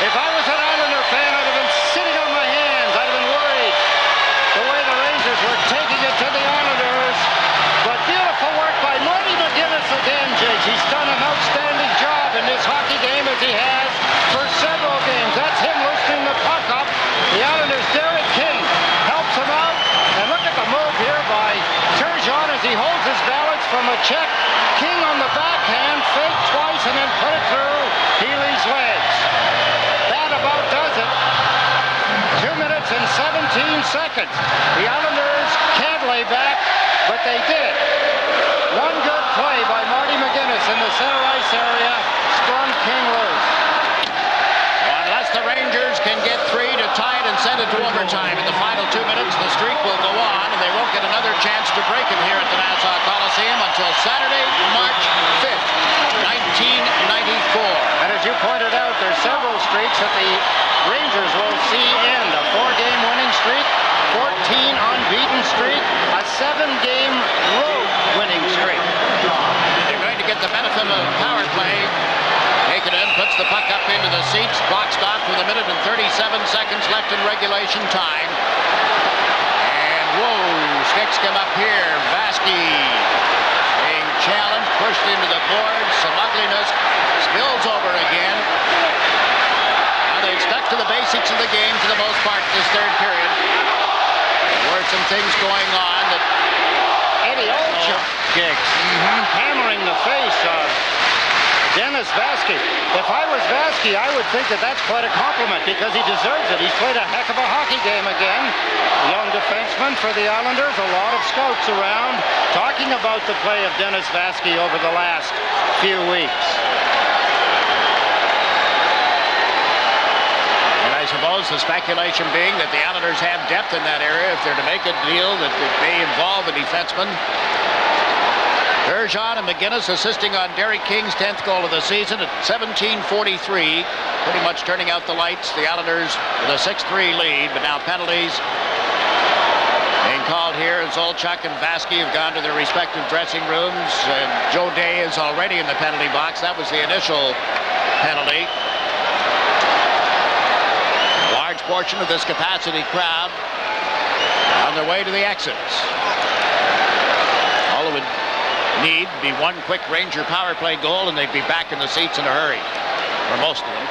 If I was an Islander fan, I'd have been sitting on my hands. I'd have been worried the way the Rangers were taking it to the Islanders. But beautiful work by Marty McInnis again, Jiggs. He's done an outstanding job in this hockey game as he has for several games. That's him loosening the puck up. The Islanders' Derek King helps him out. And look at the move here by Turgeon as he holds his balance from a check. King on the backhand, fake twice, and then put it through Healy's legs. That about does it. 2 minutes and 17 seconds. The Islanders can't lay back, but they did. One good play by Marty McInnis in the center ice area. Strung King loose. Unless the Rangers can get 3 to tie it and send it to overtime in the final 2 minutes, the streak will go on, and they won't get another chance to break it here at the Nassau Coliseum until Saturday, March 5th, 1994. And as you pointed out, there's several streaks that the Rangers will see end. A 4-game winning streak, 14 unbeaten streak, a 7-game road winning streak. They're going to get the benefit of power play. Takinen puts the puck up into the seats. Clock stopped with 1 minute and 37 seconds left in regulation time. And whoa, sticks come up here. Vaske being challenged, pushed into the boards. Some ugliness. Spills over again. Now they've stuck to the basics of the game for the most part this third period. There were some things going on that Eddie Olchuk, Jiggs, hammering the face of Dennis Vaske. If I was Vaske, I would think that that's quite a compliment because he deserves it. He's played a heck of a hockey game again. Young defenseman for the Islanders. A lot of scouts around talking about the play of Dennis Vaske over the last few weeks. And I suppose the speculation being that the Islanders have depth in that area. If they're to make a deal that it may involve a defenseman. Turgeon and McInnis assisting on Derek King's 10th goal of the season at 17:43. Pretty much turning out the lights. The Islanders with a 6-3 lead, but now penalties being called here as Olchuk and Vaske have gone to their respective dressing rooms. And Joe Day is already in the penalty box. That was the initial penalty. A large portion of this capacity crowd on their way to the exits. All it would need be one quick Ranger power play goal and they'd be back in the seats in a hurry, for most of them.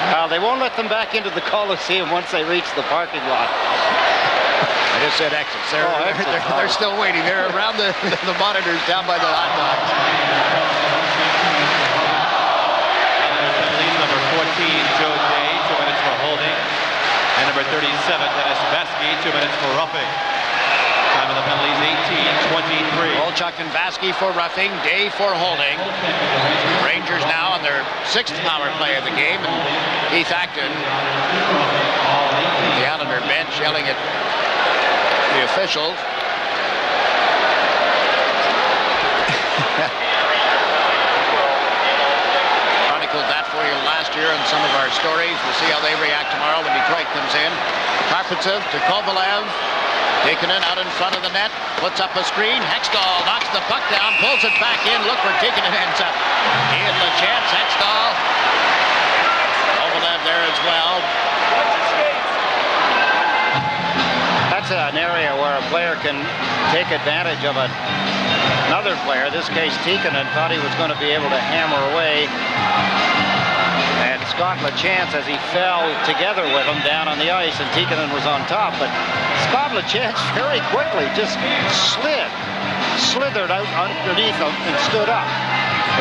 Well, they won't let them back into the Coliseum once they reach the parking lot. I just said exits. They're still waiting. They're around the monitors down by the hot dogs. Number 14, Joe Day, 2 minutes for holding. And number number 37, Dennis Vaske, 2 minutes for roughing. Time of the penalties, 18-23. Olchuk and Vaske for roughing, Day for holding. Rangers now on their 6th power play of the game, and Keith Acton, the Islander bench, yelling at the officials. Chronicled that for you last year in some of our stories. We'll see how they react tomorrow when Detroit comes in. Karpovtsev to Kovalev. Tikkanen out in front of the net, puts up a screen. Hextall knocks the puck down, pulls it back in. Look where Tikkanen ends up. He and LaChance, Hextall. Kovalev there as well. That's an area where a player can take advantage of another player. In this case, Tikkanen thought he was going to be able to hammer away. And Scott LaChance, as he fell together with him down on the ice, and Tikkanen was on top. But Scott LaChance very quickly just slithered out underneath him and stood up,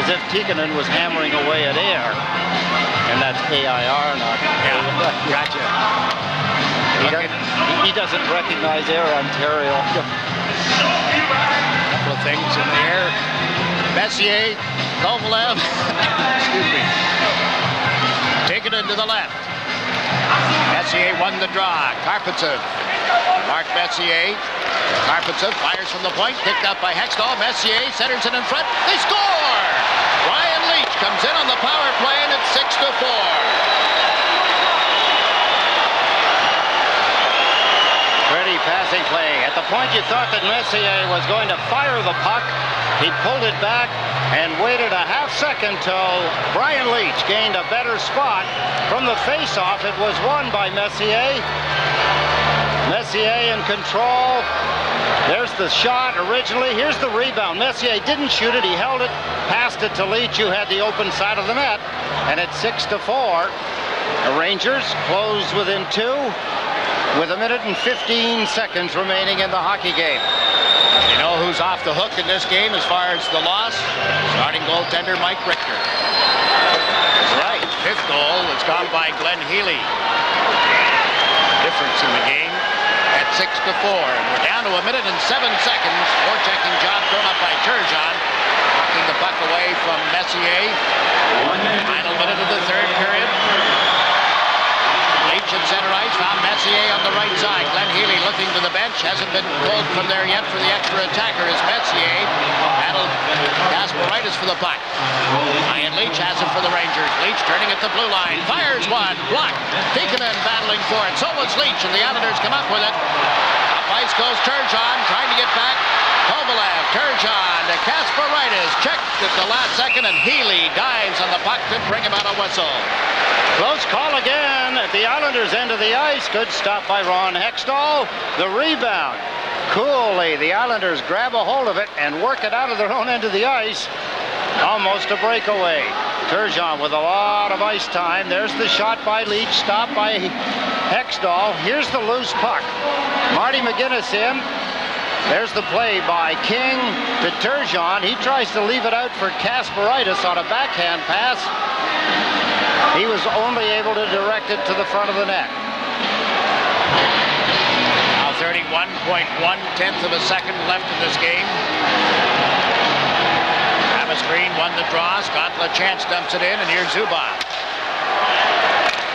as if Tikkanen was hammering away at air. And that's AIR, not Yeah, gotcha. He doesn't recognize Air Ontario. Couple of things in the air. Messier, Kovalev, excuse me. Tikkanen to the left. Messier won the draw. Karpovtsev. Mark Messier. Karpovtsev fires from the point, picked up by Hextall. Messier centers it in front. They score! Ryan Leach comes in on the power play, and it's 6-4. Pretty passing play. At the point you thought that Messier was going to fire the puck, he pulled it back and waited a half second till Brian Leach gained a better spot. From the face-off, it was won by Messier. Messier in control. There's the shot originally. Here's the rebound. Messier didn't shoot it. He held it, passed it to Leach, who had the open side of the net. And it's 6-4. The Rangers close within 2. With 1 minute and 15 seconds remaining in the hockey game. You know who's off the hook in this game as far as the loss? Starting goaltender Mike Richter. Right. 5th goal was gone by Glenn Healy. Difference in the game at 6-4. And we're down to 1 minute and 7 seconds. Forechecking job thrown up by Turgeon. Knocking the puck away from Messier. Final minute of the 3rd period. Leach at center ice, found Messier on the right side. Glenn Healy looking to the bench, hasn't been pulled from there yet for the extra attacker as Messier battled Kasparaitis for the puck. Ryan Leach has it for the Rangers. Leach turning at the blue line, fires one, blocked. Tikkanen battling for it, so was Leach, and the Islanders come up with it. Up ice goes Turgeon, trying to get back. Kovalev, Turgeon to Kasparaitis, checked at the last second, and Healy dives on the puck to bring him out a whistle. Close call again at the Islanders' end of the ice. Good stop by Ron Hextall. The rebound. Coolly, the Islanders grab a hold of it and work it out of their own end of the ice. Almost a breakaway. Turgeon with a lot of ice time. There's the shot by Leach, stopped by Hextall. Here's the loose puck. Marty McInnis in. There's the play by King to Turgeon. He tries to leave it out for Kasparaitis on a backhand pass. He was only able to direct it to the front of the net. Now 31.1 of a second left in this game. Travis Green won the draw. Scott LaChance dumps it in, and here's Zubov.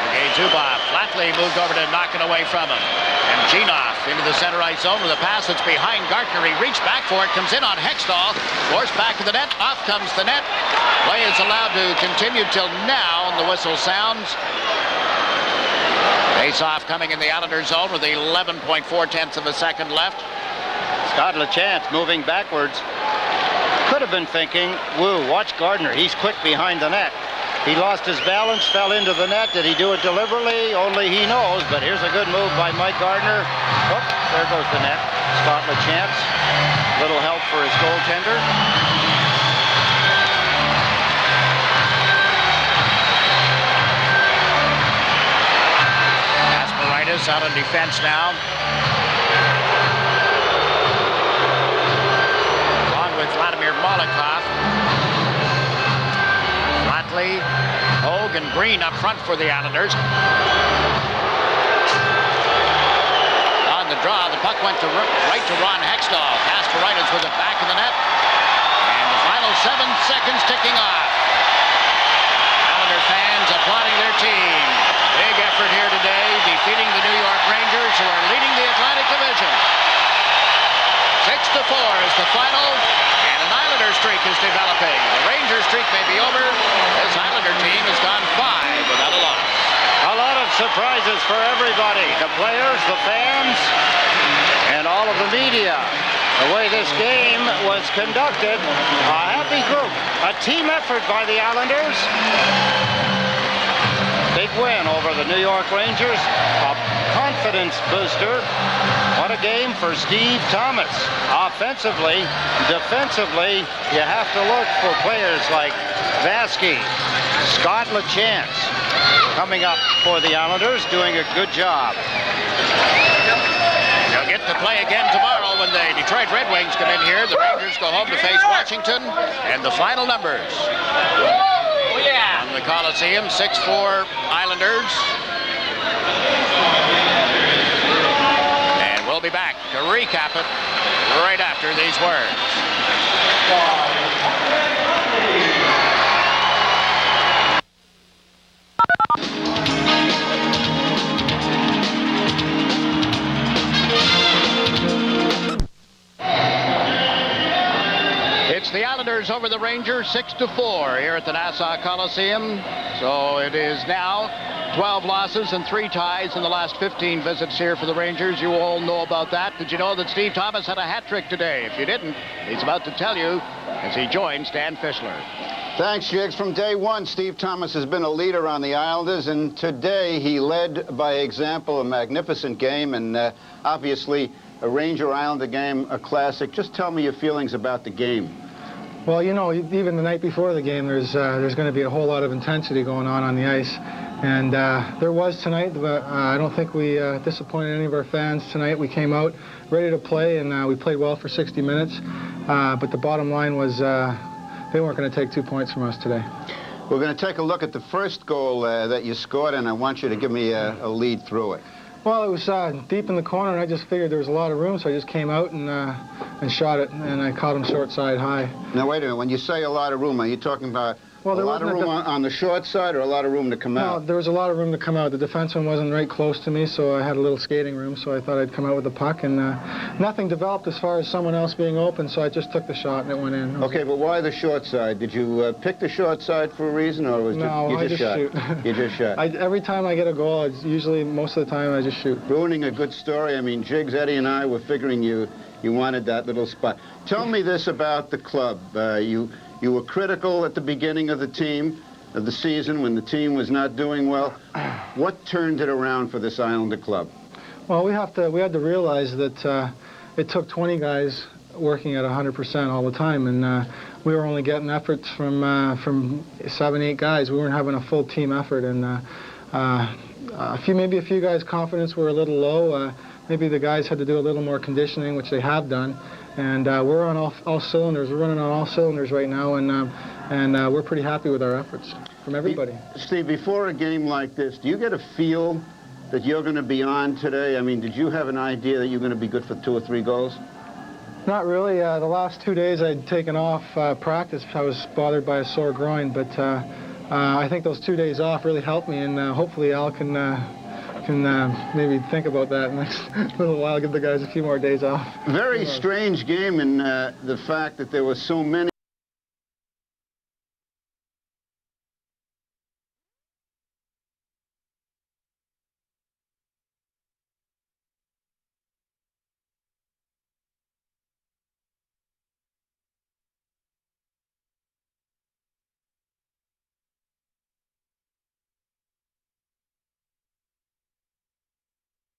Okay, Zubov. Flatley moved over to knock it away from him. And Chynoweth into the center ice zone with a pass that's behind Gartner. He reached back for it, comes in on Hextall. Forced back to the net. Off comes the net. Play is allowed to continue till now, and the whistle sounds. Face-off coming in the Islanders zone with 11.4 of a second left. Scott LaChance moving backwards. Could have been thinking, woo, watch Gardner. He's quick behind the net. He lost his balance, fell into the net. Did he do it deliberately? Only he knows, but here's a good move by Mike Gardner. Oh, there goes the net. Scott LaChance. Little help for his goaltender. Kasparaitis out on defense now. Along with Vladimir Malakhov. Flatley, Hogue, and Green up front for the Islanders. went right to Ron Hextall. Kasparaitis with it back in the net. And the final 7 seconds ticking off. Islander fans applauding their team. Big effort here today, defeating the New York Rangers, who are leading the Atlantic Division. 6-4 is the final, and an Islander streak is developing. The Ranger streak may be over. This Islander team has gone 5 without a loss. A lot of surprises for everybody. The players, the fans, and all of the media. The way this game was conducted, a happy group. A team effort by the Islanders. Big win over the New York Rangers. A confidence booster. What a game for Steve Thomas. Offensively, defensively, you have to look for players like Vaske, Scott LaChance coming up for the Islanders, doing a good job. They'll get to play again tomorrow when the Detroit Red Wings come in here. The Rangers go home to face Washington, and the final numbers. On the Coliseum, 6-4 Islanders. And we'll be back to recap it right after these words. It's the Islanders over the Rangers, 6-4 here at the Nassau Coliseum. So it is now 12 losses and 3 ties in the last 15 visits here for the Rangers. You all know about that. Did you know that Steve Thomas had a hat trick today? If you didn't, he's about to tell you as he joins Stan Fischler. Thanks, Jiggs. From day one, Steve Thomas has been a leader on the Islanders, and today he led by example, a magnificent game, and obviously a Ranger-Islander game, a classic. Just tell me your feelings about the game. Well, you know, even the night before the game, there's going to be a whole lot of intensity going on the ice. And there was tonight, but I don't think we disappointed any of our fans tonight. We came out ready to play, and we played well for 60 minutes. But the bottom line was they weren't going to take 2 points from us today. We're going to take a look at the first goal that you scored, and I want you to give me a lead through it. Well, it was deep in the corner, and I just figured there was a lot of room, so I just came out and shot it, and I caught him short side high. Now, wait a minute. When you say a lot of room, are you talking about a lot of room on the short side or a lot of room to come out? No, there was a lot of room to come out. The defenseman wasn't right close to me, so I had a little skating room, so I thought I'd come out with the puck, and nothing developed as far as someone else being open, so I just took the shot, and it went in. Okay, but why the short side? Did you pick the short side for a reason, or was you just shot? Shoot. You just shot. Every time I get a goal, it's usually, most of the time, I just shoot. Ruining a good story. I mean, Jiggs, Eddie, and I were figuring you wanted that little spot. Tell me this about the club. You were critical at the beginning of the season when the team was not doing well. What turned it around for this Islander club? Well, we had to realize that it took 20 guys working at 100% all the time, and we were only getting efforts from 7, 8 guys. We weren't having a full team effort, and maybe a few guys' confidence were a little low. Maybe the guys had to do a little more conditioning, which they have done. And we're on all cylinders. We're running on all cylinders right now, and we're pretty happy with our efforts from everybody. Steve, before a game like this, do you get a feel that you're going to be on today? I mean, did you have an idea that you're going to be good for 2 or 3 goals? Not really. The last 2 days I'd taken off practice. I was bothered by a sore groin, but I think those 2 days off really helped me, and hopefully Al can maybe think about that next little while, give the guys a few more days off. Very strange game in the fact that there were so many